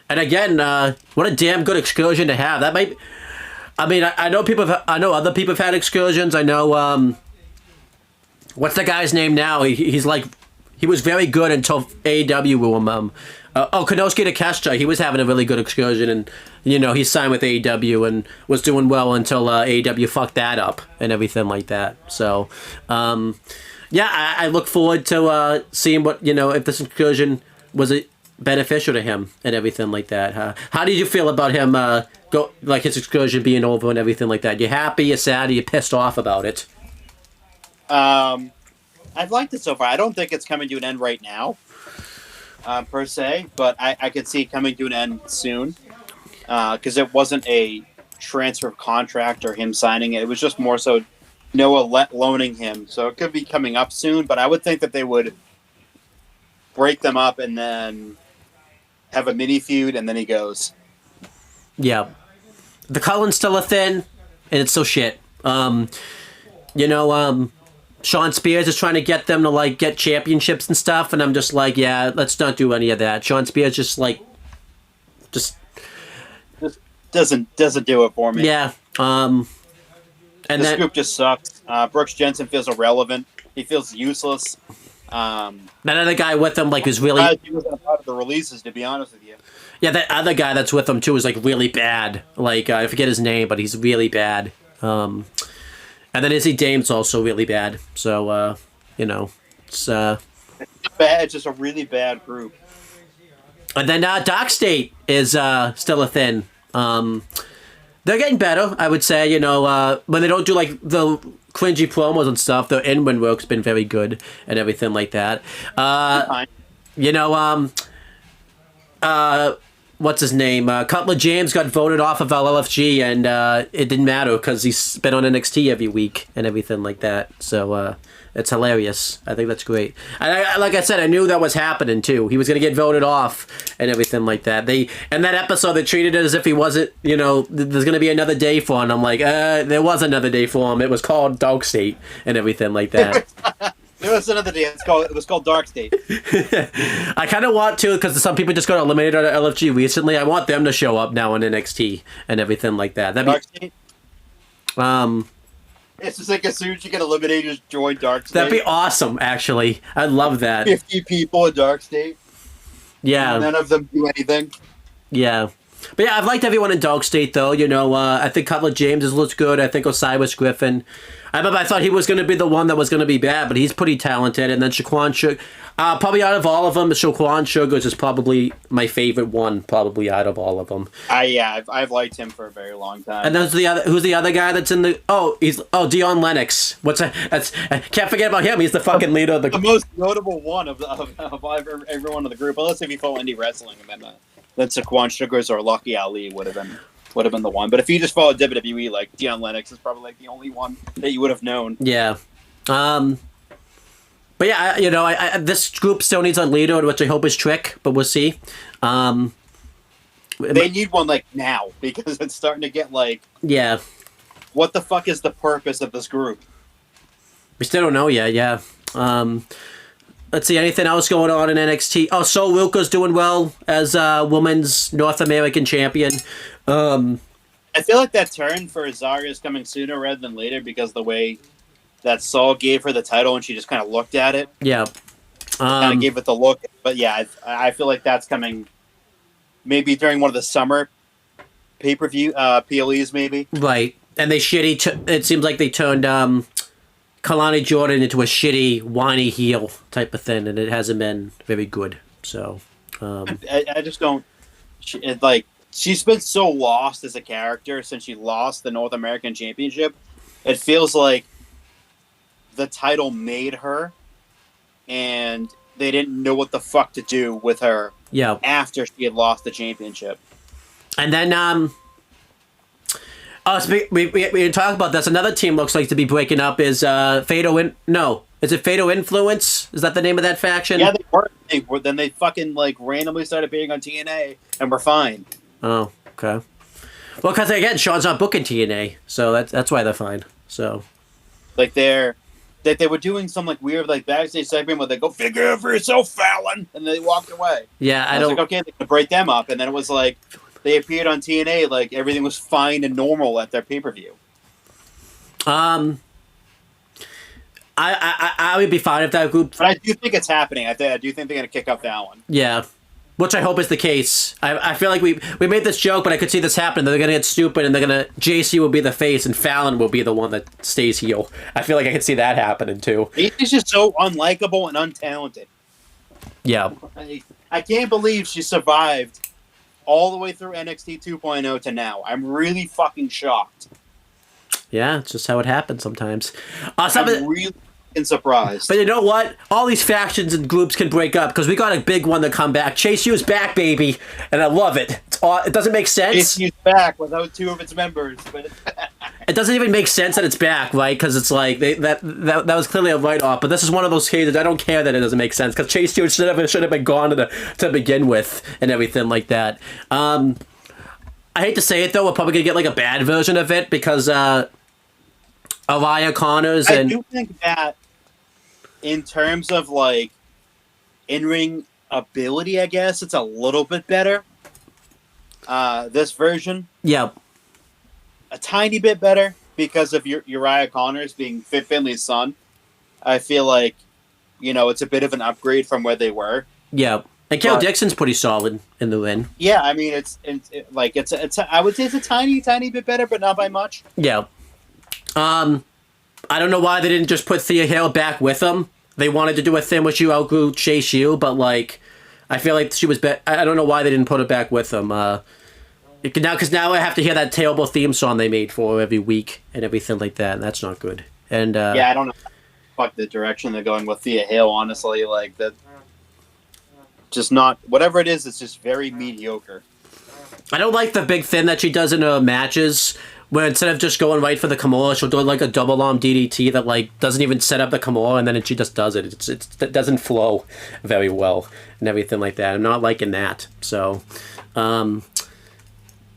again, what a damn good Excursion to have. That might. I mean, I know other people have had Excursions. I know, what's the guy's name now? He's like, he was very good until AEW with him. Konosuke Takeshita, he was having a really good Excursion, and, you know, he signed with AEW and was doing well until AEW fucked that up and everything like that. So, yeah, I look forward to seeing what, you know, if this Excursion was beneficial to him and everything like that. How did you feel about him like his Excursion being over and everything like that? You happy, you sad, or you pissed off about it? I've liked it so far. I don't think it's coming to an end right now, per se, but I could see it coming to an end soon, because it wasn't a transfer of contract or him signing it. It was just more so Noah loaning him, so it could be coming up soon, but I would think that they would break them up and then have a mini feud, and then he goes. Yeah. The Cullen's still a thing, and it's still shit. You know, Sean Spears is trying to get them to, like, get championships and stuff, and I'm just like, yeah, let's not do any of that. Sean Spears just doesn't do it for me. Yeah. And This then group just sucks. Brooks Jensen feels irrelevant. He feels useless. that other guy with him, like, is really... He wasn't a part of the releases, to be honest with you. Yeah, that other guy that's with him, too, is, like, really bad. Like, I forget his name, but he's really bad. And then Izzy Dame's also really bad. So, you know, it's... Bad, it's just a really bad group. And then Dark State is still a thing. They're getting better, I would say. You know, when they don't do like the cringy promos and stuff, their in-win work's been very good and everything like that. You know, what's his name? Cutler James got voted off of LLFG, and it didn't matter because he's been on NXT every week and everything like that. So it's hilarious. I think that's great. And like I said, I knew that was happening too. He was going to get voted off and everything like that. In that episode, they treated it as if he wasn't, you know, there's going to be another day for him. I'm like, there was another day for him. It was called Dark State and everything like that. There was another day. It was called Dark State. I kind of want to, because some people just got eliminated out of LFG recently. I want them to show up now in NXT and everything like that. Dark State? It's just like as soon as you get eliminated, just join Dark State. That'd be awesome, actually. I'd love that. 50 people in Dark State. Yeah. None of them do anything. Yeah. But yeah, I've liked everyone in Dark State, though. You know, I think Cutler James looks good. I think Osiris Griffin. I thought he was going to be the one that was going to be bad, but he's pretty talented. And then Shaquan Sugar. Probably out of all of them, Shaquan Sugars is probably my favorite one, probably out of all of them. I've liked him for a very long time. And who's the other guy that's in the... Dion Lennox. I can't forget about him. He's the fucking leader of the most notable one of everyone in the group, unless if you follow indie wrestling, and then Shaquan Sugars or Lucky Ali would have been the one. But if you just followed WWE, like Dion Lennox is probably like the only one that you would have known. Yeah. But yeah, you know, this group still needs a leader, which I hope is Trick, but we'll see. They need one like now because it's starting to get like, yeah, what the fuck is the purpose of this group? We still don't know yet. Yeah. Let's see, anything else going on in NXT? Oh, Sol Wilco's doing well as Women's North American Champion. I feel like that turn for Zarya is coming sooner rather than later because the way that Saul gave her the title and she just kind of looked at it. Yeah. Kind of gave it the look. But yeah, I feel like that's coming maybe during one of the summer pay-per-view PLEs maybe. Right. And they it seems like they turned Kalani Jordan into a shitty, whiny heel type of thing, and it hasn't been very good. So, I just don't... She's been so lost as a character since she lost the North American Championship. It feels like the title made her, and they didn't know what the fuck to do with her. Yeah. After she had lost the championship. And then, so we didn't talk about this. Another team looks like to be breaking up is Fatal is it Fatal Influence? Is that the name of that faction? Yeah, they were. Then they fucking like randomly started appearing on TNA, and we're fine. Oh, okay. Well, because again, Sean's not booking TNA, so that's why they're fine. So, like they were doing some like weird like backstage segment where they go figure it for yourself, Fallon, and they walked away. Yeah, I don't. Like, okay, they could break them up, and then it was like they appeared on TNA like everything was fine and normal at their pay-per-view. I would be fine if that group. But I do think it's happening. I do think they're gonna kick up that one. Yeah. Which I hope is the case. I feel like we made this joke, but I could see this happen. They're going to get stupid, and JC will be the face, and Fallon will be the one that stays heel. I feel like I could see that happening, too. He's just so unlikable and untalented. Yeah. I can't believe she survived all the way through NXT 2.0 to now. I'm really fucking shocked. Yeah, it's just how it happens sometimes. I'm really surprised. But you know what? All these factions and groups can break up because we got a big one to come back. Chase U's back, baby, and I love it. It doesn't make sense. Chase U's back without two of its members, but it doesn't even make sense that it's back, right? Because it's like that was clearly a write-off. But this is one of those cases I don't care that it doesn't make sense because Chase U should have been gone to begin with and everything like that. I hate to say it though, we're probably gonna get like a bad version of it because Aliyah Connors and I do think that. In terms of, like, in-ring ability, I guess, it's a little bit better. This version. Yeah. A tiny bit better. because of Uriah Connors being Fit Finley's son, I feel like, it's a bit of an upgrade from where they were. Yeah. And Kel But- Dixon's pretty solid in the win. Yeah, I mean, I would say it's a tiny, tiny bit better, but not by much. Yeah. I don't know why they didn't just put Thea Hale back with them. They wanted to do a thing where she outgrew Chase U, but like, I feel like she was. I don't know why they didn't put her back with them. Because now I have to hear that terrible theme song they made for her every week and everything like that, and that's not good. And Yeah, I don't know. Fuck the direction they're going with Thea Hale. Honestly, like that. Just not whatever it is. It's just very mediocre. I don't like the big thing that she does in her matches, where instead of just going right for the Kimura, she'll do like a double arm DDT that like doesn't even set up the Kimura, and then she just does it. It doesn't flow very well and everything like that. I'm not liking that. So, and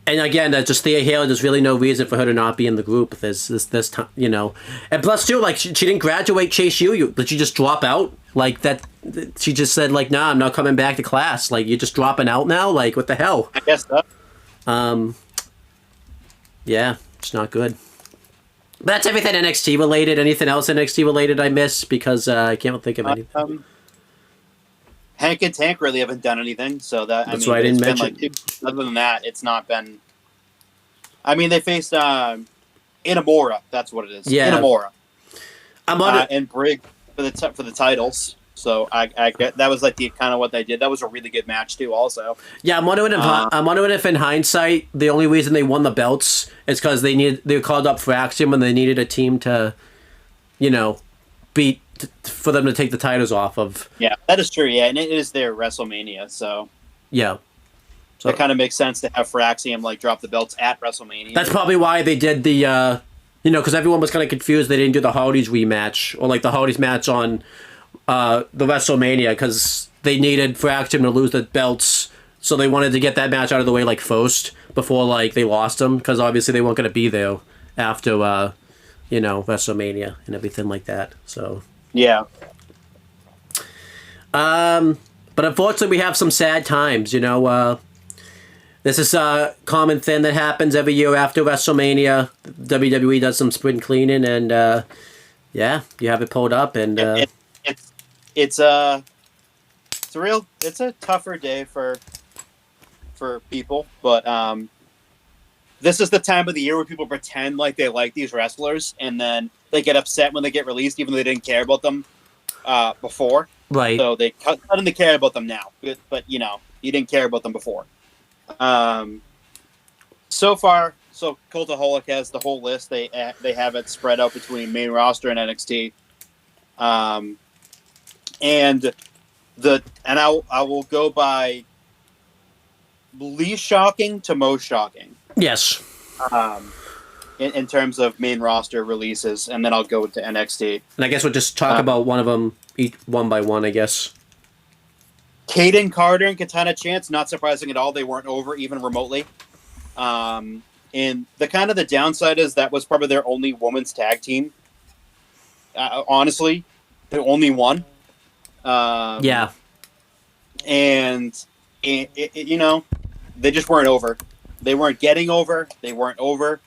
again, just Thea Hale. There's really no reason for her to not be in the group. This time, and plus too, like she didn't graduate Chase U. Did she just drop out like that? She just said like, "Nah, I'm not coming back to class." Like you're just dropping out now. Like what the hell? I guess so. Yeah, it's not good. But that's everything NXT related. Anything else NXT related I miss? Because I can't think of anything. Hank and Tank really haven't done anything, so That's why I didn't mention. Other than that, it's not been. I mean, they faced Inamura. That's what it is. Yeah. Inamura. I'm on it. And Brig for the titles. So I get that was like the kind of what they did. That was a really good match too. Also, Yeah, I'm wondering if in hindsight the only reason they won the belts is because they were called up for Axiom and they needed a team to, beat for them to take the titles off of. yeah, that is true. Yeah, and it is their WrestleMania, so Yeah. So it kind of makes sense to have Axiom like drop the belts at WrestleMania. that's probably why they did the, because everyone was kind of confused they didn't do the Hardys rematch or like the Hardys match on the WrestleMania because they needed for Axiom to lose the belts, so they wanted to get that match out of the way like first before like they lost them because obviously they weren't going to be there after WrestleMania and everything like that. So yeah. but unfortunately we have some sad times. This is a common thing that happens every year after WrestleMania. WWE does some spring cleaning and yeah, you have it pulled up and. It's a tougher day for people, but this is the time of the year where people pretend like they like these wrestlers, and then they get upset when they get released, even though they didn't care about them before. Right. So they suddenly care about them now, but you didn't care about them before. So far, Cultaholic has the whole list. They have it spread out between main roster and NXT. And I will go by least shocking to most shocking. Yes. In terms of main roster releases, and then I'll go to NXT. And I guess we'll just talk about one of them each one by one, I guess. Kaden Carter and Katana Chance, not surprising at all. They weren't over even remotely. And the downside is that was probably their only women's tag team. Honestly, the only one. Yeah. And they just weren't over. They weren't getting over. They weren't over.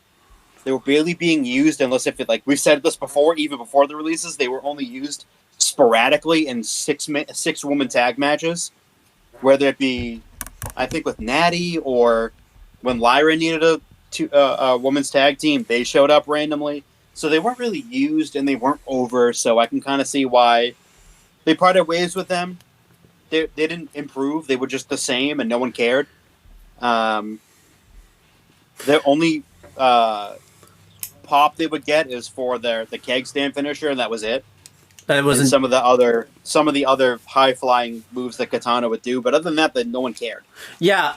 They were barely being used unless like we've said this before, even before the releases, they were only used sporadically in six woman tag matches, whether it be, I think with Natty or when Lyra needed a women's tag team, they showed up randomly. So they weren't really used and they weren't over. So I can kind of see why they parted ways with them. They didn't improve. They were just the same and no one cared. The only pop they would get is for the keg stand finisher, and that was it. It wasn't and some of the other high flying moves that Katana would do, but other than that, no one cared. Yeah,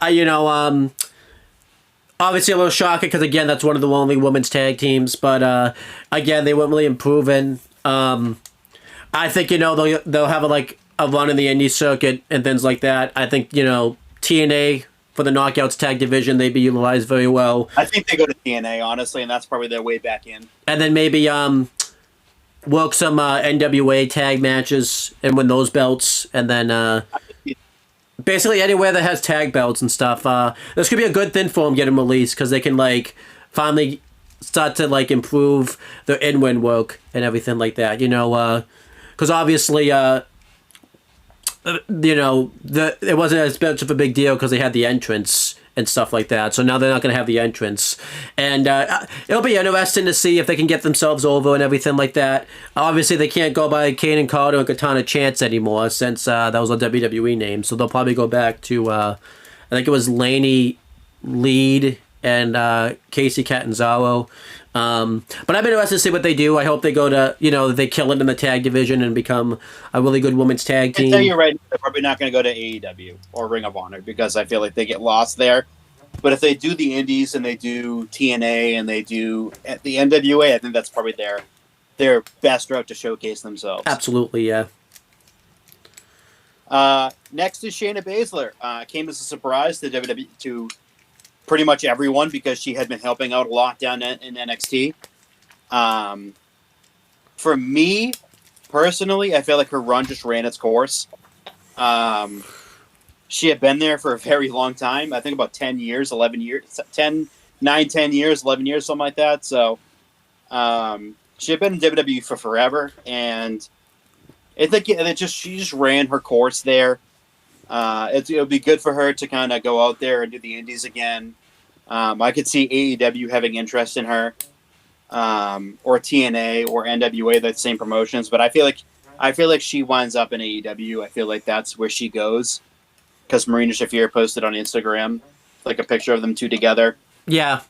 obviously a little shocking because again, that's one of the only women's tag teams. But again, they weren't really improving. I think they'll have a run in the indie circuit and things like that. I think TNA for the Knockouts tag division, they'd be utilized very well. I think they go to TNA honestly, and that's probably their way back in. And then maybe work some NWA tag matches and win those belts, and then basically anywhere that has tag belts and stuff. This could be a good thing for them getting released because they can finally start to like improve their in-win work and everything like that. You know, because obviously, you know, it wasn't as much of a big deal because they had the entrance and stuff like that. So now they're not going to have the entrance, and it'll be interesting to see if they can get themselves over and everything like that. Obviously, they can't go by Kaden Carter and Katana Chance anymore since that was a WWE name. So they'll probably go back to I think it was Laney Lead and Casey Catanzaro. But I've been interested to see what they do. I hope they go to, you know, they kill it in the tag division and become a really good women's tag team. I tell you right now, they're probably not going to go to AEW or Ring of Honor because I feel like they get lost there. But if they do the Indies and they do TNA and they do the NWA, I think that's probably their best route to showcase themselves. Absolutely, yeah. Next is Shayna Baszler. Came as a surprise to WWE, to pretty much everyone because she had been helping out a lot down in NXT. For me, personally, I feel like her run just ran its course. She had been there for a very long time. I think about 10 years, 11 years, 10 years, 11 years, something like that. So she had been in WWE for forever. And I think she just ran her course there. It'll be good for her to kind of go out there and do the indies again. I could see AEW having interest in her, or TNA or NWA, the same promotions. But I feel like she winds up in AEW. I feel like that's where she goes because Marina Shafir posted on Instagram like a picture of them two together. Yeah.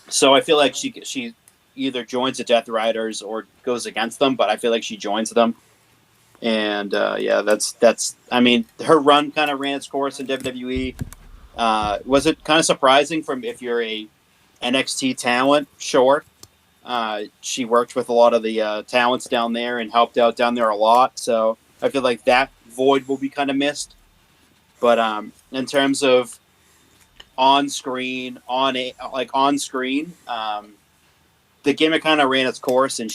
So I feel like she either joins the Death Riders or goes against them. But I feel like she joins them. And that's. I mean, her run kind of ran its course in WWE. Was it kind of surprising from if you're a NXT talent? Sure. She worked with a lot of the talents down there and helped out down there a lot. So I feel like that void will be kind of missed. But in terms of on screen, the gimmick kind of ran its course, and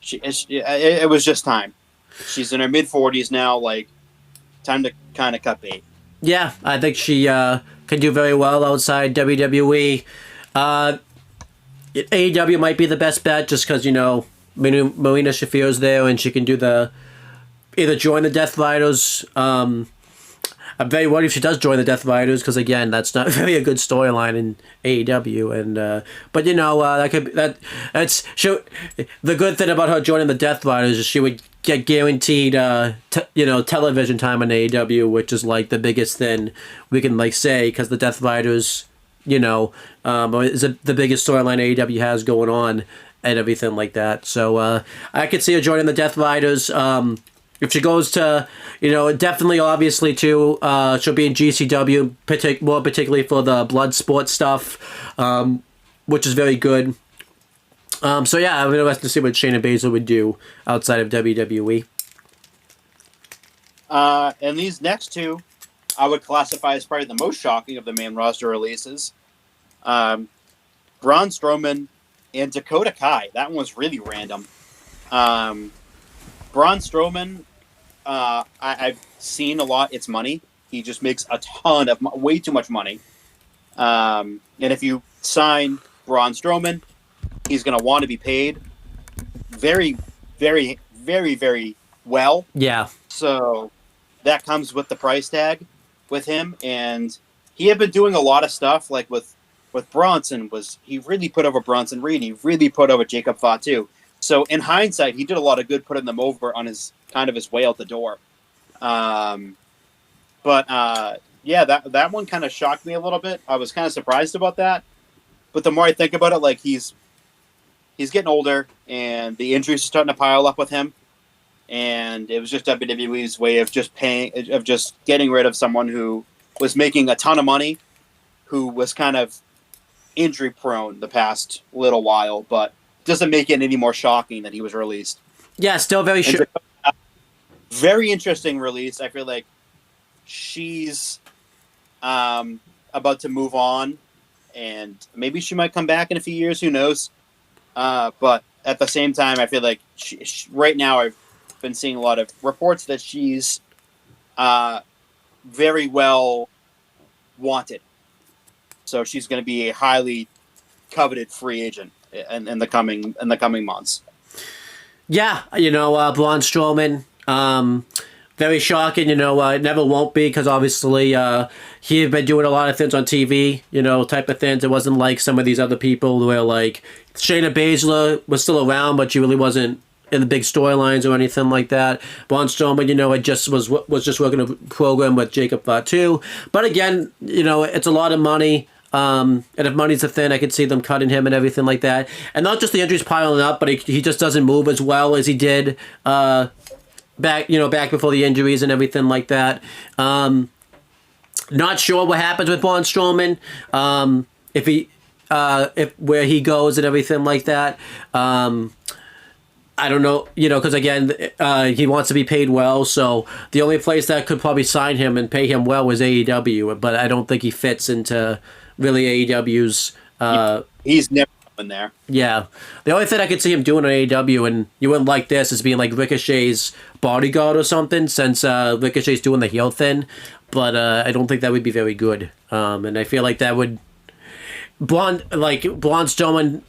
it was just time. She's in her mid-40s now, like, time to kind of cut bait. Yeah, I think she can do very well outside WWE. AEW might be the best bet just because, you know, Marina Shafir's there and she can do either join the Death Riders. I'm very worried if she does join the Death Riders because, again, that's not very a good storyline in AEW. And but you know that's the good thing about her joining the Death Riders is she would get guaranteed television time on AEW, which is like the biggest thing we can like say because the Death Riders, you know, is the biggest storyline AEW has going on and everything like that. So I could see her joining the Death Riders. If she goes to, you know, definitely, obviously, too, she'll be in GCW, more particularly for the blood sport stuff, which is very good. So, yeah, I'm interested to see what Shayna Baszler would do outside of WWE. And these next two, I would classify as probably the most shocking of the main roster releases. Braun Strowman and Dakota Kai. That one was really random. Braun Strowman, I've seen a lot. It's money. He just makes a ton of way too much money. And if you sign Braun Strowman, he's going to want to be paid very, very, very, very well. Yeah. So that comes with the price tag with him. And he had been doing a lot of stuff like with Bronson. He really put over Bronson Reed. He really put over Jacob Fatu. So in hindsight, he did a lot of good putting them over on his way out the door. That one kind of shocked me a little bit. I was kind of surprised about that. But the more I think about it, like he's getting older and the injuries are starting to pile up with him. And it was just WWE's way of just getting rid of someone who was making a ton of money, who was kind of injury prone the past little while, but doesn't make it any more shocking that he was released. Yeah, still very sure. Very interesting release. I feel like she's about to move on, and maybe she might come back in a few years. Who knows? But at the same time, I feel like she, right now I've been seeing a lot of reports that she's very well wanted. So she's going to be a highly coveted free agent in the coming months. Yeah, Braun Strowman, very shocking, it never won't be because obviously he had been doing a lot of things on TV, type of things. It wasn't like some of these other people where like Shayna Baszler was still around, but she really wasn't in the big storylines or anything like that. Braun Strowman, it just was just working a program with Jacob Fatu. But again, it's a lot of money. And if money's a thing, I could see them cutting him and everything like that. And not just the injuries piling up, but he just doesn't move as well as he did back before the injuries and everything like that. Not sure what happens with Braun Strowman, if where he goes and everything like that. I don't know, because again, he wants to be paid well, so the only place that could probably sign him and pay him well was AEW, but I don't think he fits into really AEW's... He's never been there. Yeah. The only thing I could see him doing on AEW, and you wouldn't like this, is being like Ricochet's bodyguard or something, since Ricochet's doing the heel thing, but I don't think that would be very good. And I feel like that would... Braun Strowman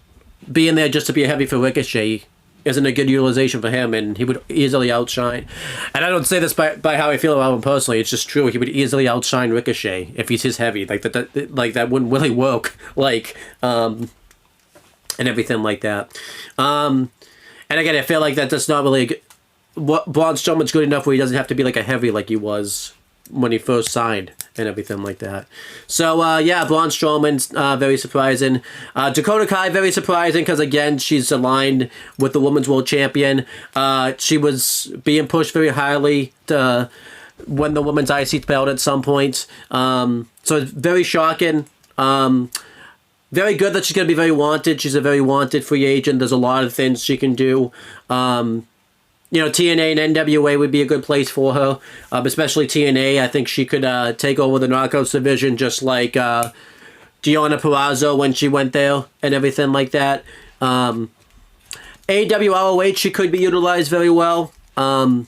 being there just to be a heavy for Ricochet isn't a good utilization for him, and he would easily outshine. And I don't say this by how I feel about him personally. It's just true. He would easily outshine Ricochet if he's his heavy. Like that wouldn't really work. And everything like that. And again, I feel like that that's not really Braun Strowman's good enough where he doesn't have to be like a heavy like he was when he first signed and everything like that. So, Braun Strowman's very surprising. Dakota Kai, very surprising because, again, she's aligned with the Women's World Champion. She was being pushed very highly to win the Women's IC belt at some point. So it's very shocking. Very good that she's going to be very wanted. She's a very wanted free agent. There's a lot of things she can do. TNA and NWA would be a good place for her, especially TNA. I think she could take over the Knockouts division just like Deonna Purrazzo when she went there and everything like that. AEW ROH, she could be utilized very well. The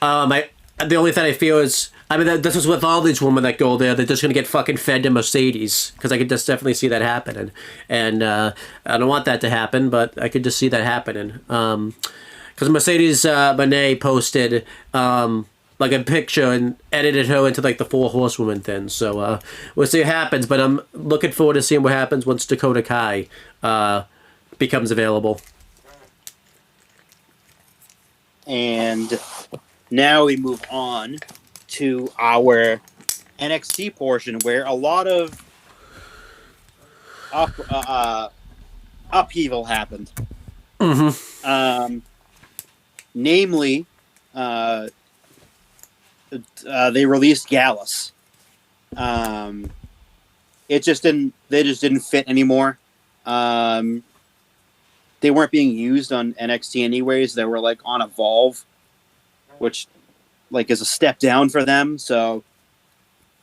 only thing I feel is, this is with all these women that go there, they're just going to get fucking fed to Mercedes, because I could just definitely see that happening. And I don't want that to happen, but I could just see that happening. Because Mercedes Moné posted like a picture and edited her into like the 4 Horsewomen thing. So we'll see what happens, but I'm looking forward to seeing what happens once Dakota Kai becomes available. And now we move on to our NXT portion, where a lot of upheaval happened. Mm-hmm. Namely, they released Gallus. They just didn't fit anymore. They weren't being used on NXT anyways. They were like on Evolve, which like is a step down for them. So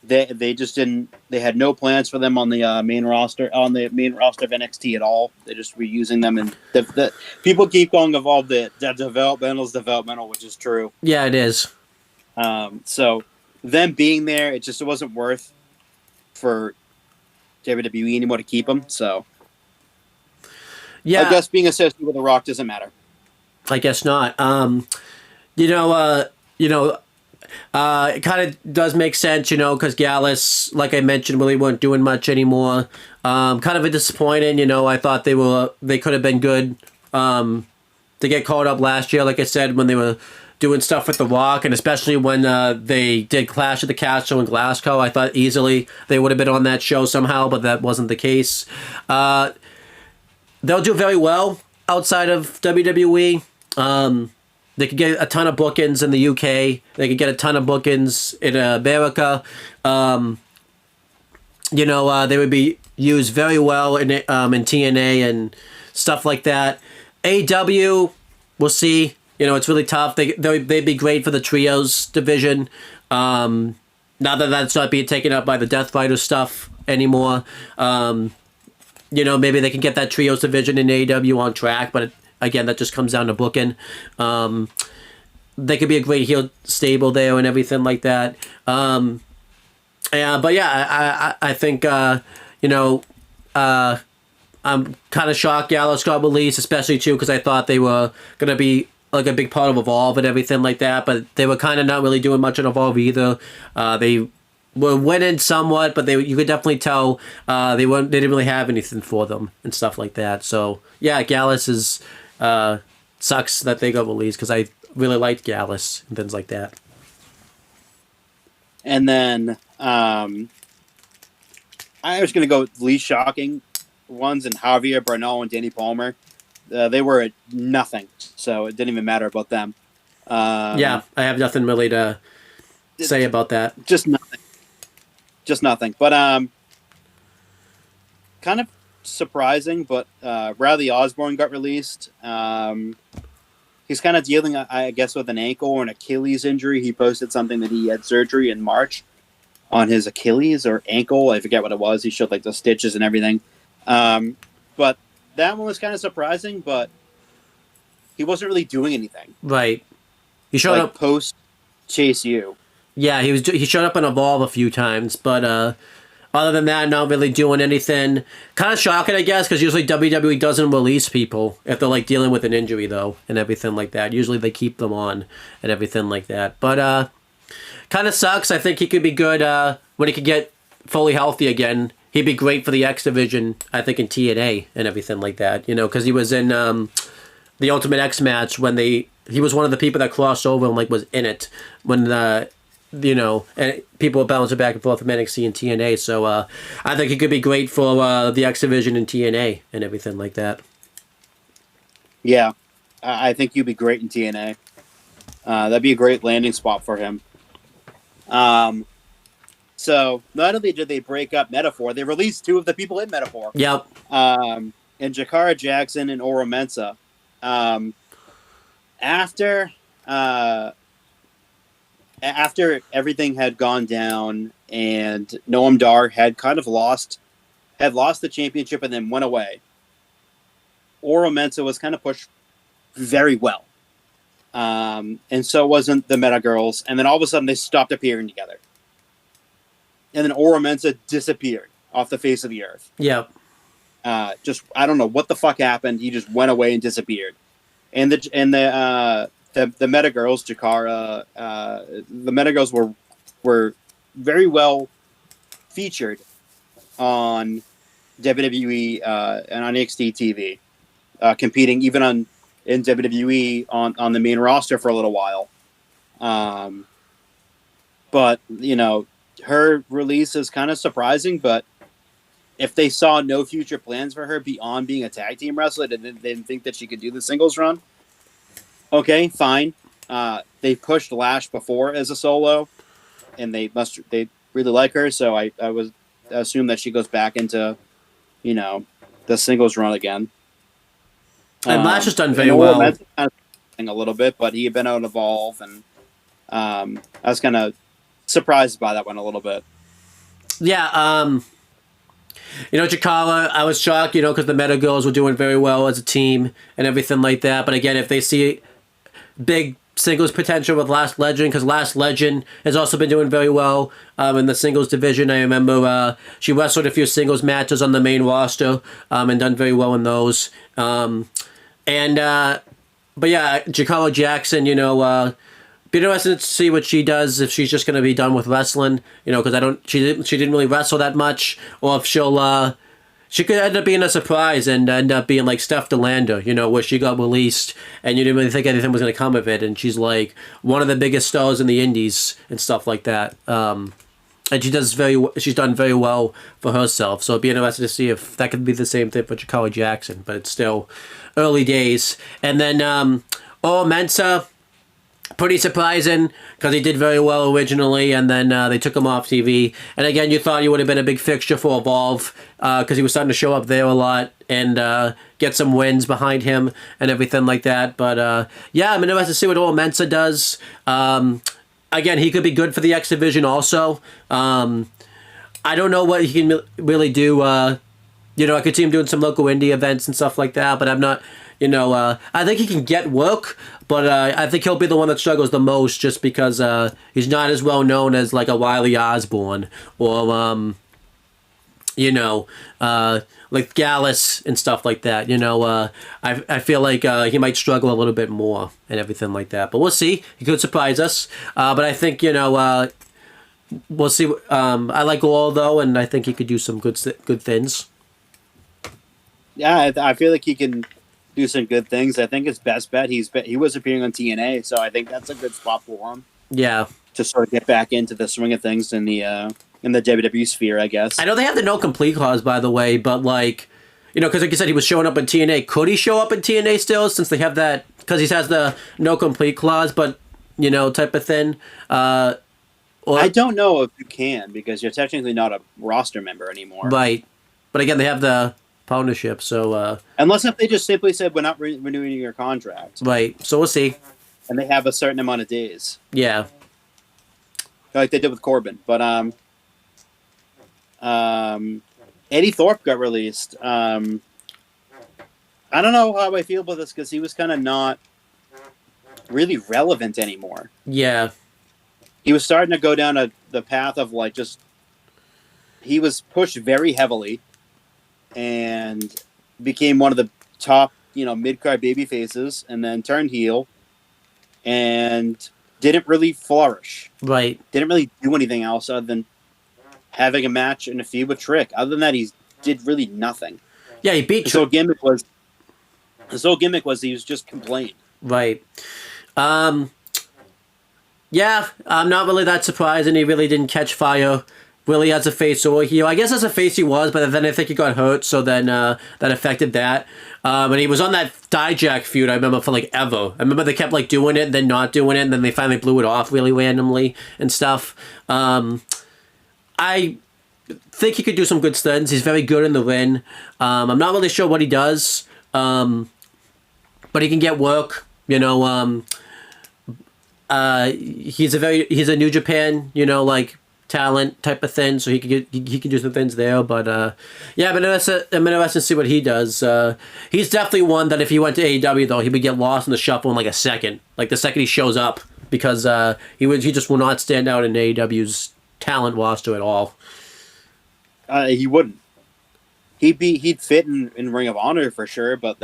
they just didn't. They had no plans for them on the main roster of NXT at all. They just were using them, and the people keep calling Evolve the developmental, which is true. Yeah, it is. So them being there, it wasn't worth for WWE anymore to keep them. So yeah, I guess being associated with The Rock doesn't matter. I guess not. It kind of does make sense, because Gallus, like I mentioned, really weren't doing much anymore. Kind of a disappointing, I thought they could have been good to get caught up last year, like I said, when they were doing stuff with The Rock, and especially when they did Clash at the Castle in Glasgow. I thought easily they would have been on that show somehow, but that wasn't the case. They'll do very well outside of WWE. They could get a ton of bookings in the UK. They could get a ton of bookings in America. They would be used very well in TNA and stuff like that. AEW, we'll see. It's really tough. They'd be great for the trios division. Now that that's not being taken up by the Death Rider stuff anymore. Maybe they can get that trios division in AEW on track, but again, that just comes down to booking. They could be a great heel stable there and everything like that. Yeah, but yeah, I think you know, I'm kind of shocked Gallus got released, especially too because I thought they were gonna be like a big part of Evolve and everything like that, but they were kind of not really doing much in Evolve either. They were winning somewhat, but you could definitely tell they didn't really have anything for them and stuff like that. So yeah, Gallus is sucks that they got released because I really liked Gallus and things like that. And then I was going to go with least shocking ones, and Javier Bernal and Danny Palmer. They were at nothing, so it didn't even matter about them. Yeah, I have nothing really to say about that. Just nothing. Just nothing. But kind of surprising, but Riley Osborne got released. He's kind of dealing, I guess, with an ankle or an Achilles injury. He posted something that he had surgery in March on his Achilles or ankle. I forget what it was. He showed like the stitches and everything. But that one was kind of surprising, but he wasn't really doing anything. Right. He showed like up post Chase U. Yeah, he showed up in Evolve a few times, but other than that, not really doing anything. Kind of shocking, I guess, because usually WWE doesn't release people if they're like dealing with an injury though and everything like that. Usually they keep them on and everything like that. But kind of sucks. I think he could be good when he could get fully healthy again. He'd be great for the X division, I think, in TNA and everything like that. You know, because he was in the Ultimate X match when he was one of the people that crossed over and like was in it when you know, and people were bouncing back and forth from NXT and TNA. So I think he could be great for the X division and TNA and everything like that. Yeah, I think you'd be great in TNA. That'd be a great landing spot for him. So not only did they break up Metaphor, they released two of the people in Metaphor. Yep. And Jakara Jackson and Oro Mensah. After everything had gone down and Noam Dar had kind of lost the championship and then went away, Oro Mensah was kind of pushed very well. And so wasn't the Meta Girls. And then all of a sudden they stopped appearing together. And then Oro Mensah disappeared off the face of the earth. Yep. Just, I don't know what the fuck happened. He just went away and disappeared. And the Meta Girls, Jakara, the Meta Girls were very well featured on WWE and on NXT TV, competing even in WWE on the main roster for a little while. But you know, her release is kind of surprising. But if they saw no future plans for her beyond being a tag team wrestler, they didn't think that she could do the singles run. Okay, fine. They pushed Lash before as a solo, and they really like her. So I was assume that she goes back into, you know, the singles run again. And Lash has done very well. Kind of a little bit, but he had been out of Evolve, and I was kind of surprised by that one a little bit. Yeah. You know, Jakara, I was shocked, you know, because the Meta Girls were doing very well as a team and everything like that. But again, if they see big singles potential with Last Legend, because Last Legend has also been doing very well in the singles division. I remember she wrestled a few singles matches on the main roster and done very well in those. But yeah, Jakara Jackson, you know, be interested to see what she does, if she's just going to be done with wrestling, you know, because she didn't really wrestle that much, or if she could end up being a surprise and end up being like Steph DeLander, you know, where she got released and you didn't really think anything was going to come of it, and she's like one of the biggest stars in the indies and stuff like that. And she's done very well for herself, so it'd be interesting to see if that could be the same thing for Jakara Jackson, but it's still early days. And then Mensah, pretty surprising because he did very well originally, and then they took him off TV. And again, you thought he would have been a big fixture for Evolve because he was starting to show up there a lot and get some wins behind him and everything like that. But yeah, I'm interested to see what Mensah does. Again, he could be good for the X Division also. I don't know what he can really do. You know, I could see him doing some local indie events and stuff like that, but I'm not I think he can get work, but I think he'll be the one that struggles the most just because he's not as well known as like a Wiley Osborne or like Gallus and stuff like that. I feel like he might struggle a little bit more and everything like that. But we'll see. He could surprise us. But I think we'll see. I like Laurel though, and I think he could do some good things. Yeah, I feel like he can do some good things. I think his best bet. He was appearing on TNA, so I think that's a good spot for him. Yeah, to sort of get back into the swing of things in the WWE sphere, I guess. I know they have the no complete clause, by the way, but like, because like you said, he was showing up in TNA. Could he show up in TNA still, since they have that? Because he has the no complete clause, but type of thing. I don't know if you can, because you're technically not a roster member anymore. Right, but again, they have the partnership, so unless if they just simply said we're not renewing your contract, right? So we'll see. And they have a certain amount of days. Yeah, like they did with Corbin, but Eddie Thorpe got released. I don't know how I feel about this because he was kind of not really relevant anymore. Yeah, he was starting to go down the path of like just he was pushed very heavily and became one of the top mid-card baby faces, and then turned heel and didn't really flourish. Right. Didn't really do anything else other than having a match and a feud with Trick. Other than that, he did really nothing. Yeah, he beat Trick. His whole gimmick was he was just complaining. Right. Yeah, I'm not really that surprised, and he really didn't catch fire really as a face or a heel. I guess as a face he was, but then I think he got hurt, so then that affected that. And he was on that Dijak feud, I remember, for like ever. I remember they kept like doing it and then not doing it, and then they finally blew it off really randomly and stuff. I think he could do some good stunts. He's very good in the ring. I'm not really sure what he does, but he can get work. He's a New Japan, like talent type of thing, so he can do some things there. But yeah, I'm interested to see what he does. He's definitely one that if he went to AEW though, he would get lost in the shuffle in like a second. Like the second he shows up, because he just will not stand out in AEW's talent roster at all. He wouldn't. He'd fit in Ring of Honor for sure, but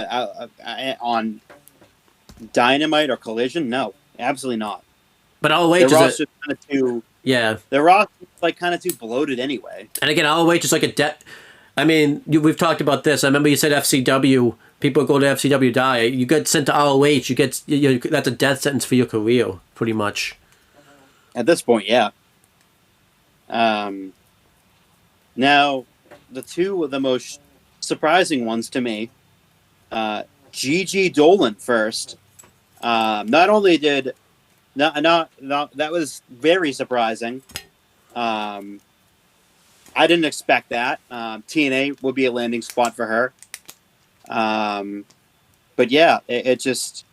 on Dynamite or Collision, no, absolutely not. But ROH is kind of too. Yeah, the roster's like kind of too bloated anyway. And again, ROH is like a debt. I mean, we've talked about this. I remember you said FCW. People go to FCW die. You get sent to ROH. You get that's a death sentence for your career, pretty much. At this point, yeah. Now, the two of the most surprising ones to me, Gigi Dolan first. Not only did not that was very surprising. I didn't expect that. TNA would be a landing spot for her. But yeah, it just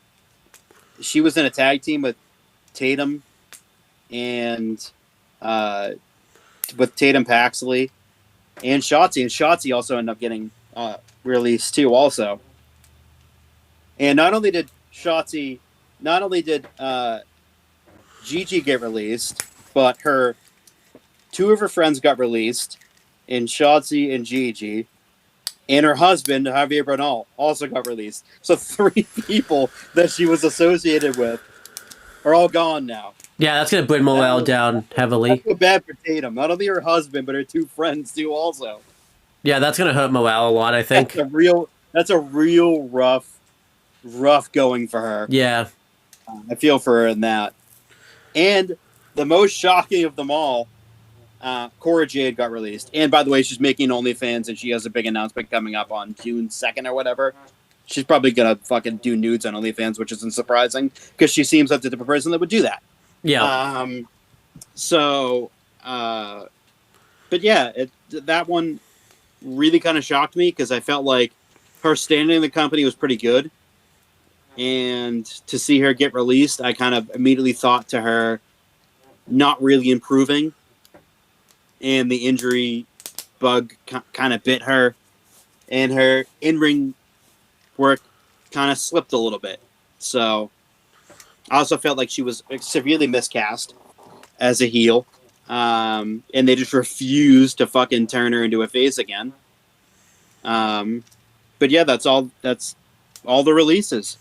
she was in a tag team with Tatum and with Tatum Paxley and Shotzi. And Shotzi also ended up getting released too also. And not only did Gigi get released, but two of her friends got released in Shotzi and Gigi, and her husband, Javier Bernal, also got released. So 3 people that she was associated with are all gone now. Yeah, that's going to bring morale down heavily. I feel bad for Tatum. Not only her husband, but her 2 friends too also. Yeah, that's going to hurt morale a lot, I think. That's a real rough going for her. Yeah. I feel for her in that. And the most shocking of them all, Cora Jade got released. And by the way, she's making OnlyFans, and she has a big announcement coming up on June 2nd or whatever. She's probably going to fucking do nudes on OnlyFans, which isn't surprising, because she seems like the type of person that would do that. Yeah. But yeah, that one really kind of shocked me, because I felt like her standing in the company was pretty good. And to see her get released, I kind of immediately thought to her not really improving. And the injury bug kind of bit her. And her in-ring work kind of slipped a little bit. So I also felt like she was severely miscast as a heel. And they just refused to fucking turn her into a face again. But yeah, that's all the releases.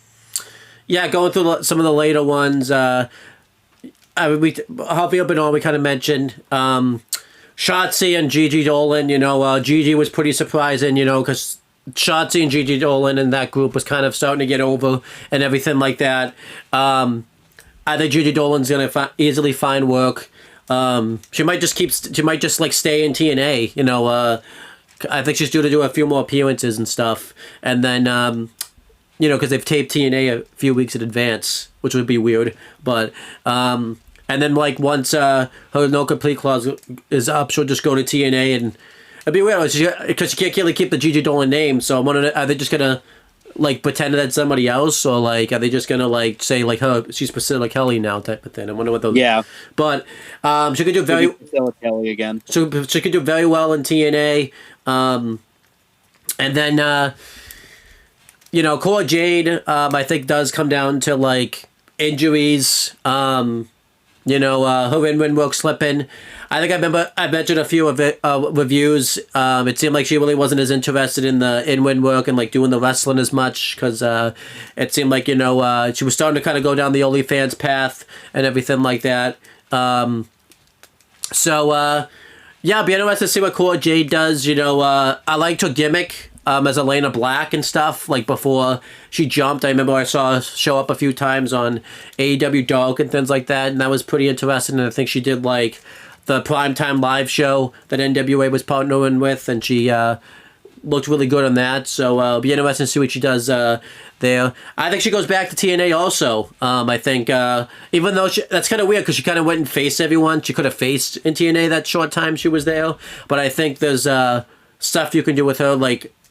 Yeah, going through some of the later ones, Harvey Up and all we kind of mentioned. Shotzi and Gigi Dolan, Gigi was pretty surprising, because Shotzi and Gigi Dolan and that group was kind of starting to get over and everything like that. I think Gigi Dolan's going to easily find work. She might just stay in TNA, I think she's due to do a few more appearances and stuff. And then, because they've taped TNA a few weeks in advance, which would be weird. But, and then, once her no complete clause is up, she'll just go to TNA, and it'd be weird because she can't really keep the Gigi Dolan name. So I'm wondering, are they just gonna pretend that's somebody else, or are they just gonna say her? She's Priscilla Kelly now, type of thing. I wonder what those. Yeah, but she could do very Priscilla Kelly again. So she could do very well in TNA, and then. Cora Jade, I think does come down to injuries. Her in-ring work slipping. I think I mentioned a few of it reviews. It seemed like she really wasn't as interested in the in-ring work and doing the wrestling as much, because it seemed like she was starting to kind of go down the OnlyFans path and everything like that. Yeah, it'll be interesting to see what Cora Jade does. I liked her gimmick. As Elena Black and stuff, before she jumped. I remember I saw her show up a few times on AEW Dark and things like that, and that was pretty interesting. And I think she did the primetime live show that NWA was partnering with, and she looked really good on that. So it'll be interesting to see what she does there. I think she goes back to TNA also. I think, even though that's kind of weird because she kind of went and faced everyone. She could have faced in TNA that short time she was there, but I think there's stuff you can do with her,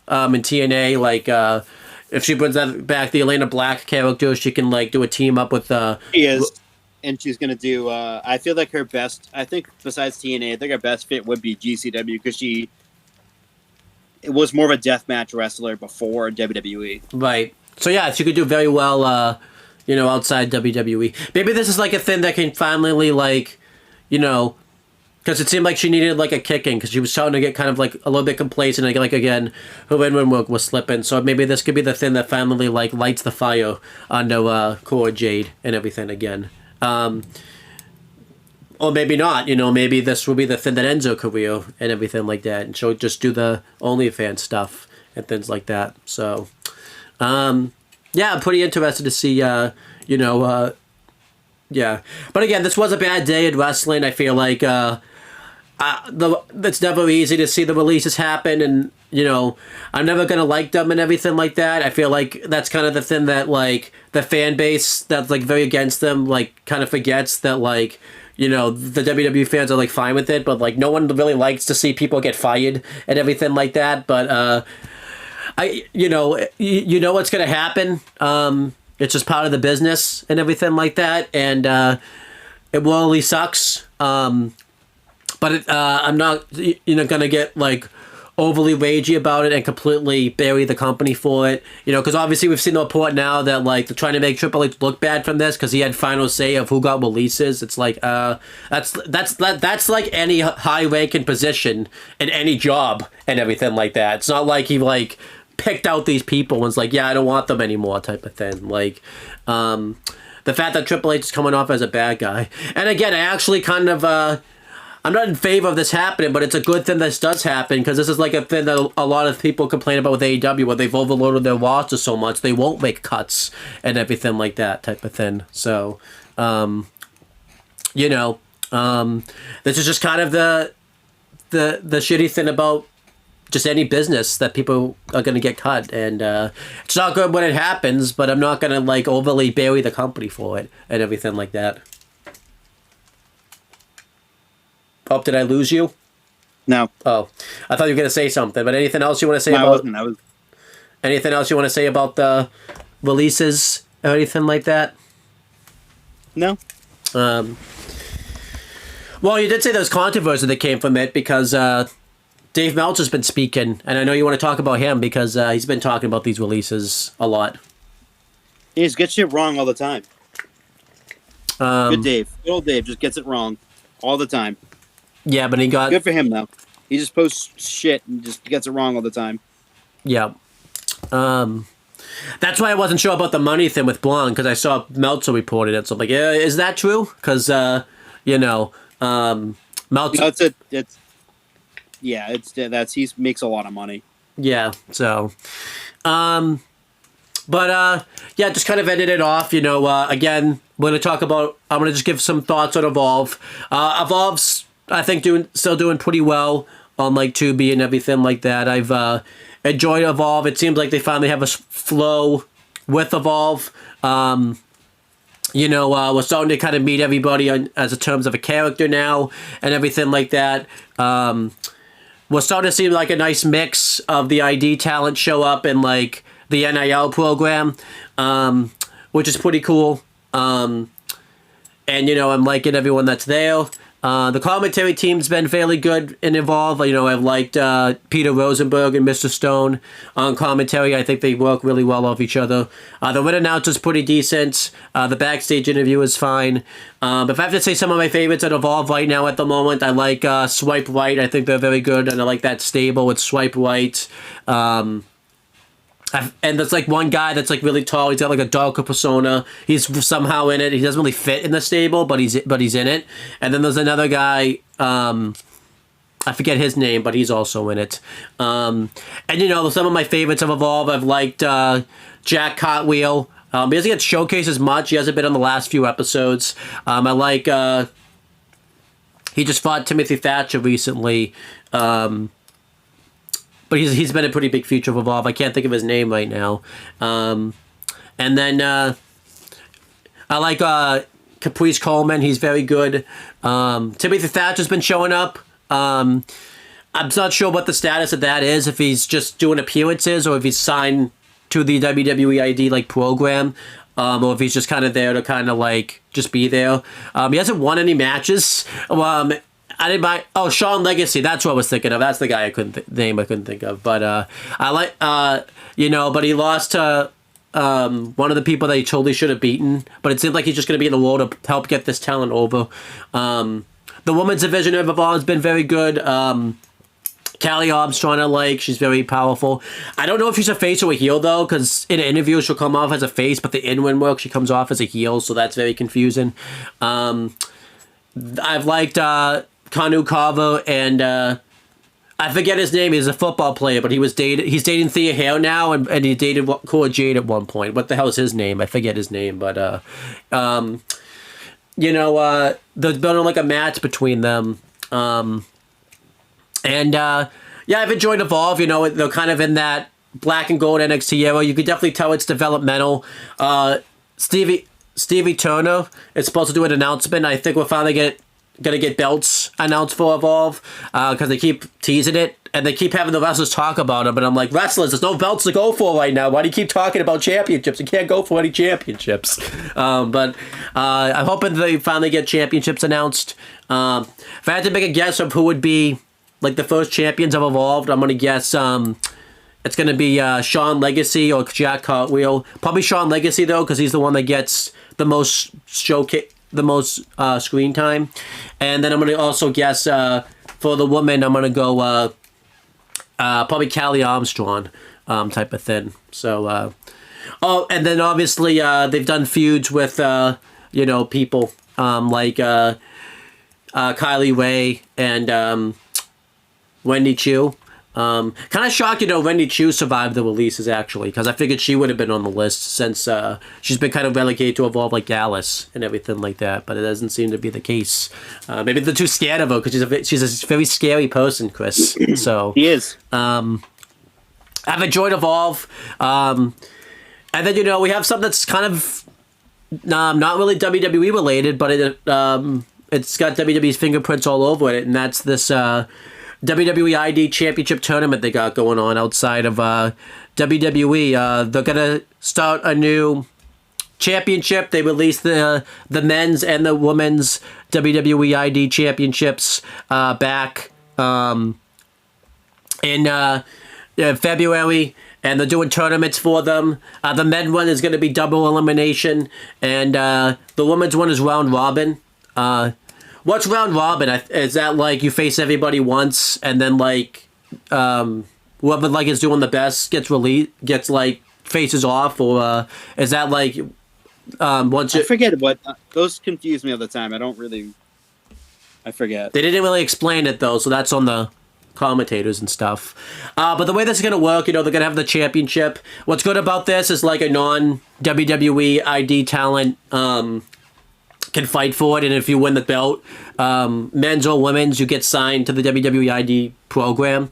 in TNA, if she brings that back, the Elena Black character, she can do a team up with. She is, and she's gonna do. I feel like her best. I think besides TNA, I think her best fit would be GCW because it was more of a deathmatch wrestler before WWE. Right. So yeah, she could do very well. Outside WWE. Maybe this is a thing that can finally because it seemed like she needed a kicking because she was starting to get kind of a little bit complacent and again her in-ring work was slipping. So maybe this could be the thing that finally lights the fire under Cora Jade and everything again. Or maybe not. Maybe this will be the thing that ends her career and everything like that, and she'll just do the OnlyFans stuff and things like that. So yeah, I'm pretty interested to see. Yeah, but again, this was a bad day in wrestling. I feel like. It's never easy to see the releases happen, and I'm never gonna like them and everything like that. I feel like that's kind of the thing that the fan base that's very against them kind of forgets that the WWE fans are fine with it, but no one really likes to see people get fired and everything like that. But you know what's gonna happen. It's just part of the business and everything like that, and it really sucks. But I'm not, gonna get overly ragey about it and completely bury the company for it. Because obviously we've seen the report now that they're trying to make Triple H look bad from this because he had final say of who got releases. It's that's like any high ranking position in any job and everything like that. It's not like he picked out these people and was yeah, I don't want them anymore type of thing. The fact that Triple H is coming off as a bad guy, and again, I actually kind of. I'm not in favor of this happening, but it's a good thing this does happen because this is a thing that a lot of people complain about with AEW where they've overloaded their roster so much they won't make cuts and everything like that type of thing. So, this is just kind of the shitty thing about just any business that people are going to get cut, and it's not good when it happens, but I'm not going to overly bury the company for it and everything like that. Oh, did I lose you? No. Oh, I thought you were going to say something. But anything else you want to say no, about? I wasn't. Anything else you want to say about the releases or anything like that? No. Well, you did say there was controversy that came from it because Dave Meltzer's been speaking, and I know you want to talk about him because he's been talking about these releases a lot. He just gets shit wrong all the time. Good Dave. Good old Dave just gets it wrong all the time. Yeah, but he got... Good for him, though. He just posts shit and just gets it wrong all the time. Yeah. That's why I wasn't sure about the money thing with Blonde, because I saw Meltzer reported it. So I'm like, yeah, is that true? Because, Meltzer... No, he makes a lot of money. Yeah, so... But just kind of ended it off, again, we're going to talk about... I'm going to just give some thoughts on Evolve. Evolve's, I think, still doing pretty well on, like, Tubi and everything like that. I've enjoyed Evolve. It seems like they finally have a flow with Evolve. We're starting to kind of meet everybody as a terms of a character now and everything like that. We're starting to see, like, a nice mix of the ID talent show up in, like, the NIL program, which is pretty cool. I'm liking everyone that's there. The commentary team's been fairly good and involved. I've liked Peter Rosenberg and Mr. Stone on commentary. I think they work really well off each other. The ring announcer's pretty decent. The backstage interview is fine. But if I have to say some of my favorites at Evolve right now at the moment, I like Swipe Right. I think they're very good, and I like that stable with Swipe Right. And there's like one guy that's like really tall. He's got like a darker persona. He's somehow in it. He doesn't really fit in the stable, but he's in it. And then there's another guy. I forget his name, but he's also in it. And some of my favorites of Evolve, I've liked Jack Cartwheel. He doesn't get showcased as much. He hasn't been on the last few episodes. I like. He just fought Timothy Thatcher recently. But he's been a pretty big feature of Evolve. I can't think of his name right now. And then I like Caprice Coleman. He's very good. Timothy Thatcher's been showing up. I'm not sure what the status of that is, if he's just doing appearances or if he's signed to the WWE ID like program, or if he's just kind of there to kind of like just be there. He hasn't won any matches. I didn't buy... Oh, Sean Legacy. That's what I was thinking of. That's the guy I couldn't think of. But I like... but he lost to one of the people that he totally should have beaten. But it seems like he's just going to be in the role to help get this talent over. The women's division of Evolve has been very good. Callie Armstrong I like. She's very powerful. I don't know if she's a face or a heel, though, because in an interview she'll come off as a face, but the in-win work she comes off as a heel, so that's very confusing. I've liked... Kanu Carver and I forget his name. He's a football player, but he's dating Thea Hale now, and he dated Cora Jade at one point. What the hell is his name? I forget his name, but there's been like a match between them, I've enjoyed Evolve. They're kind of in that black and gold NXT era. You could definitely tell it's developmental. Stevie Turner is supposed to do an announcement. I think we're finally gonna get belts announced for Evolve, because they keep teasing it and they keep having the wrestlers talk about it, but I'm like, wrestlers, there's no belts to go for right now. Why do you keep talking about championships? You can't go for any championships. But I'm hoping they finally get championships announced. If I had to make a guess of who would be like the first champions of Evolved, I'm gonna guess it's gonna be Sean Legacy or Jack Cartwheel. Probably Sean Legacy though, because he's the one that gets the most screen time. And then I'm going to also guess for the woman, I'm going to go probably Callie Armstrong type of thing. So, and then obviously they've done feuds with, people like Kylie Ray and Wendy Chu. Kind of shocked, Wendy Chu survived the releases, actually, because I figured she would have been on the list since she's been kind of relegated to Evolve like Gallus and everything like that, but it doesn't seem to be the case. Maybe they're too scared of her, because she's a very scary person, Chris. So he is. I've enjoyed Evolve. And then, we have something that's kind of not really WWE related, but it's got WWE's fingerprints all over it, and that's this... WWE ID Championship tournament they got going on outside of WWE. They're gonna start a new championship. They released the men's and the women's WWE ID championships back in February, and they're doing tournaments for them. The men one is going to be double elimination, and the women's one is round robin. What's round robin? Is that like you face everybody once, and then like whoever like is doing the best gets like faces off, or is that like once you... I forget what those confuse me all the time. I forget. They didn't really explain it though, so that's on the commentators and stuff. But the way this is gonna work, they're gonna have the championship. What's good about this is like a non-WWE ID talent can fight for it, and if you win the belt, men's or women's, you get signed to the WWE ID program.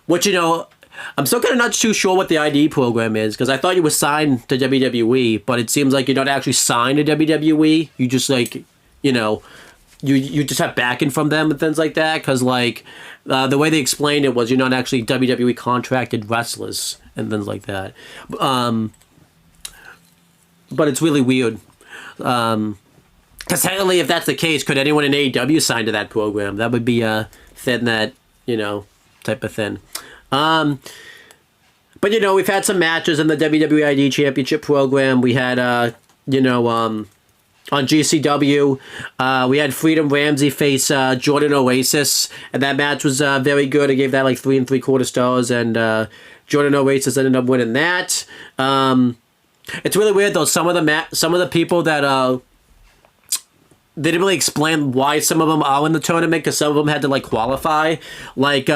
Which, I'm still kind of not too sure what the ID program is, because I thought you were signed to WWE, but it seems like you're not actually signed to WWE. You just like, you just have backing from them and things like that, because like the way they explained it was you're not actually WWE contracted wrestlers and things like that. But it's really weird. Because technically, if that's the case, could anyone in AEW sign to that program? That would be a thin that, type of thing. But we've had some matches in the WWE ID Championship program. We had, on GCW, we had Freedom Ramsey face Jordan Oasis, and that match was very good. I gave that like 3 3/4 stars, and Jordan Oasis ended up winning that. It's really weird though. Some of the people that they didn't really explain why some of them are in the tournament, because some of them had to like qualify. Like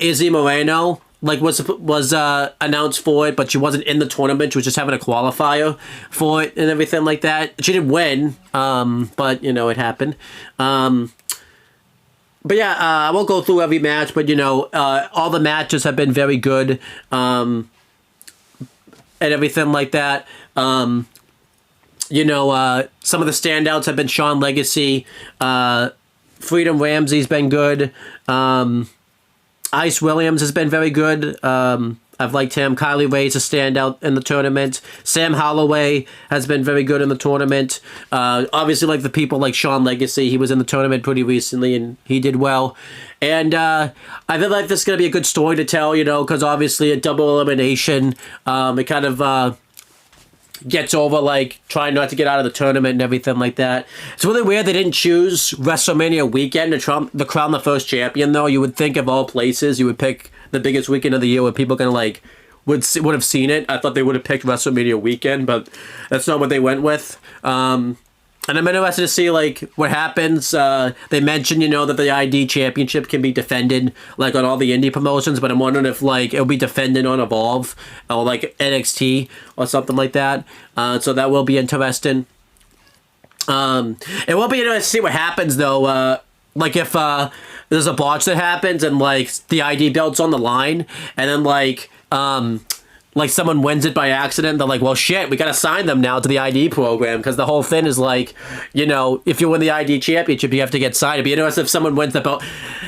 Izzy Moreno was announced for it, but she wasn't in the tournament. She was just having a qualifier for it and everything like that. She didn't win, but it happened. But yeah, I won't go through every match, but all the matches have been very good. And everything like that. Some of the standouts have been Shawn Legacy. Freedom Ramsey's been good. Ice Williams has been very good. I've liked him. Kylie Ray's a standout in the tournament. Sam Holloway has been very good in the tournament. Obviously, like the people like Shawn Legacy, he was in the tournament pretty recently, and he did well. And I feel like this is going to be a good story to tell, because obviously a double elimination, it kind of gets over, like, trying not to get out of the tournament and everything like that. It's really weird they didn't choose WrestleMania weekend to crown the first champion, though. You would think of all places, you would pick the biggest weekend of the year where people can, like, would have seen it. I thought they would have picked WrestleMania weekend, but that's not what they went with. And I'm interested to see, like, what happens. They mentioned, that the ID Championship can be defended, like, on all the indie promotions, but I'm wondering if, like, it'll be defended on Evolve or, like, NXT or something like that. So that will be interesting. It will be interesting to see what happens, though. Like, if there's a botch that happens and, like, the ID belt's on the line, and then, like someone wins it by accident, they're like, well, shit, we gotta sign them now to the ID program, because the whole thing is like, if you win the ID Championship, you have to get signed. It'd be interesting if someone wins the belt.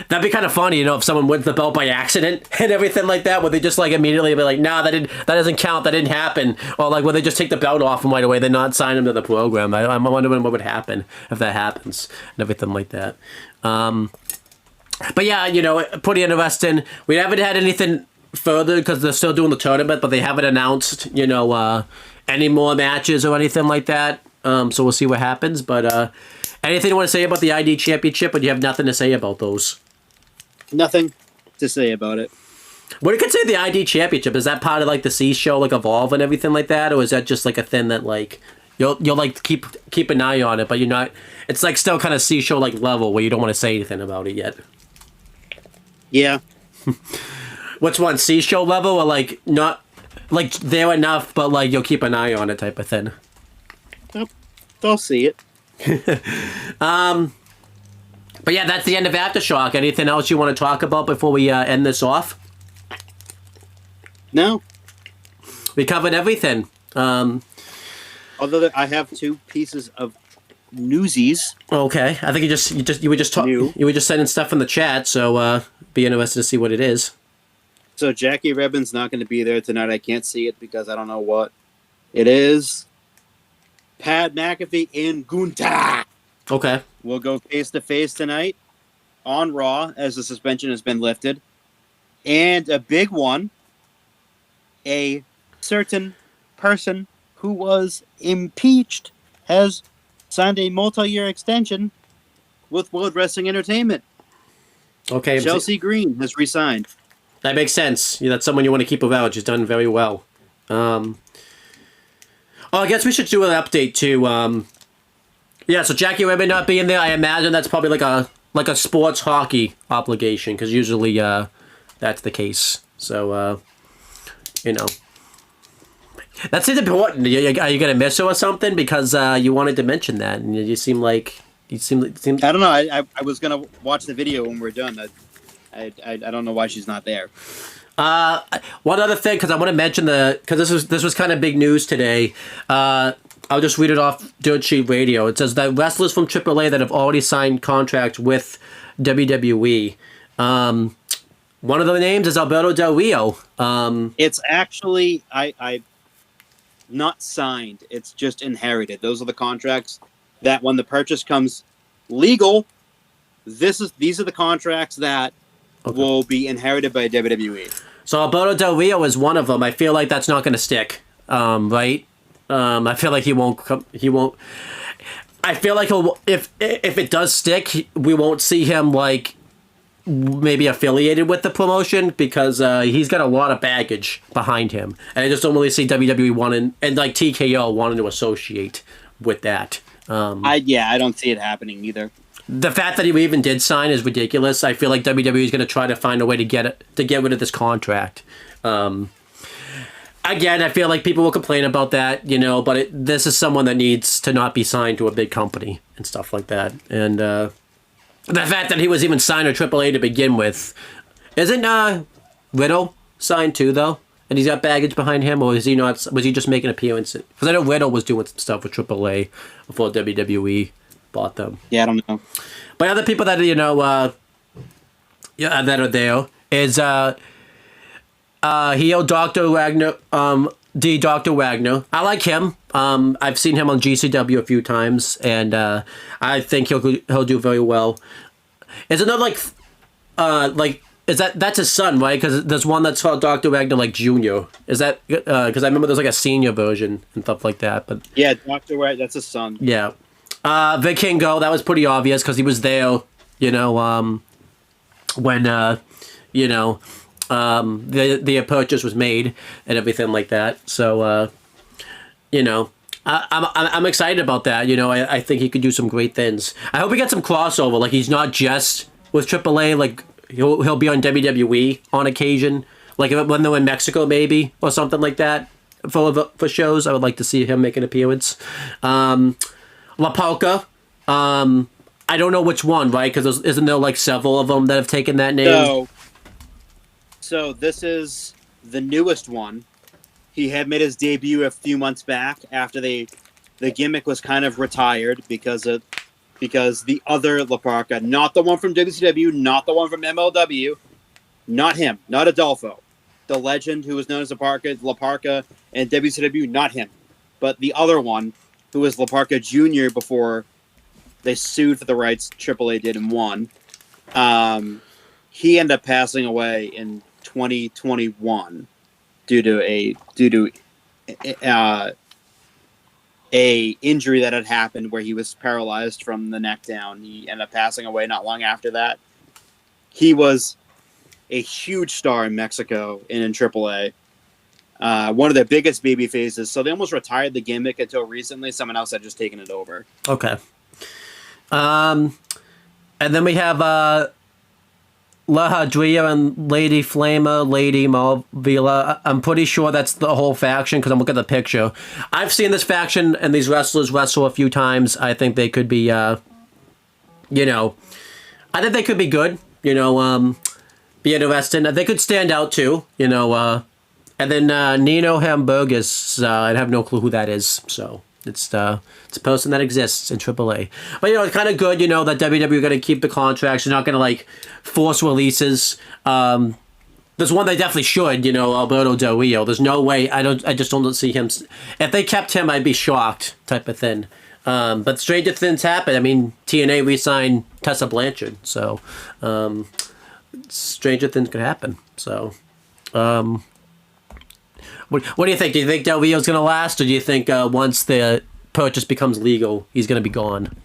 That'd be kind of funny, if someone wins the belt by accident and everything like that, where they just like immediately be like, nah, that doesn't count, that didn't happen. Or like, where they just take the belt off them right away, they not sign them to the program. I'm wondering what would happen if that happens and everything like that. But yeah, pretty interesting. We haven't had anything further because they're still doing the tournament, but they haven't announced any more matches or anything like that, so we'll see what happens. But anything you want to say about the ID Championship, or do you have nothing to say about those? Nothing to say about it. What do you consider the ID Championship? Is that part of like the C show, like Evolve and everything like that, or is that just like a thing that like you'll like keep an eye on it, but you're not, it's like still kind of C show like level where you don't want to say anything about it yet? Yeah. What's one, C show level, or like not like there enough, but like you'll keep an eye on it type of thing? I'll see it. But yeah, that's the end of Aftershock. Anything else you want to talk about before we end this off? No. We covered everything. Although I have 2 pieces of newsies. Okay, I think you were just sending stuff in the chat, so be interested to see what it is. So Jackie Rebin's not going to be there tonight. I can't see it because I don't know what it is. Pat McAfee and Gunther. Okay. We'll go face-to-face tonight on Raw as the suspension has been lifted. And a big one, a certain person who was impeached has signed a multi-year extension with World Wrestling Entertainment. Okay, Chelsea Green has resigned. that makes sense. Yeah, that's someone you want to keep around. She's done very well. I guess we should do an update too. Yeah, so Jackie Rabbit not being there, I imagine that's probably like a sports hockey obligation, because usually that's the case. So you know, that's important. Are you gonna miss her or something? Because you wanted to mention that, and you seem like I don't know. I was gonna watch the video when we're done. I don't know why she's not there. One other thing, because I want to mention because this was kind of big news today. I'll just read it off Dirt Sheet Radio. It says that wrestlers from AAA that have already signed contracts with WWE. One of the names is Alberto Del Rio. It's actually I not signed. It's just inherited. Those are the contracts that when the purchase comes legal, these are the contracts that will be inherited by WWE. So Alberto Del Rio is one of them. I feel like that's not going to stick, right? I feel like he won't. I feel like if it does stick, we won't see him like maybe affiliated with the promotion, because he's got a lot of baggage behind him, and I just don't really see WWE wanting, and like TKO wanting to associate with that. I don't see it happening either. The fact that he even did sign is ridiculous. I feel like WWE is going to try to find a way to get rid of this contract. Again, I feel like people will complain about that, but this is someone that needs to not be signed to a big company and stuff like that. And the fact that he was even signed to AAA to begin with, isn't Riddle signed too though? And he's got baggage behind him, or is he not? Was he just making appearances? Because I know Riddle was doing some stuff with AAA before WWE bought them. Yeah, I don't know. But other people that that are there is Heel Dr. Wagner, Dr. Wagner. I like him. I've seen him on GCW a few times, and I think he'll do very well. Is another is that's his son, right? Because there's one that's called Dr. Wagner like Junior. Is that because I remember there's like a senior version and stuff like that. But yeah, Dr. Wagner, that's his son. Yeah. Vikingo, that was pretty obvious because he was there, when the purchase was made and everything like that. So, I'm excited about that. I think he could do some great things. I hope he gets some crossover. Like, he's not just with AAA. Like, he'll be on WWE on occasion. Like, when they're in Mexico, maybe, or something like that for shows. I would like to see him make an appearance. La Polka. I don't know which one, right? Because isn't there like several of them that have taken that name? So this is the newest one. He had made his debut a few months back after the gimmick was kind of retired because the other La Parka, not the one from WCW, not the one from MLW, not him, not Adolfo, the legend who was known as La Parka and WCW, not him, but the other one, who was La Parka Jr. before they sued for the rights. AAA did and won. He ended up passing away in 2021 due to a injury that had happened where he was paralyzed from the neck down. He ended up passing away not long after that. He was a huge star in Mexico and in AAA. One of their biggest baby faces. So they almost retired the gimmick until recently. Someone else had just taken it over. Okay. And then we have La Hadria and Lady Flamer, Lady Malvila. I'm pretty sure that's the whole faction because I'm looking at the picture. I've seen this faction and these wrestlers wrestle a few times. I think they could be, I think they could be good. Be interesting. They could stand out too. And then Nino Hamburgers, I have no clue who that is. So it's a person that exists in AAA. But it's kind of good, that WWE are going to keep the contracts. They're not going to like force releases. There's one they definitely should. Alberto Del Rio. There's no way. I just don't see him. If they kept him, I'd be shocked. Type of thing. But stranger things happen. I mean, TNA re-signed Tessa Blanchard. So. stranger things could happen. So, what do you think? Do you think Del Rio's going to last, or do you think once the purchase becomes legal, he's going to be gone?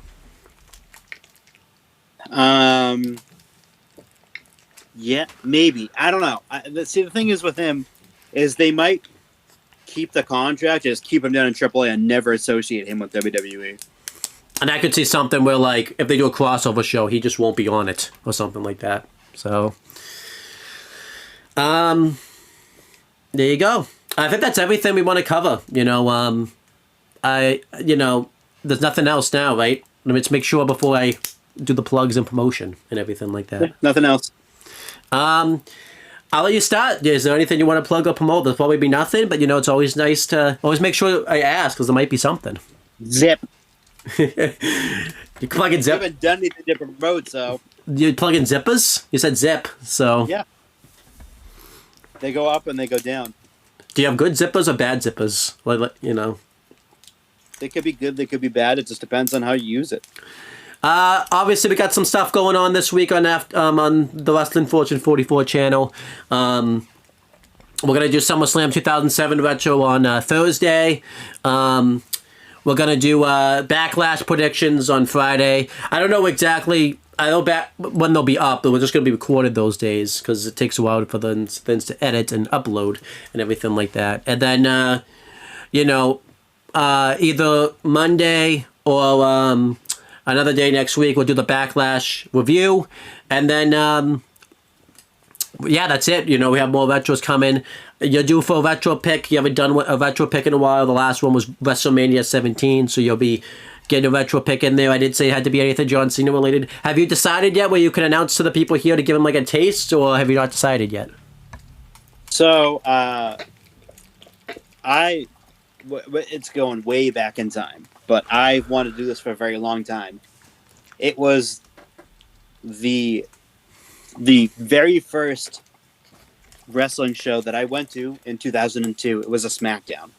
Yeah, maybe. I don't know. See, the thing is with him is they might keep the contract, just keep him down in AAA and never associate him with WWE. And I could see something where, like, if they do a crossover show, he just won't be on it or something like that. So, there you go. I think that's everything we want to cover. You know, there's nothing else now, right? Let me just make sure before I do the plugs and promotion and everything like that. Yeah, nothing else. I'll let you start. Is there anything you want to plug or promote? There'll probably be nothing, but it's always nice to always make sure I ask because there might be something. Zip. You plug in zip. I haven't done anything to promote, so. You plug in zippers? You said zip, so. Yeah. They go up and they go down. Do you have good zippers or bad zippers? They could be good, they could be bad. It just depends on how you use it. Obviously, we got some stuff going on this week on the Wrestling Fortune 44 channel. We're going to do SummerSlam 2007 Retro on Thursday. We're going to do Backlash predictions on Friday. I don't know exactly. I know when they'll be up, but we're just going to be recorded those days because it takes a while for the things to edit and upload and everything like that. And then, either Monday or another day next week, we'll do the Backlash review. And then, that's it. We have more retros coming. You're due for a retro pick. You haven't done a retro pick in a while. The last one was WrestleMania 17, so you'll be getting a retro pick in there. I did say it had to be anything John Cena related. Have you decided yet where you can announce to the people here to give them like a taste, or have you not decided yet? So, it's going way back in time, but I wanted to do this for a very long time. It was the very first wrestling show that I went to in 2002. It was a SmackDown.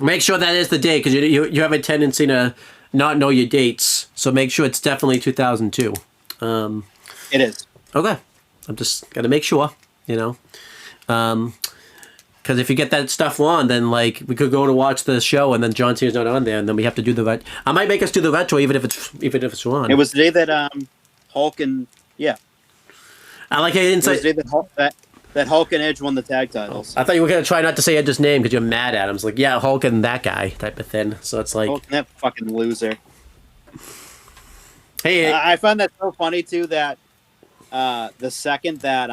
Make sure that is the date, because you have a tendency to not know your dates. So make sure it's definitely 2002. It is. Okay. I'm just got to make sure, Because if you get that stuff wrong, then, like, we could go to watch the show, and then John Cena's not on there, and then we have to do the retro. I might make us do the retro, even if it's wrong. It was the day that Hulk and... Yeah. I like how you didn't say... It was the day that Hulk and Edge won the tag titles. I thought you were going to try not to say Edge's name because you're mad at him. It's like, yeah, Hulk and that guy type of thing. So it's like... Hulk and that fucking loser. Hey... I found that so funny, too, that the second that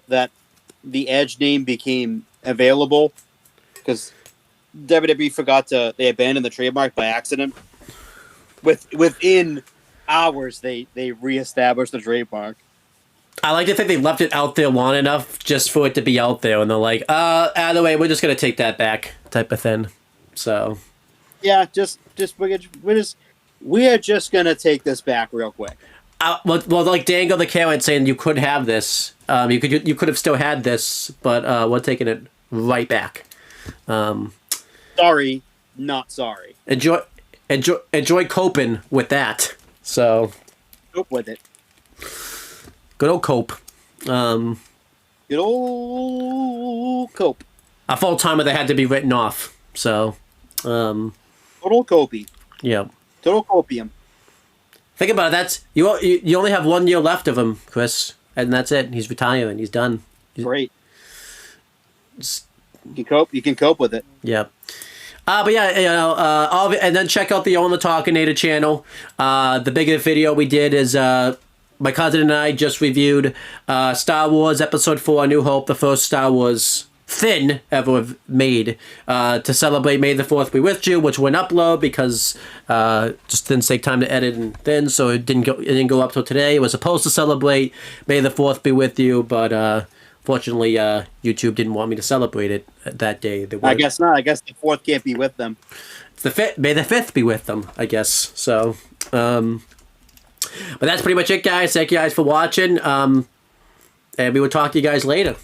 that the Edge name became available, because WWE forgot they abandoned the trademark by accident. Within hours, they reestablished the trademark. I like to think they left it out there long enough just for it to be out there, and they're like, out of the way, we're just gonna take that back, type of thing. So, yeah, we're just gonna take this back real quick. Well, like Dango the Carrot saying you could have this, you could have still had this, but we're taking it right back. Sorry, not sorry. Enjoy coping with that. So, cope with it. Good old Cope. Good old Cope. A full timer that had to be written off. So, Total Copey. Yeah. Total Copium. Think about it. You only have 1 year left of him, Chris, and that's it. He's retiring. He's done. Great. You can cope with it. Yeah. But yeah, and then check out the On the Talkinator channel. The biggest video we did is my cousin and I just reviewed Star Wars Episode 4: A New Hope, the first Star Wars thin ever made, to celebrate May the 4th Be With You, which wouldn't upload because just didn't take time to edit and thin, so it didn't go up till today. It was supposed to celebrate May the 4th Be With You, but fortunately YouTube didn't want me to celebrate it that day. I guess not. I guess the 4th can't be with them. It's the 5th. May the 5th be with them, I guess. So, but that's pretty much it, guys. Thank you guys for watching. And we will talk to you guys later.